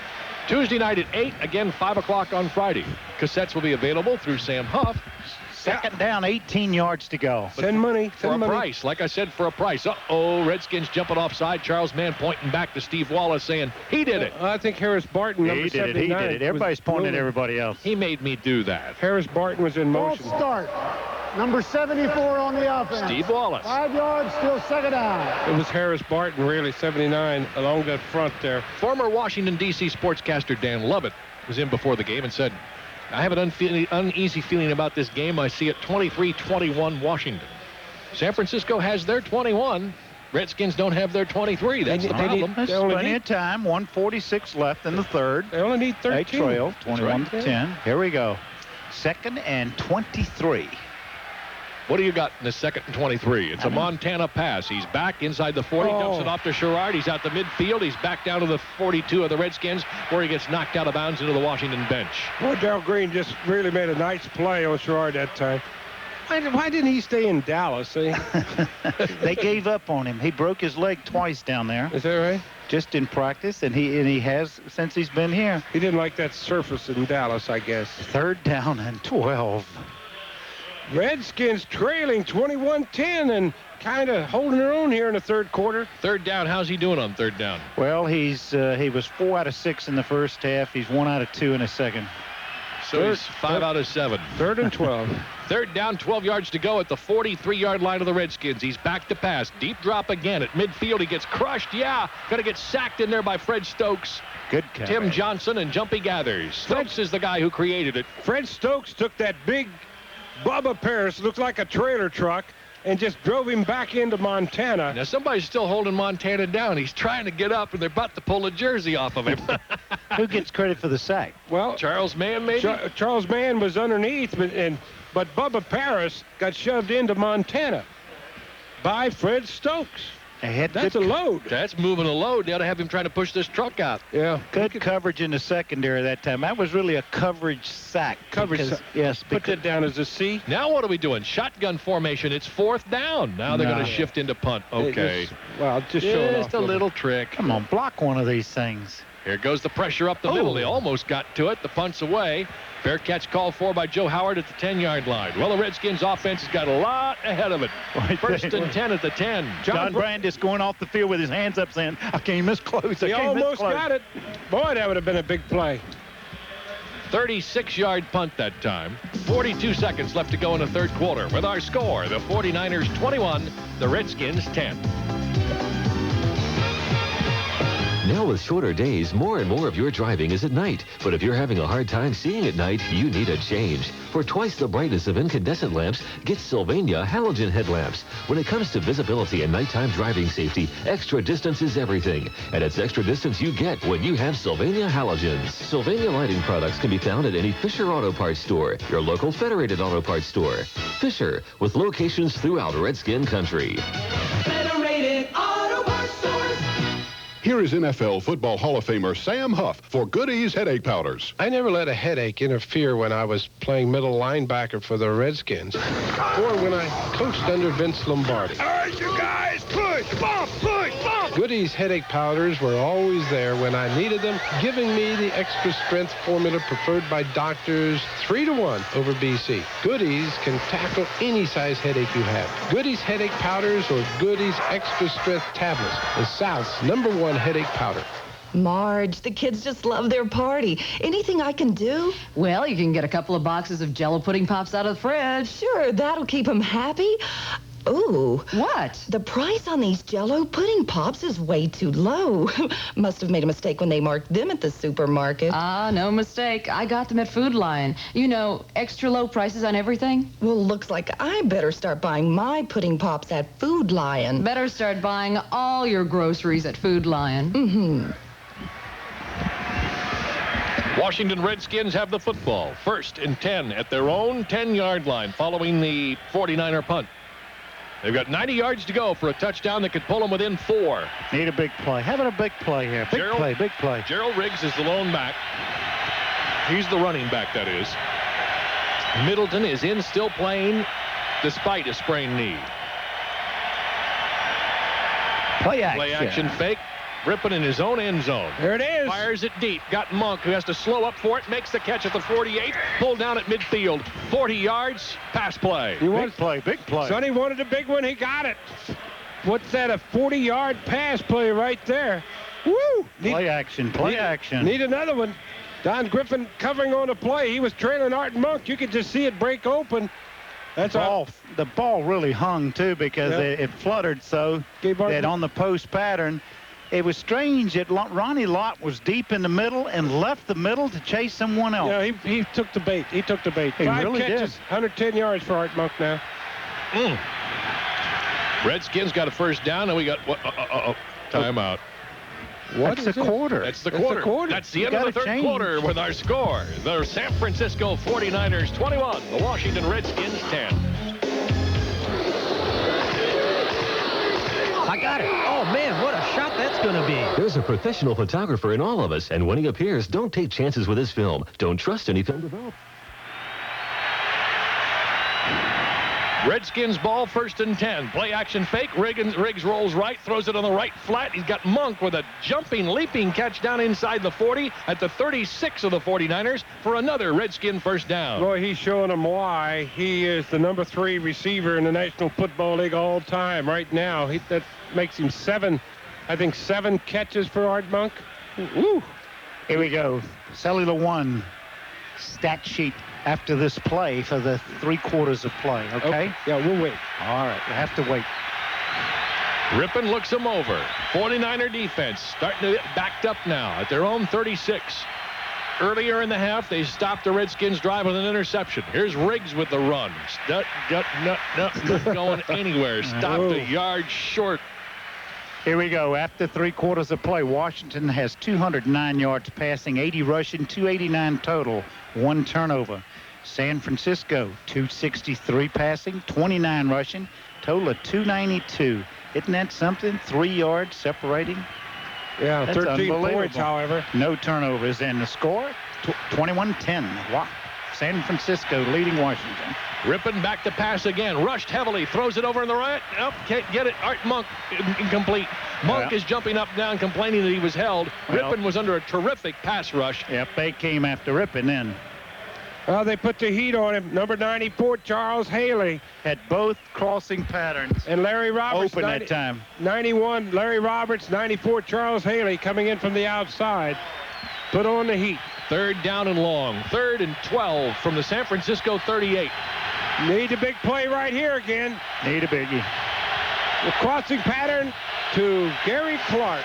Tuesday night at 8, again 5 o'clock on Friday. Cassettes will be available through Sam Huff. Second down, 18 yards to go. Send money. For a price. Like I said, for a price. Uh-oh, Redskins jumping offside. Charles Mann pointing back to Steve Wallace saying, he did it. I think Harris Barton, number 79. He did it. Everybody's pointing at everybody else. He made me do that. Harris Barton was in motion. False start. Number 74 on the offense. Steve Wallace. 5 yards, still second down. It was Harris Barton, really, 79, along that front there. Former Washington, D.C. sportscaster Dan Lovett was in before the game and said, I have an uneasy feeling about this game. I see it 23-21 Washington. San Francisco has their 21. Redskins don't have their 23. That's the problem. There's plenty of time. 1:46 left in the third. They only need 13. They trail 21-10. Here we go. Second and 23. What do you got in the second and 23? It's a Montana pass. He's back inside the 40, dumps it off to Sherrard. He's out the midfield. He's back down to the 42 of the Redskins, where he gets knocked out of bounds into the Washington bench. Boy, Darrell Green just really made a nice play on Sherrard that time. Why didn't he stay in Dallas? Eh? They gave up on him. He broke his leg twice down there. Is that right? Just in practice, and he has since he's been here. He didn't like that surface in Dallas, I guess. Third down and 12. Redskins trailing 21-10 and kind of holding their own here in the third quarter. Third down, how's he doing on third down? Well, he was 4 out of 6 in the first half. He's 1 out of 2 in the second. So he's 5 out of 7. Third and 12. Third down, 12 yards to go at the 43-yard line of the Redskins. He's back to pass. Deep drop again at midfield. He gets crushed. Yeah, going to get sacked in there by Fred Stokes. Good catch. Tim Johnson and Jumpy Gathers. Stokes is the guy who created it. Fred Stokes took that big Bubba Paris, looked like a trailer truck, and just drove him back into Montana. Now, somebody's still holding Montana down. He's trying to get up, and they're about to pull a jersey off of him. Who gets credit for the sack? Well, Charles Mann, maybe? Charles Mann was underneath, but Bubba Paris got shoved into Montana by Fred Stokes. That's a load. That's moving a load. They ought to have him trying to push this truck out. Yeah. Good coverage in the secondary that time. That was really a coverage sack. Yes. Put that down as a C. Now what are we doing? Shotgun formation. It's fourth down. Now they're going to shift into punt. Okay. Just showing off. Just a little trick. Come on, block one of these things. Here goes the pressure up the middle. They almost got to it. The punt's away. Fair catch called for by Joe Howard at the 10-yard line. Well, the Redskins offense has got a lot ahead of it. First and 10 at the 10. John Brandis going off the field with his hands up saying, I came this close. He almost got it. Boy, that would have been a big play. 36-yard punt that time. 42 seconds left to go in the third quarter. With our score, the 49ers 21, the Redskins 10. Now with shorter days, more and more of your driving is at night. But if you're having a hard time seeing at night, you need a change. For twice the brightness of incandescent lamps, get Sylvania halogen headlamps. When it comes to visibility and nighttime driving safety, extra distance is everything. And it's extra distance you get when you have Sylvania halogens. Sylvania lighting products can be found at any Fisher Auto Parts store, your local Federated Auto Parts store. Fisher, with locations throughout Redskin country. Federated Auto Parts stores. Here is NFL Football Hall of Famer Sam Huff for Goodies Headache Powders. I never let a headache interfere when I was playing middle linebacker for the Redskins or when I coached under Vince Lombardi. All right, you guys, push, bump, push, bump. Goodies headache powders were always there when I needed them, giving me the extra strength formula preferred by doctors 3-to-1 over BC. Goodies can tackle any size headache you have. Goodies headache powders or Goodies extra strength tablets, the South's #1 headache powder. Marge, the kids just love their party. Anything I can do? Well, you can get a couple of boxes of Jell-O pudding pops out of the fridge. Sure, that'll keep them happy. Ooh. What? The price on these Jell-O pudding pops is way too low. Must have made a mistake when they marked them at the supermarket. No mistake. I got them at Food Lion. You know, extra low prices on everything. Well, looks like I better start buying my pudding pops at Food Lion. Better start buying all your groceries at Food Lion. Mm-hmm. Washington Redskins have the football. 1st and 10 at their own 10-yard line following the 49er punt. They've got 90 yards to go for a touchdown that could pull them within 4. Need a big play. Having a big play here. Big play. Gerald Riggs is the lone back. He's the running back, that is. Middleton is in, still playing, despite a sprained knee. Play action. Play action fake. Rippon in his own end zone. There it is. Fires it deep. Got Monk, who has to slow up for it. Makes the catch at the 48. Pulled down at midfield. 40 yards. Pass play. Big play. Sonny wanted a big one. He got it. What's that? A 40-yard pass play right there. Woo! Play action. Need another one. Don Griffin covering on a play. He was trailing Art Monk. You could just see it break open. That's all. The ball really hung, too, because it fluttered so that on the post pattern, it was strange that Ronnie Lott was deep in the middle and left the middle to chase someone else. Yeah, he took the bait. He 5 really catches, did. 110 yards for Art Monk now. Redskins got a first down, and we got timeout. That's the quarter. That's the quarter. That's the end of the third quarter with our score. The San Francisco 49ers 21, the Washington Redskins 10. I got it. Oh, man, what a shot that's going to be. There's a professional photographer in all of us, and when he appears, don't take chances with his film. Don't trust any film developed. Redskins ball, 1st and 10. Play action fake. Riggs rolls right, throws it on the right flat. He's got Monk with a leaping catch down inside the 40 at the 36 of the 49ers for another Redskin first down. Boy, he's showing them why he is the #3 receiver in the National Football League all time right now. That makes him 7 catches for Art Monk. Woo! Here we go. Cellular 1 stat sheet after this play for the 3 quarters of play, okay? Yeah, we'll wait. All right, we have to wait. Rippon looks him over. 49er defense starting to get backed up now at their own 36. Earlier in the half, they stopped the Redskins' drive with an interception. Here's Riggs with the run. Not going anywhere. Stopped a yard short. Here we go. After 3 quarters of play, Washington has 209 yards passing, 80 rushing, 289 total, 1 turnover. San Francisco, 263 passing, 29 rushing, total of 292. Isn't that something? 3 yards separating. Yeah, That's 13 points, however. No turnovers. And the score, 21-10. Wow. San Francisco leading Washington. Rippon back to pass again. Rushed heavily. Throws it over in the right. Nope, can't get it. Art Monk incomplete. Monk is jumping up and down, complaining that he was held. Rippon was under a terrific pass rush. Yep, they came after Rippon then. Well, they put the heat on him. Number 94, Charles Haley. Had both crossing patterns. And Larry Roberts. Open that time. 91, Larry Roberts. 94, Charles Haley coming in from the outside. Put on the heat. 3rd down and long. 3rd and 12 from the San Francisco 38. Need a big play right here again. Need a biggie. The crossing pattern to Gary Clark.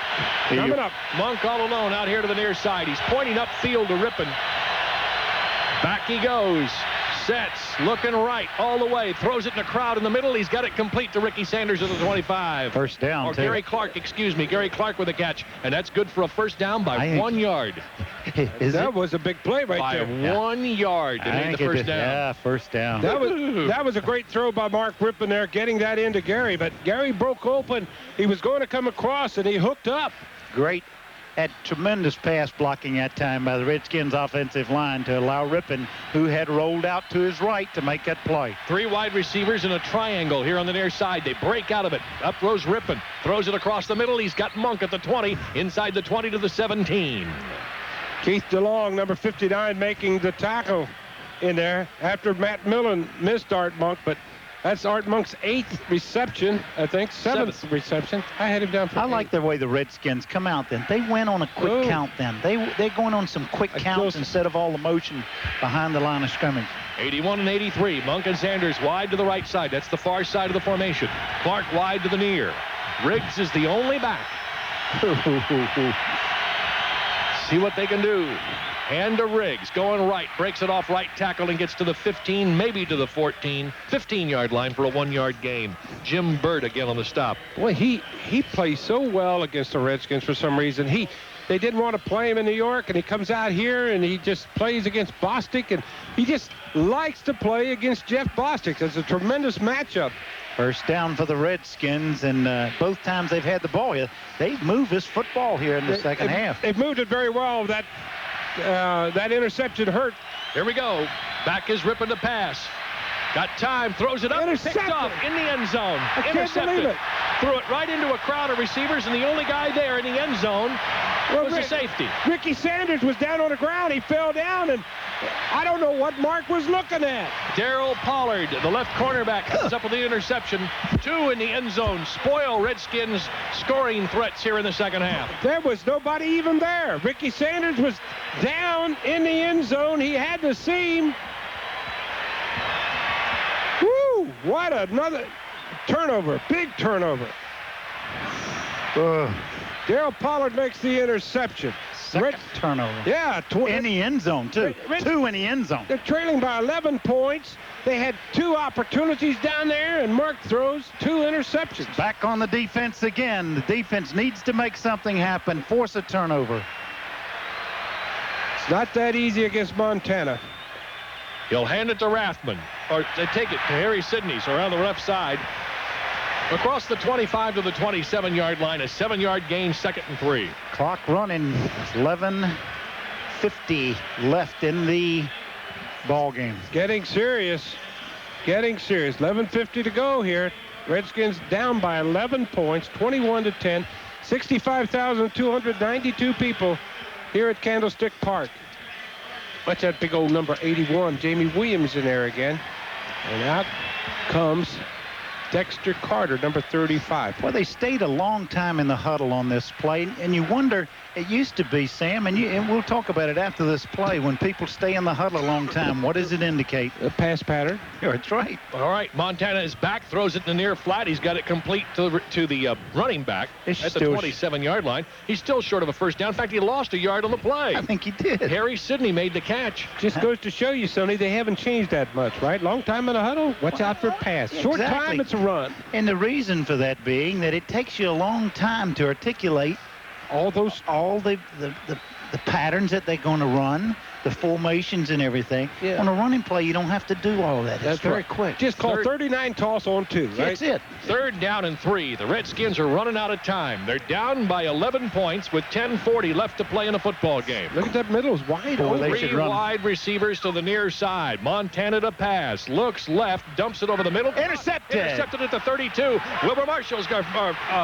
Coming up. Monk all alone out here to the near side. He's pointing upfield to Rippon. Back he goes. Sets. Looking right all the way. Throws it in the crowd in the middle. He's got it complete to Ricky Sanders at the 25. First down, Or too. Gary Clark, excuse me. Gary Clark with a catch. And that's good for a first down by 1 yard. That was a big play right there. By 1 yard to make the first down. Yeah, first down. That was a great throw by Mark Rippon there, getting that into Gary. But Gary broke open. He was going to come across, and he hooked up. Had tremendous pass blocking that time by the Redskins offensive line to allow Rippon, who had rolled out to his right, to make that play. 3 wide receivers in a triangle here on the near side. They break out of it. Up goes Rippon. Throws it across the middle. He's got Monk at the 20. Inside the 20 to the 17. Keith DeLong, number 59, making the tackle in there after Matt Millen missed Art Monk, but that's Art Monk's 8th reception, I think, 7th reception. I had him down for I like the way the Redskins come out then. They went on a quick count then. They're going on some quick counts instead of all the motion behind the line of scrimmage. 81 and 83. Monk and Sanders wide to the right side. That's the far side of the formation. Clark wide to the near. Riggs is the only back. See what they can do. Hand to Riggs, going right, breaks it off right tackle and gets to the 15, maybe to the 14, 15-yard line for a 1-yard gain. Jim Byrd again on the stop. Boy, he plays so well against the Redskins for some reason. They didn't want to play him in New York, and he comes out here and he just plays against Bostic, and he just likes to play against Jeff Bostic. It's a tremendous matchup. First down for the Redskins, and both times they've had the ball, they've moved this football here in the second half. They've moved it very well. That interception hurt. Here we go. Back is Rippon to pass. Got time, throws it up, picked off in the end zone. Intercepted. Threw it right into a crowd of receivers, and the only guy there in the end zone was a safety. Ricky Sanders was down on the ground. He fell down, and I don't know what Mark was looking at. Darryl Pollard, the left cornerback, comes up with the interception. 2 in the end zone. Spoil Redskins' scoring threats here in the second half. There was nobody even there. Ricky Sanders was down in the end zone. He had the seam. Woo! What another turnover. Big turnover. Darryl Pollard makes the interception. Second turnover. Yeah. In the end zone, too. 2 in the end zone. They're trailing by 11 points. They had 2 opportunities down there, and Mark throws 2 interceptions. Back on the defense again. The defense needs to make something happen, force a turnover. It's not that easy against Montana. He'll hand it to Rathman, or they take it to Harry Sidney, so around the left side. Across the 25 to the 27-yard line, a 7-yard gain, 2nd and 3. Clock running, 11:50 left in the ball game. Getting serious. 11:50 to go here. Redskins down by 11 points, 21-10. 65,292 people here at Candlestick Park. Watch that big old number 81, Jamie Williams in there again. And out comes Dexter Carter, number 35. Well, they stayed a long time in the huddle on this play, and you wonder, it used to be, Sam, and we'll talk about it after this play, when people stay in the huddle a long time, what does it indicate? A pass pattern. Yeah, that's right. All right, Montana is back, throws it in the near flat. He's got it complete to the running back at the 27-yard line. He's still short of a first down. In fact, he lost a yard on the play. I think he did. Harry Sidney made the catch. Just goes to show you, Sonny, they haven't changed that much, right? Long time in the huddle. Watch out for pass. Short time, it's a run. And the reason for that being that it takes you a long time to articulate all the patterns that they're going to run, the formations and everything. Yeah. On a running play, you don't have to do all of that. It's very quick. Just call 39 toss on 2, right? That's it. 3rd down and 3. The Redskins are running out of time. They're down by 11 points with 10:40 left to play in a football game. Look at that middle. It's wide. Three wide receivers to the near side. Montana to pass. Looks left. Dumps it over the middle. Intercepted. Intercepted at the 32. Wilbur Marshall's got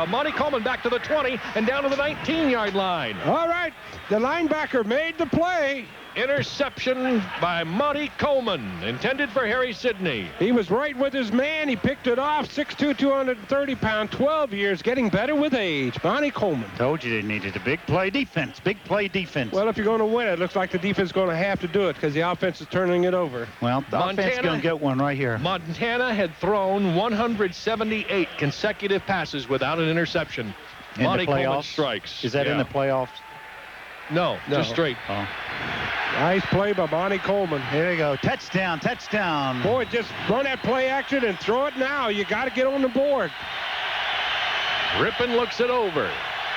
Monty Coleman back to the 20 and down to the 19-yard line. All right. The linebacker made the play. Interception by Monty Coleman, intended for Harry Sidney. He was right with his man. He picked it off. 6'2", 230-pound, 12 years, getting better with age. Monty Coleman. Told you they needed a big play defense. Big play defense. Well, if you're going to win, it looks like the defense is going to have to do it because the offense is turning it over. Well, the offense is going to get one right here. Montana had thrown 178 consecutive passes without an interception. Monty Coleman strikes. Is that in the playoffs? No, just straight. Oh. Nice play by Monty Coleman. Here we go. Touchdown, touchdown. Boy, just run that play action and throw it now. You got to get on the board. Rippon looks it over.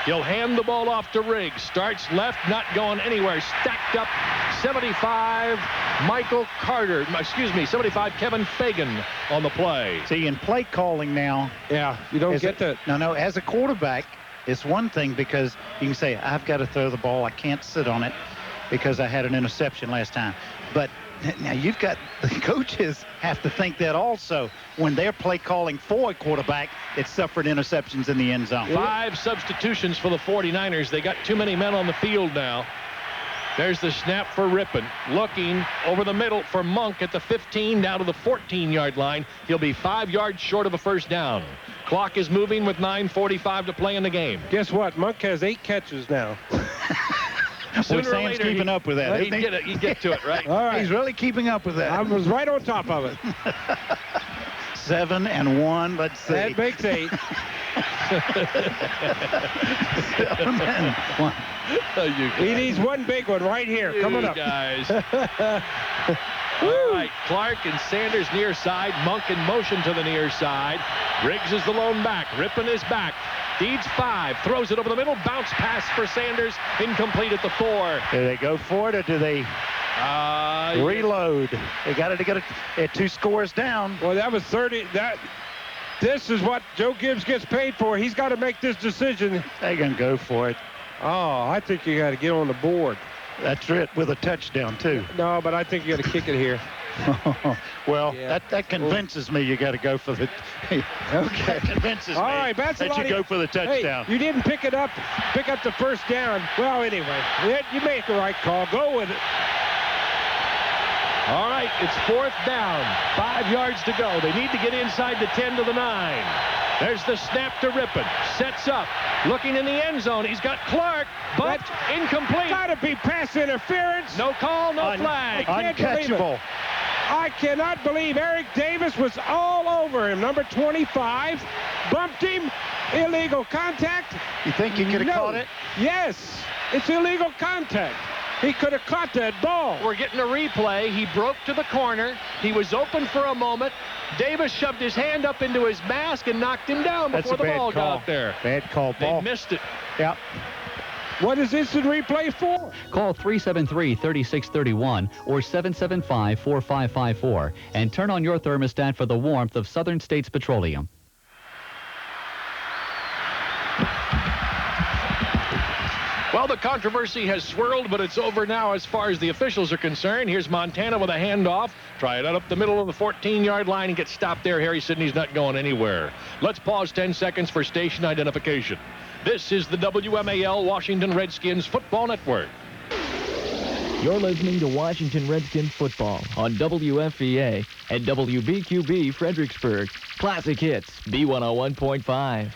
He'll hand the ball off to Riggs. Starts left, not going anywhere. Stacked up 75, 75, Kevin Fagan on the play. See, in play calling now. Yeah, you don't get that. No, as a quarterback, It's one thing because you can say, I've got to throw the ball. I can't sit on it because I had an interception last time. But now you've got the coaches have to think that also when they're play calling for a quarterback that suffered interceptions in the end zone. 5 substitutions for the 49ers. They got too many men on the field now. There's the snap for Rippon. Looking over the middle for Monk at the 15 down to the 14-yard line. He'll be 5 yards short of a first down. Clock is moving with 9:45 to play in the game. Guess what? Monk has 8 catches now. Boy, Sam's keeping up with that. You get to it, right? All right. He's really keeping up with that. I was right on top of it. 7 and 1. Let's see. That makes 8. 7 and 1. He needs one big one right here. Coming up. Guys. All right, Clark and Sanders near side. Monk in motion to the near side. Briggs is the lone back. Rippon is back. Needs 5. Throws it over the middle. Bounce pass for Sanders. Incomplete at the 4. Do they go for it or do they reload? They got to get it at 2 scores down. Well, that was 30. This is what Joe Gibbs gets paid for. He's got to make this decision. They're going to go for it. Oh, I think you got to get on the board. That's it, with a touchdown, too. No, but I think you got to kick it here. Well, yeah. that convinces me you got to go for the. Okay. That convinces All me right, that you go for the touchdown. Hey, you didn't pick up the first down. Well, anyway, you make the right call. Go with it. All right, it's 4th down. 5 yards to go. They need to get inside the 10 to the 9. There's the snap to Rippon. Sets up. Looking in the end zone. He's got Clark. But incomplete. Got to be pass interference. No call, no flag. Uncatchable. I cannot believe Eric Davis was all over him. Number 25 bumped him. Illegal contact. You think he could have caught it? Yes. It's illegal contact. He could have caught that ball. We're getting a replay. He broke to the corner. He was open for a moment. Davis shoved his hand up into his mask and knocked him down before the ball got up there. Bad call. They missed it. Yep. What is instant replay for? Call 373-3631 or 775-4554 and turn on your thermostat for the warmth of Southern States Petroleum. Well, the controversy has swirled, but it's over now as far as the officials are concerned. Here's Montana with a handoff. Try it out up the middle of the 14-yard line and get stopped there. Harry Sidney's not going anywhere. Let's pause 10 seconds for station identification. This is the WMAL Washington Redskins Football Network. You're listening to Washington Redskins football on WFVA and WBQB Fredericksburg. Classic hits, B101.5.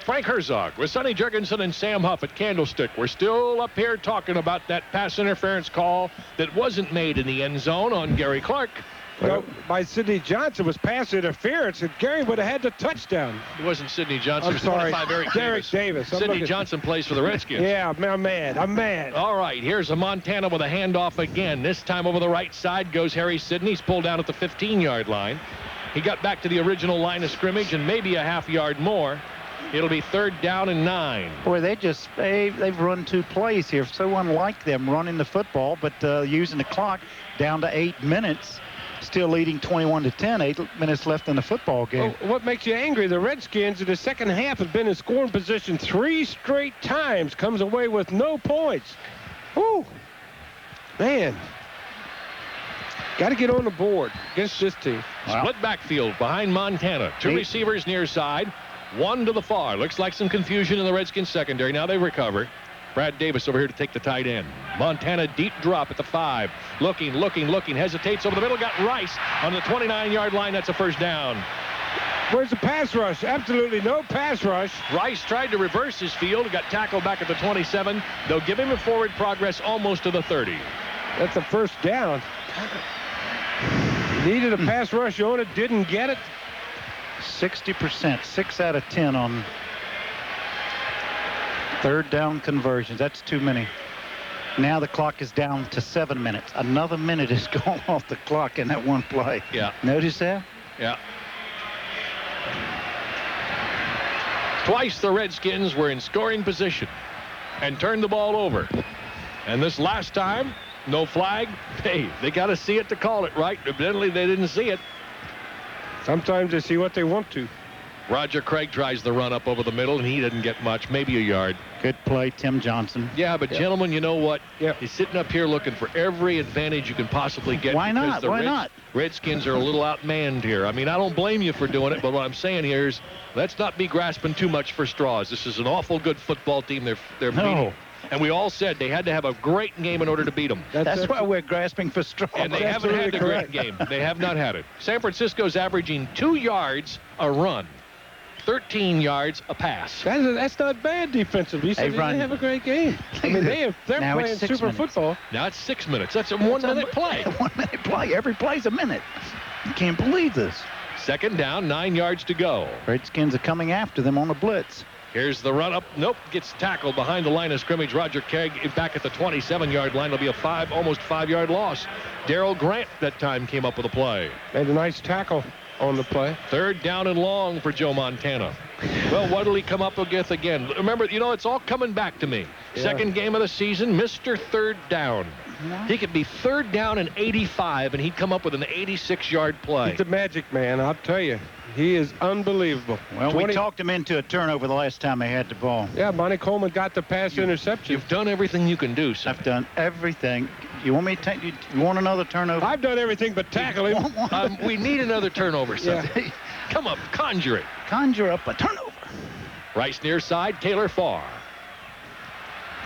Frank Herzog with Sonny Jurgensen and Sam Huff at Candlestick. We're still up here talking about that pass interference call that wasn't made in the end zone on Gary Clark. Well, by Sidney Johnson was pass interference, and Gary would have had the touchdown. It wasn't Sidney Johnson. I'm it was sorry. 25 Derek Davis. Sidney Johnson plays for the Redskins. Yeah, I'm mad. All right, here's a Montana with a handoff again. This time over the right side goes Harry Sidney. He's pulled down at the 15-yard line. He got back to the original line of scrimmage and maybe a half yard more. It'll be 3rd down and 9. Boy, they've run 2 plays here. So unlike them running the football, but using the clock down to 8 minutes. Still leading 21-10, 8 minutes left in the football game. Well, what makes you angry? The Redskins in the second half have been in scoring position 3 straight times. Comes away with no points. Woo! Man. Got to get on the board against this team. Split backfield behind Montana. 2 receivers near side. 1 to the far. Looks like some confusion in the Redskins secondary. Now they recover. Brad Davis over here to take the tight end. Montana deep drop at the 5. Looking. Hesitates over the middle. Got Rice on the 29-yard line. That's a first down. Where's the pass rush? Absolutely no pass rush. Rice tried to reverse his field. Got tackled back at the 27. They'll give him a forward progress almost to the 30. That's a first down. Needed a pass rush on it. Didn't get it. 60%. 6 out of 10 on 3rd down conversions. That's too many. Now the clock is down to 7 minutes. Another minute is gone off the clock in that one play. Yeah. Notice that? Yeah. Twice the Redskins were in scoring position and turned the ball over. And this last time, no flag. Hey, they got to see it to call it, right? Evidently, they didn't see it. Sometimes they see what they want to. Roger Craig tries the run up over the middle, and he didn't get much, maybe a yard. Good play, Tim Johnson. Yeah, but gentlemen, you know what? He's sitting up here looking for every advantage you can possibly get. Why not? The Why not? Redskins are a little outmanned here. I mean, I don't blame you for doing it, but what I'm saying here is let's not be grasping too much for straws. This is an awful good football team. They're beating. And we all said they had to have a great game in order to beat them. That's why we're grasping for straws. And they haven't had a great game. They have not had it. San Francisco's averaging 2 yards a run. 13 yards a pass. That's not bad defensively. You said they didn't have a great game. I mean, they're playing super football. Now it's 6 minutes. That's a 1 minute play. 1 minute play. Every play's a minute. You can't believe this. Second down, 9 yards to go. Redskins are coming after them on a blitz. Here's the run up. Nope, gets tackled behind the line of scrimmage. Roger Craig back at the 27-yard line. It'll be a almost 5-yard loss. Darrell Grant that time came up with a play. Made a nice tackle on the play. Third down and long for Joe Montana. Well, what'll he come up with again? Remember, it's all coming back to me. Yeah. Second game of the season, Mr. Third Down. Yeah. He could be third down and 85, and he'd come up with an 86-yard play. He's a magic man, I'll tell you. He is unbelievable. Well, we talked him into a turnover the last time they had the ball. Yeah, Monty Coleman got the pass interception. You've done everything you can do, sir. I've done everything. You want me to you want another turnover? I've done everything but tackle him. We need another turnover, sir. Yeah. Come up, conjure it. Conjure up a turnover. Rice near side, Taylor Farr.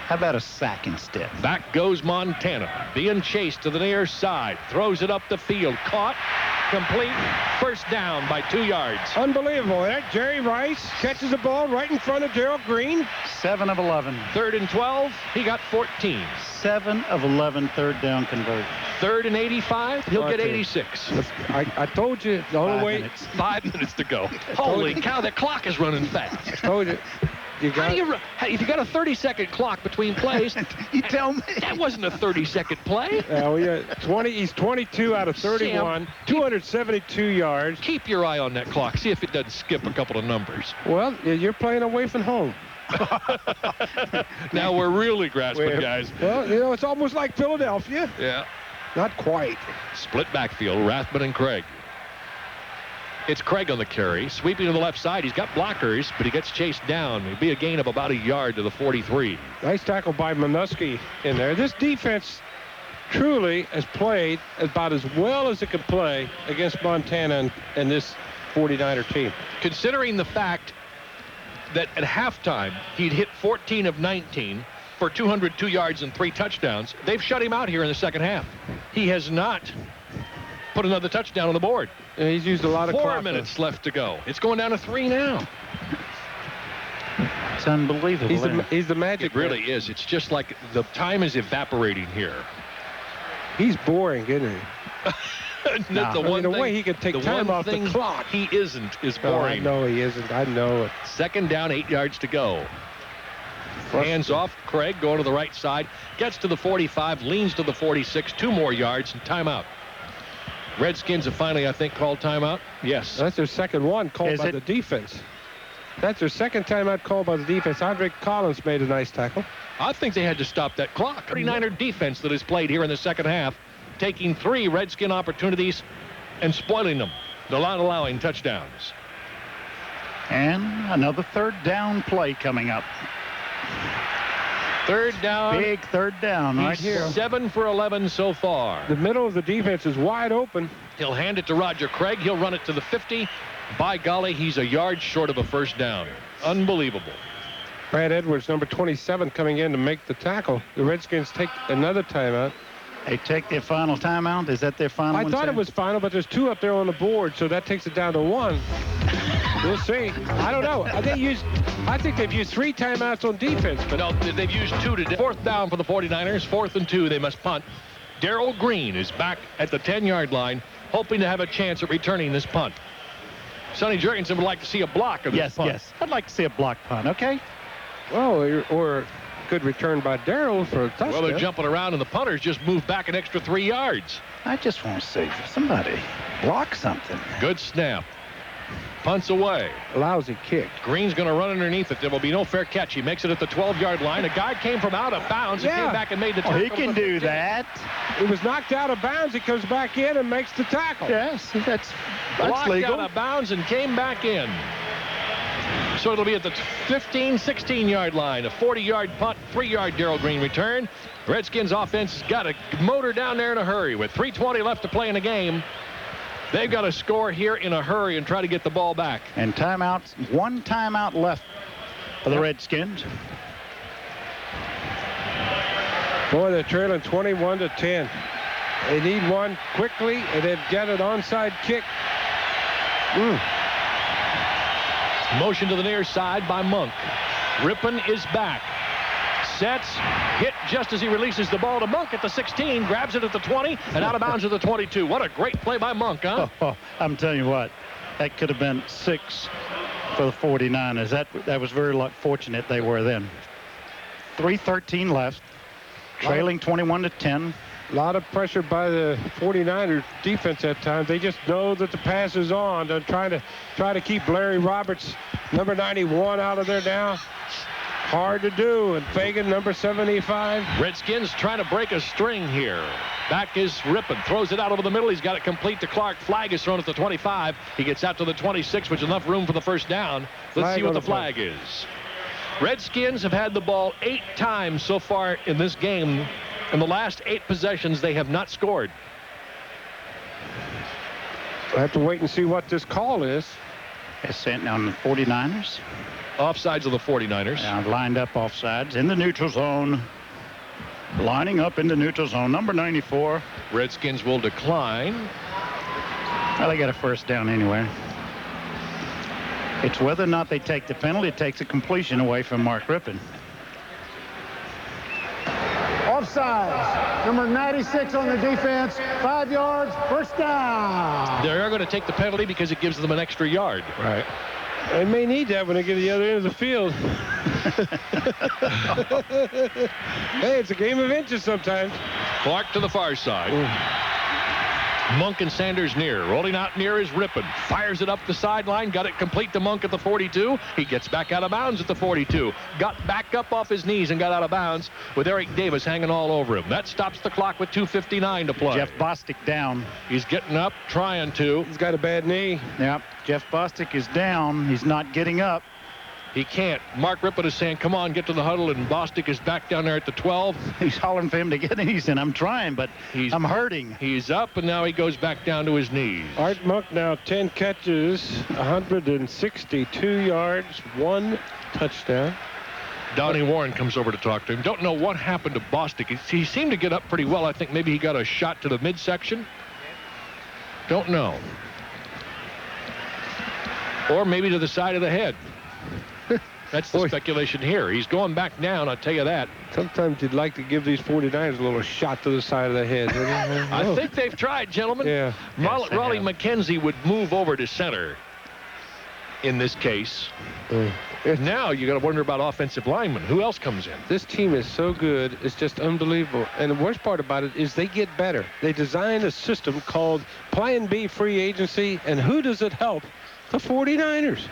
How about a sack instead? Back goes Montana. Being chased to the near side. Throws it up the field. Caught. Complete. First down by 2 yards. Unbelievable. Jerry Rice catches the ball right in front of Gerald Green. 7 of 11. Third and 12. He got 14. 7 of 11 third down converted. Third and 85. He'll get 86. I told you the only way. 5 minutes to go. Holy cow, the clock is running fast. I told you. If you got a 30-second clock between plays, you tell me. That wasn't a 30-second play. He's 22 out of 31, Sam, 272 yards. Keep your eye on that clock. See if it doesn't skip a couple of numbers. Well, you're playing away from home. Now we're really grasping, guys. Well, it's almost like Philadelphia. Yeah. Not quite. Split backfield, Rathman and Craig. It's Craig on the carry, sweeping to the left side. He's got blockers, but he gets chased down. It'll be a gain of about a yard to the 43. Nice tackle by Minuski in there. This defense truly has played about as well as it could play against Montana and this 49er team. Considering the fact that at halftime he'd hit 14 of 19 for 202 yards and 3 touchdowns, they've shut him out here in the second half. He has not put another touchdown on the board. Yeah, he's used a lot of 4 minutes left to go. It's going down to 3 now. It's unbelievable. He's the magic. It really is. It's just like the time is evaporating here. He's boring, isn't he? The way he can take time off the clock. He isn't is boring. No, he isn't. I know it. Second down, 8 yards to go. Hands off. Craig going to the right side. Gets to the 45, leans to the 46. 2 more yards and timeout. Redskins have finally, I think, called timeout. Yes. That's their second one called by the defense. That's their second timeout called by the defense. Andre Collins made a nice tackle. I think they had to stop that clock. 39er defense that has played here in the second half, taking 3 Redskin opportunities and spoiling them. They're not allowing touchdowns. And another third down play coming up. Third down. Big third down right here. 7 for 11 so far. The middle of the defense is wide open. He'll hand it to Roger Craig. He'll run it to the 50. By golly, he's a yard short of a first down. Unbelievable. Brad Edwards, number 27, coming in to make the tackle. The Redskins take another timeout. They take their final timeout? Is that their final one? I thought it was final, but there's 2 up there on the board, so that takes it down to 1. We'll see. I don't know. I think they've used 3 timeouts on defense. But no, they've used 2 today. 4th down for the 49ers. 4th and 2. They must punt. Darrell Green is back at the 10-yard line, hoping to have a chance at returning this punt. Sonny Jurgensen would like to see a block of this punt. Yes. I'd like to see a block punt, okay? Well, or good return by Darrell for a touchdown. Well, they're jumping around, and the punters just moved back an extra 3 yards. I just want to see somebody block something. Good snap. Punts away. Lousy kick. Green's going to run underneath it. There will be no fair catch. He makes it at the 12-yard line. A guy came from out of bounds and came back and made the tackle. He can do that. He was knocked out of bounds. He comes back in and makes the tackle. Yes, that's Blocked legal. out of bounds and came back in. So it'll be at the 15, 16-yard line. A 40-yard punt, 3-yard Darrell Green return. Redskins offense has got to motor down there in a hurry. With 3:20 left to play in the game, they've got to score here in a hurry and try to get the ball back. And timeouts, one timeout left for the Redskins. Boy, they're trailing 21-10. They need one quickly, and they've got an onside kick. Motion to the near side by Monk. Rippon is back. Sets, hit just as he releases the ball to Monk at the 16, grabs it at the 20, and out of bounds at the 22. What a great play by Monk, huh? I'm telling you what, that could have been 6 for the 49ers. That was very fortunate they were then. 3:13 left, trailing 21-10. A lot of pressure by the 49ers defense at times. They just know that the pass is on. They're trying to keep Larry Roberts, number 91, out of there now. Hard to do. And Fagan, number 75. Redskins trying to break a string here. Back is Rippon. Throws it out over the middle. He's got it complete to Clark. Flag is thrown at the 25. He gets out to the 26, which is enough room for the first down. Let's see what the flag is. Redskins have had the ball 8 times so far in this game. In the last 8 possessions, they have not scored. I have to wait and see what this call is. It's sent down the 49ers. Offsides of the 49ers. Now lined up offsides in the neutral zone. Lining up in the neutral zone. Number 94. Redskins will decline. Well, they got a first down anyway. It's whether or not they take the penalty. It takes a completion away from Mark Rippon. Offsides. Number 96 on the defense. 5 yards. First down. They're going to take the penalty because it gives them an extra yard. Right. They may need that when they get to the other end of the field. Hey, it's a game of inches sometimes. Clark to the far side. Monk and Sanders near. Rolling out near is Rippon. Fires it up the sideline. Got it complete to Monk at the 42. He gets back out of bounds at the 42. Got back up off his knees and got out of bounds with Eric Davis hanging all over him. That stops the clock with 2:59 to play. Jeff Bostic down. He's getting up, trying to. He's got a bad knee. Yep. Jeff Bostic is down. He's not getting up. He can't. Mark Rippon is saying, come on, get to the huddle, and Bostic is back down there at the 12. He's hollering for him to get in. He said, I'm trying, but I'm hurting. He's up, and now he goes back down to his knees. Art Monk now 10 catches, 162 yards, 1 touchdown. Donnie Warren comes over to talk to him. Don't know what happened to Bostic. He seemed to get up pretty well. I think maybe he got a shot to the midsection. Don't know. Or maybe to the side of the head. That's the speculation here. He's going back down, I'll tell you that. Sometimes you'd like to give these 49ers a little shot to the side of the head. I think they've tried, gentlemen. Yeah. Raleigh McKenzie would move over to center in this case. Now you got to wonder about offensive linemen. Who else comes in? This team is so good. It's just unbelievable. And the worst part about it is they get better. They designed a system called Plan B free agency. And who does it help? The 49ers.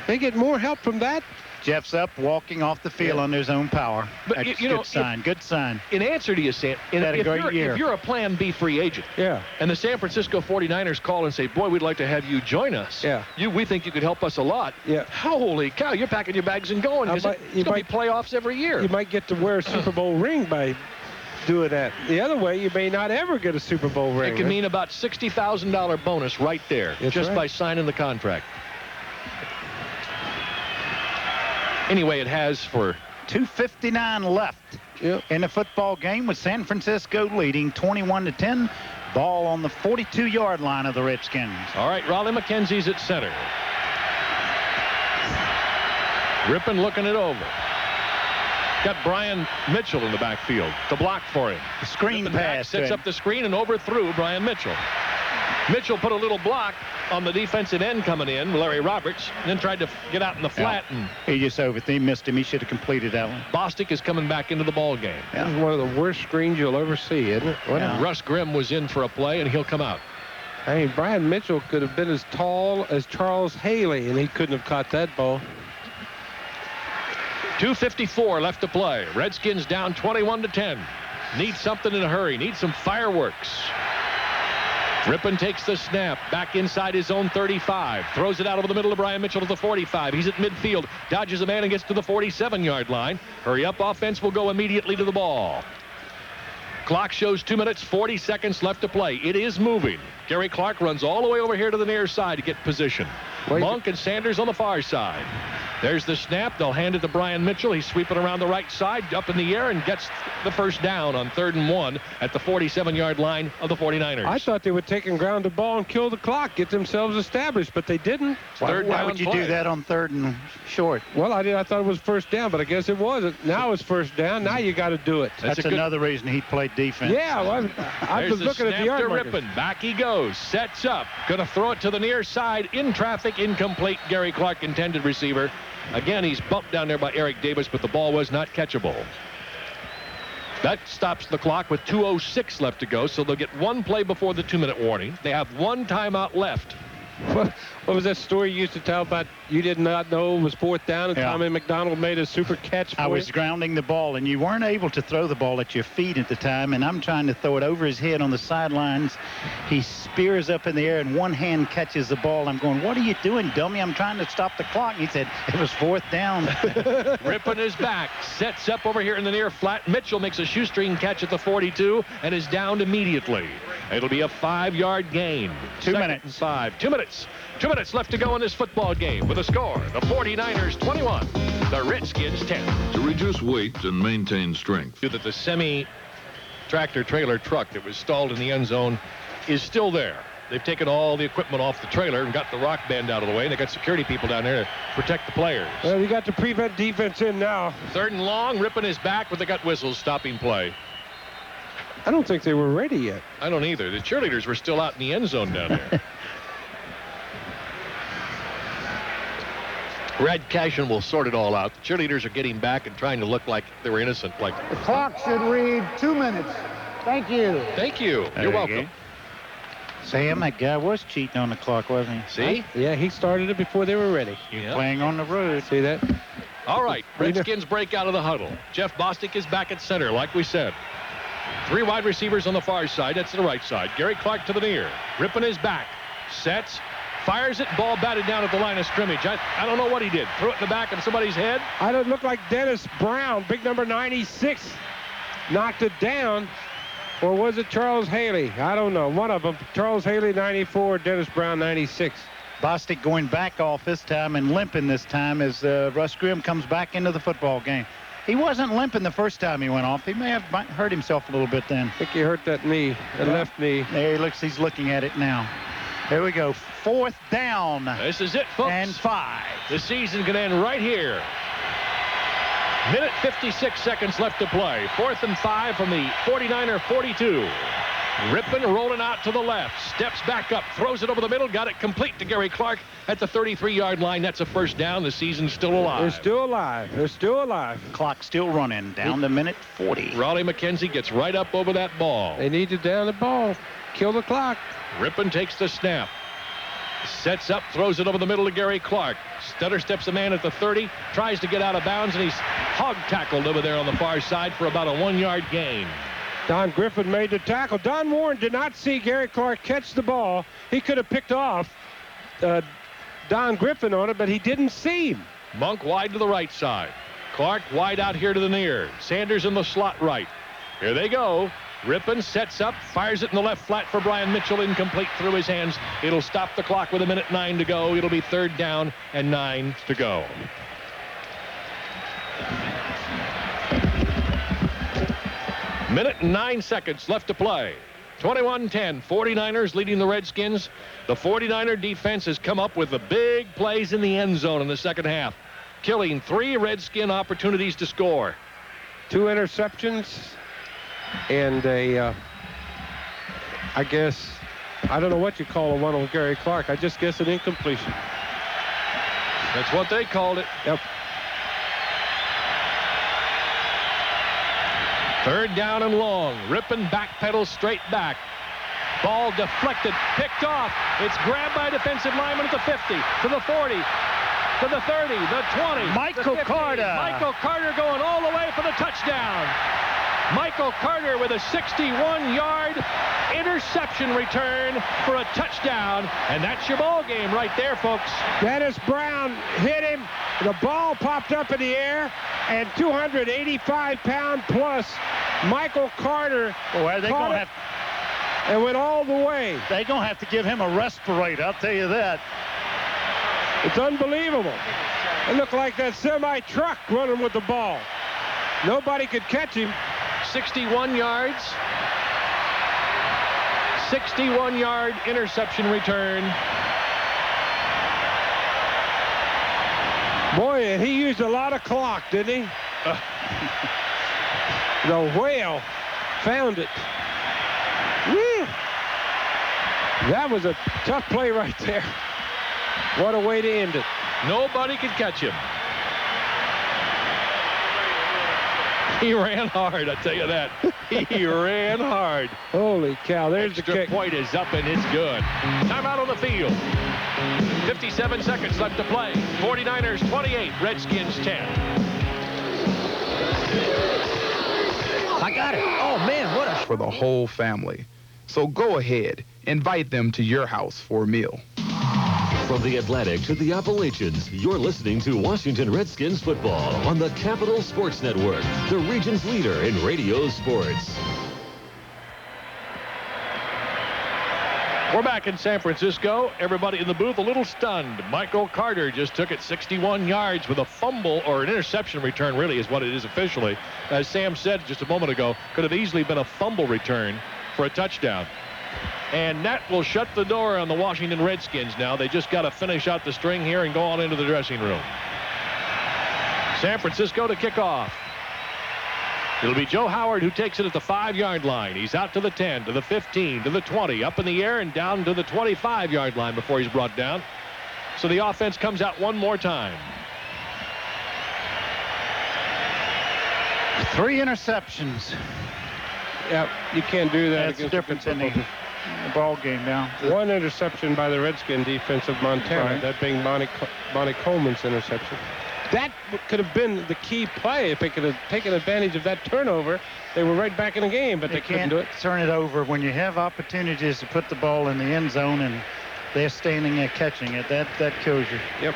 They get more help from that. Jeff's up, walking off the field on his own power. But that's good sign. Good sign. In answer to you, Sam, if you're a Plan B free agent, and the San Francisco 49ers call and say, boy, we'd like to have you join us. We think you could help us a lot. Holy cow, you're packing your bags and going. It's going to be playoffs every year. You might get to wear a Super Bowl ring by doing that. The other way, you may not ever get a Super Bowl ring. It can mean about $60,000 bonus right there, by signing the contract. Anyway, it has for 2:59 left in the football game with San Francisco leading 21-10. Ball on the 42-yard line of the Redskins. All right, Raleigh McKenzie's at center. Rippon looking it over. Got Brian Mitchell in the backfield to block for him. The screen pass. Sets up the screen and overthrew Brian Mitchell. Mitchell put a little block on the defensive end coming in, Larry Roberts, and then tried to get out in the flat. And he just missed him. He should have completed that one. Bostic is coming back into the ball game. This is one of the worst screens you'll ever see, isn't it? Russ Grimm was in for a play, and he'll come out. I mean, Brian Mitchell could have been as tall as Charles Haley, and he couldn't have caught that ball. 2:54 left to play. Redskins down 21-10. Need something in a hurry. Need some fireworks. Rippon takes the snap, back inside his own 35, throws it out over the middle of Brian Mitchell to the 45. He's at midfield, dodges a man and gets to the 47-yard line. Hurry up offense will go immediately to the ball. Clock shows 2 minutes, 40 seconds left to play. It is moving. Gary Clark runs all the way over here to the near side to get position. Monk and Sanders on the far side. There's the snap. They'll hand it to Brian Mitchell. He's sweeping around the right side, up in the air, and gets the first down on 3rd and 1 at the 47-yard line of the 49ers. I thought they would take and ground the ball and kill the clock, get themselves established, but they didn't. Why would you do that on 3rd and short? Well, I thought it was first down, but I guess it wasn't. Now it's first down. Now you got to do it. That's another reason he played defense. Yeah, well, I was looking at the yard markers. Rippon. Back he goes. Sets up. Going to throw it to the near side. In traffic. Incomplete. Gary Clark, intended receiver. Again, he's bumped down there by Eric Davis, but the ball was not catchable. That stops the clock with 2:06 left to go, so they'll get one play before the 2-minute warning. They have one timeout left. What was that story you used to tell about you did not know it was 4th down and Tommy McDonald made a super catch for I was grounding the ball, and you weren't able to throw the ball at your feet at the time, and I'm trying to throw it over his head on the sidelines. He spears up in the air, and one hand catches the ball. I'm going, what are you doing, dummy? I'm trying to stop the clock. And he said, it was 4th down. Rippon is back. Sets up over here in the near flat. Mitchell makes a shoestring catch at the 42 and is downed immediately. It'll be a 5-yard gain. 2 minutes. 5. 2 minutes. 2 minutes left to go in this football game with a score. The 49ers 21, the Redskins 10. To reduce weight and maintain strength. That the semi-tractor trailer truck that was stalled in the end zone is still there. They've taken all the equipment off the trailer and got the rock band out of the way, and they got security people down there to protect the players. Well, you got the prevent defense in now. 3rd and long. Rippon is back, but they got whistles stopping play. I don't think they were ready yet. I don't either. The cheerleaders were still out in the end zone down there. Red Cashin will sort it all out. The cheerleaders are getting back and trying to look like they were innocent. The clock should read 2 minutes. Thank you. Thank you. You're welcome. Sam, that guy was cheating on the clock, wasn't he? See? Yeah, he started it before they were ready. Playing on the road. See that? All right. Redskins break out of the huddle. Jeff Bostic is back at center, like we said. 3 wide receivers on the far side. That's the right side. Gary Clark to the near. Rippon is back. Sets. Fires it. Ball batted down at the line of scrimmage. I don't know what he did. Threw it in the back of somebody's head. I don't look like Dennis Brown, big number 96, knocked it down. Or was it Charles Haley? I don't know. One of them. Charles Haley, 94. Dennis Brown, 96. Bostic going back off this time and limping this time as Russ Grimm comes back into the football game. He wasn't limping the first time he went off. He may have hurt himself a little bit then. I think he hurt that knee, the left knee. There he looks. He's looking at it now. Here we go. 4th down. This is it, folks. And 5. The season can end right here. Minute 56 seconds left to play. 4th and 5 from the 49er 42. Rippon rolling out to the left. Steps back up. Throws it over the middle. Got it complete to Gary Clark at the 33-yard line. That's a first down. The season's still alive. They're still alive. They're still alive. Clock still running. Down to minute 40. Raleigh McKenzie gets right up over that ball. They need to down the ball. Kill the clock. Rippon takes the snap. Sets up, throws it over the middle to Gary Clark. Stutter steps a man at the 30, tries to get out of bounds, and he's hog-tackled over there on the far side for about a 1-yard gain. Don Griffin made the tackle. Don Warren did not see Gary Clark catch the ball. He could have picked off Don Griffin on it, but he didn't see him. Monk wide to the right side. Clark wide out here to the near. Sanders in the slot right. Here they go. Rippon sets up, fires it in the left flat for Brian Mitchell, incomplete through his hands. It'll stop the clock with 1:09 to go. It'll be 3rd down and 9 to go. Minute and 9 seconds left to play. 21-10, 49ers leading the Redskins. The 49er defense has come up with the big plays in the end zone in the second half, killing 3 Redskin opportunities to score. 2 interceptions. And I guess, I don't know what you call a one on Gary Clark. I just guess an incompletion. That's what they called it. Yep. 3rd down and long. Rippon backpedals straight back. Ball deflected, picked off. It's grabbed by a defensive lineman at the 50, to the 40, to the 30, the 20. Michael the 50. Carter. Michael Carter going all the way for the touchdown. Michael Carter with a 61-yard interception return for a touchdown. And that's your ball game right there, folks. Dennis Brown hit him. The ball popped up in the air, and 285-pound plus Michael Carter Boy, they're going to have and went all the way. They're going to have to give him a respirator, I'll tell you that. It's unbelievable. It looked like that semi-truck running with the ball. Nobody could catch him. 61 yards. 61-yard interception return. Boy, and he used a lot of clock, didn't he? The whale found it. Woo! That was a tough play right there. What a way to end it. Nobody could catch him. He ran hard, I tell you that. He ran hard. Holy cow, there's the kick. Point is up, and it's good. Timeout on the field. 57 seconds left to play. 49ers 28, Redskins 10. I got it. Oh, man, what a... For the whole family. So go ahead, invite them to your house for a meal. From the Atlantic to the Appalachians, you're listening to Washington Redskins football on the Capital Sports Network, the region's leader in radio sports. We're back in San Francisco. Everybody in the booth a little stunned. Michael Carter just took it 61 yards with a fumble, or an interception return, really is what it is officially. As Sam said just a moment ago, could have easily been a fumble return for a touchdown. And that will shut the door on the Washington Redskins now. They just got to finish out the string here and go on into the dressing room. San Francisco to kick off. It'll be Joe Howard who takes it at the 5-yard line. He's out to the 10, to the 15, to the 20, up in the air and down to the 25-yard line before he's brought down. So the offense comes out one more time. 3 interceptions. Yeah, you can't do that. That's the difference in the ball game now. One interception by the Redskin defense of Montana, right. that being Bonnie Coleman's interception. That could have been the key play if they could have taken advantage of that turnover. They were right back in the game, but they couldn't do it. Turn it over when you have opportunities to put the ball in the end zone and they're standing there catching it. That kills you. Yep.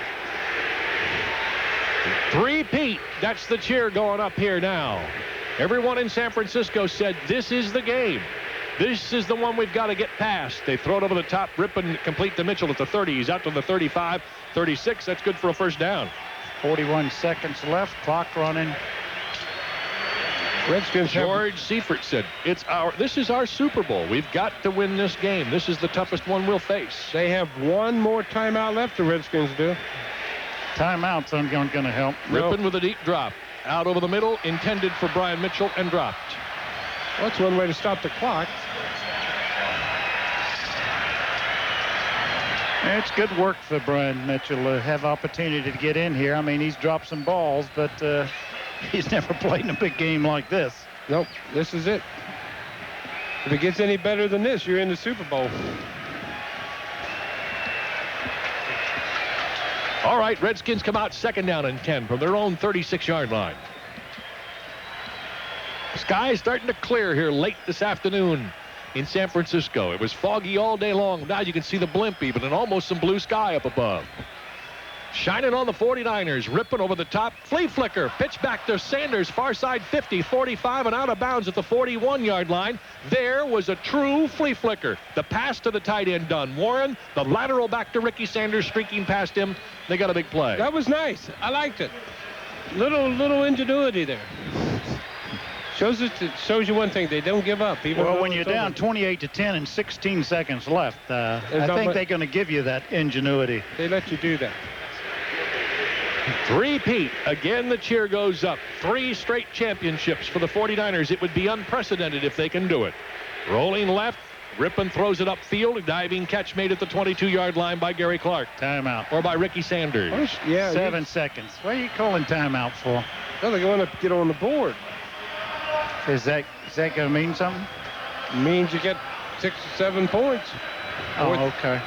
3-peat. That's the cheer going up here now. Everyone in San Francisco said this is the game. This is the one we've got to get past. They throw it over the top, rip and complete to Mitchell at the 30. He's out to the 35, 36. That's good for a first down. 41 seconds left. Clock running. Redskins. George Seifert said, this is our Super Bowl. We've got to win this game. This is the toughest one we'll face. They have one more timeout left, the Redskins do. Timeouts aren't going to help. Rippon with a deep drop. Out over the middle, intended for Brian Mitchell, and dropped. Well, that's one way to stop the clock. It's good work for Brian Mitchell to have opportunity to get in here. I mean, he's dropped some balls, but he's never played in a big game like this. Nope, this is it. If it gets any better than this, you're in the Super Bowl. All right, Redskins come out 2nd down and 10 from their own 36-yard line. Sky's starting to clear here late this afternoon in San Francisco. It was foggy all day long. Now you can see the blimp even, and almost some blue sky up above. Shining on the 49ers, ripping over the top. Flea flicker, pitch back to Sanders, far side 50, 45, and out of bounds at the 41-yard line. There was a true flea flicker. The pass to the tight end done. Warren, the lateral back to Ricky Sanders, streaking past him. They got a big play. That was nice. I liked it. Little ingenuity there. Shows you one thing. They don't give up. Even well, when you're down 28-10 and 16 seconds left, I think they're going to give you that ingenuity. They let you do that. 3-peat. Again, the cheer goes up. 3 straight championships for the 49ers. It would be unprecedented if they can do it. Rolling left. Rippon throws it upfield. A diving catch made at the 22-yard line by Gary Clark. Timeout. Or by Ricky Sanders. Yeah, 7 seconds. What are you calling timeout for? Well, they want to get on the board. Is that going to mean something? It means you get 6 or 7 points. Oh, okay.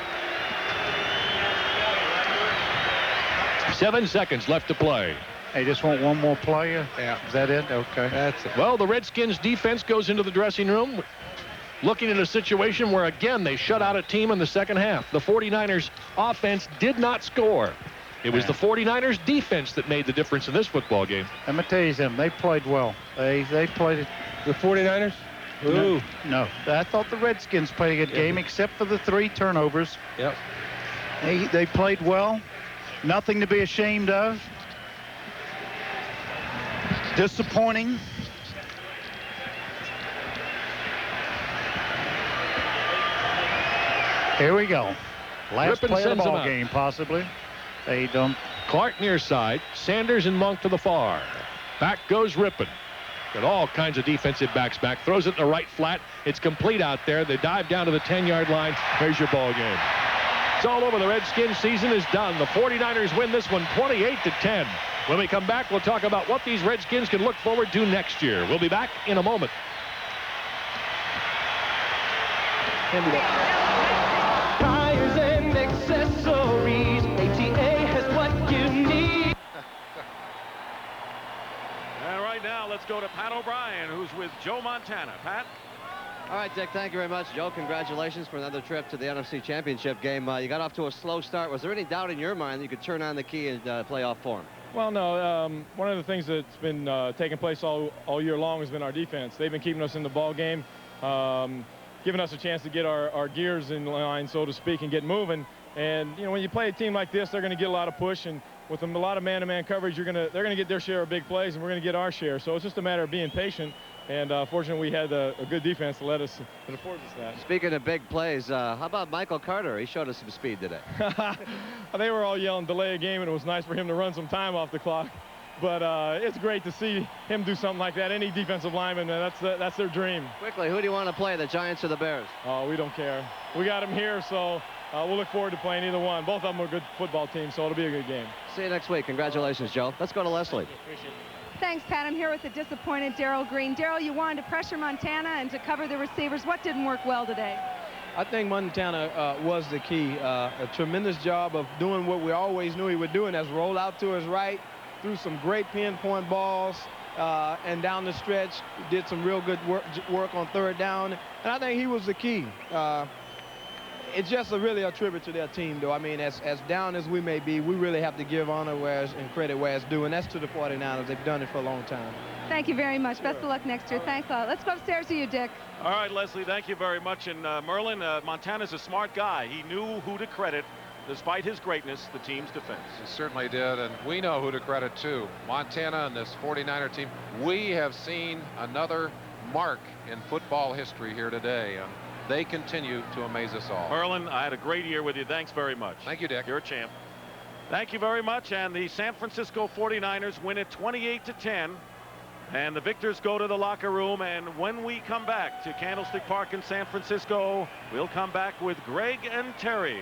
7 seconds left to play. They just want one more player? Yeah. Is that it? Okay. That's it. Well, the Redskins defense goes into the dressing room looking at a situation where, again, they shut out a team in the second half. The 49ers offense did not score. It was the 49ers defense that made the difference in this football game. Let me tell you something. They played well. They played it. The 49ers? Ooh. No. I thought the Redskins played a good game, except for the 3 turnovers. Yep. They played well. Nothing to be ashamed of. Disappointing. Here we go. Last Rippon play of the sends ball him out. game, possibly. They don't. Clark near side. Sanders and Monk to the far. Back goes Rippon. Got all kinds of defensive backs back. Throws it in the right flat. It's complete out there. They dive down to the 10-yard line. There's your ball game. It's all over. The Redskins season is done. The 49ers win this one 28-10. When we come back, we'll talk about what these Redskins can look forward to next year. We'll be back in a moment. Tires and accessories. ATA has what you need. And right now, let's go to Pat O'Brien, who's with Joe Montana. Pat? All right, Dick, thank you very much. Joe, congratulations for another trip to the NFC Championship game. You got off to a slow start. Was there any doubt in your mind that you could turn on the key and play off form? Well, no. One of the things that's been taking place all year long has been our defense. They've been keeping us in the ball game, giving us a chance to get our gears in line, so to speak, and get moving. And, you know, when you play a team like this, they're going to get a lot of push. And with a lot of man-to-man coverage, they're going to get their share of big plays, and we're going to get our share. So it's just a matter of being patient. And fortunately, we had a good defense that affords us that. Speaking of big plays, how about Michael Carter? He showed us some speed today. They were all yelling delay a game, and it was nice for him to run some time off the clock. But it's great to see him do something like that. Any defensive lineman, that's their dream. Quickly, who do you want to play, the Giants or the Bears? Oh, we don't care. We got them here, so we'll look forward to playing either one. Both of them are good football teams, so it'll be a good game. See you next week. Congratulations, Joe. Let's go to Leslie. Thanks, Pat. I'm here with the disappointed Darryl Green. Darryl, you wanted to pressure Montana and to cover the receivers. What didn't work well today? I think Montana was the key. A tremendous job of doing what we always knew he would do, and that's roll out to his right, threw some great pinpoint balls, and down the stretch did some real good work on third down. And I think he was the key. It's just really a tribute to their team, though. I mean, as down as we may be, we really have to give honor and credit where it's due, and that's to the 49ers. They've done it for a long time. Thank you very much. Best of luck next year. Thanks a lot. Let's go upstairs to you, Dick. All right, Leslie, thank you very much. And Merlin, Montana's a smart guy. He knew who to credit, despite his greatness, the team's defense. He certainly did, and we know who to credit, too. Montana and this 49er team. We have seen another mark in football history here today. They continue to amaze us all. Merlin, I had a great year with you. Thanks very much. Thank you, Dick. You're a champ. Thank you very much. And the San Francisco 49ers win it 28-10. And the victors go to the locker room. And when we come back to Candlestick Park in San Francisco, we'll come back with Greg and Terry.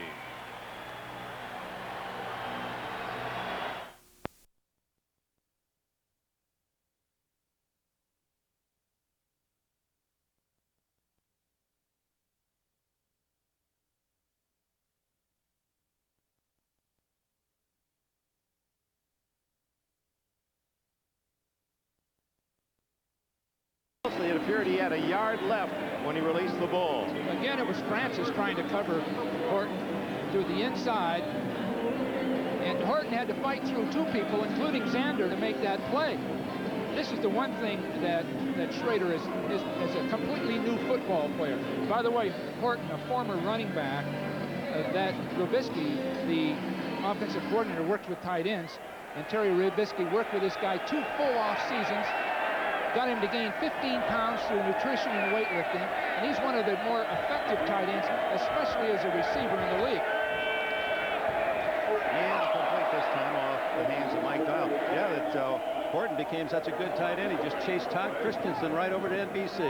It appeared he had a yard left when he released the ball. Again, it was Francis trying to cover Horton to the inside. And Horton had to fight through 2 people, including Xander, to make that play. This is the one thing that Schrader is a completely new football player. By the way, Horton, a former running back, that Rubisky, the offensive coordinator, worked with tight ends. And Terry Rubisky worked with this guy 2 full off seasons. Got him to gain 15 pounds through nutrition and weightlifting, and he's one of the more effective tight ends, especially as a receiver in the league. And complete this time off the hands of Mike Dial. Yeah, that Horton became such a good tight end. He just chased Todd Christensen right over to NBC.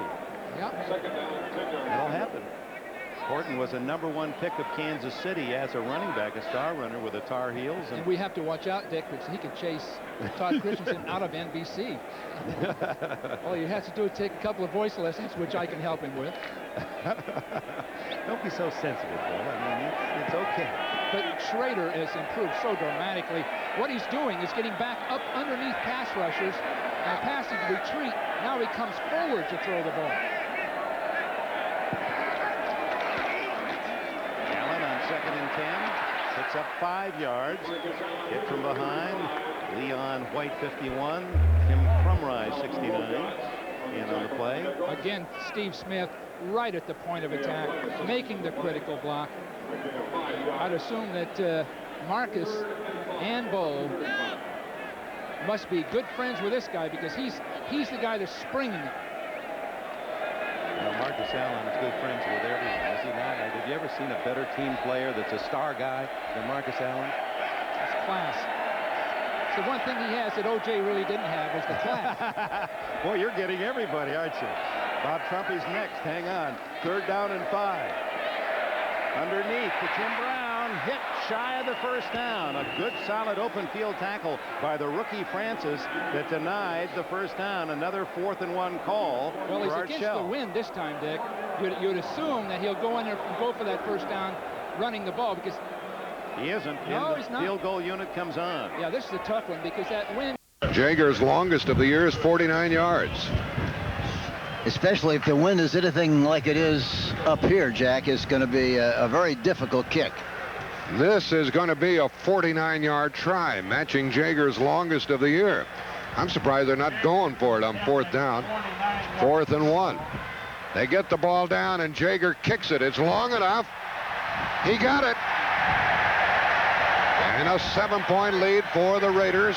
Yeah. That'll happen. Horton was a #1 pick of Kansas City as a running back, a star runner with the Tar Heels. And we have to watch out, Dick, because he can chase Todd Christensen out of NBC. All you have to do is take a couple of voice lessons, which I can help him with. Don't be so sensitive, Bill. I mean, it's okay. But Schrader has improved so dramatically. What he's doing is getting back up underneath pass rushers and passing retreat. Now he comes forward to throw the ball. Allen on 2nd and 10. Picks up 5 yards. Hit from behind. Leon White, 51. Tim Crumrye, 69. In on the play. Again, Steve Smith right at the point of attack, making the critical block. I'd assume that Marcus and Bo must be good friends with this guy because he's the guy that's springing it. Now, Marcus Allen is good friends with everyone, is he not? Have you ever seen a better team player that's a star guy than Marcus Allen? It's class. So one thing he has that O.J. really didn't have was the class. Boy, you're getting everybody, aren't you? Bob Trumpy's next. Hang on. 3rd down and 5. Underneath to Tim Brown. Hit shy of the first down. A good, solid open field tackle by the rookie Francis that denied the first down. Another 4th and 1 call. Well, he's for against Shell. the wind this time, Dick. You'd assume that he'll go in there and go for that first down running the ball because he isn't. No, the he's not. Field goal unit comes on. Yeah, this is a tough one because that wind. Jager's longest of the year is 49 yards. Especially if the wind is anything like it is up here, Jack, it's going to be a very difficult kick. This is going to be a 49-yard try, matching Jager's longest of the year. I'm surprised they're not going for it on 4th down. 4th and 1. They get the ball down, and Jager kicks it. It's long enough. He got it. And a 7-point lead for the Raiders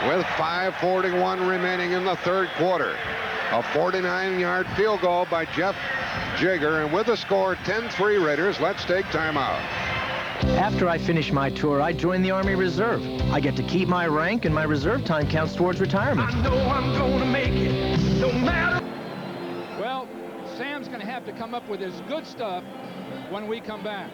with 5:41 remaining in the 3rd quarter. A 49-yard field goal by Jeff Jager, and with the score 10-3 Raiders, let's take timeout. After I finish my tour, I join the Army Reserve. I get to keep my rank, and my reserve time counts towards retirement. I know I'm gonna make it, no matter. Well, Sam's going to have to come up with his good stuff when we come back.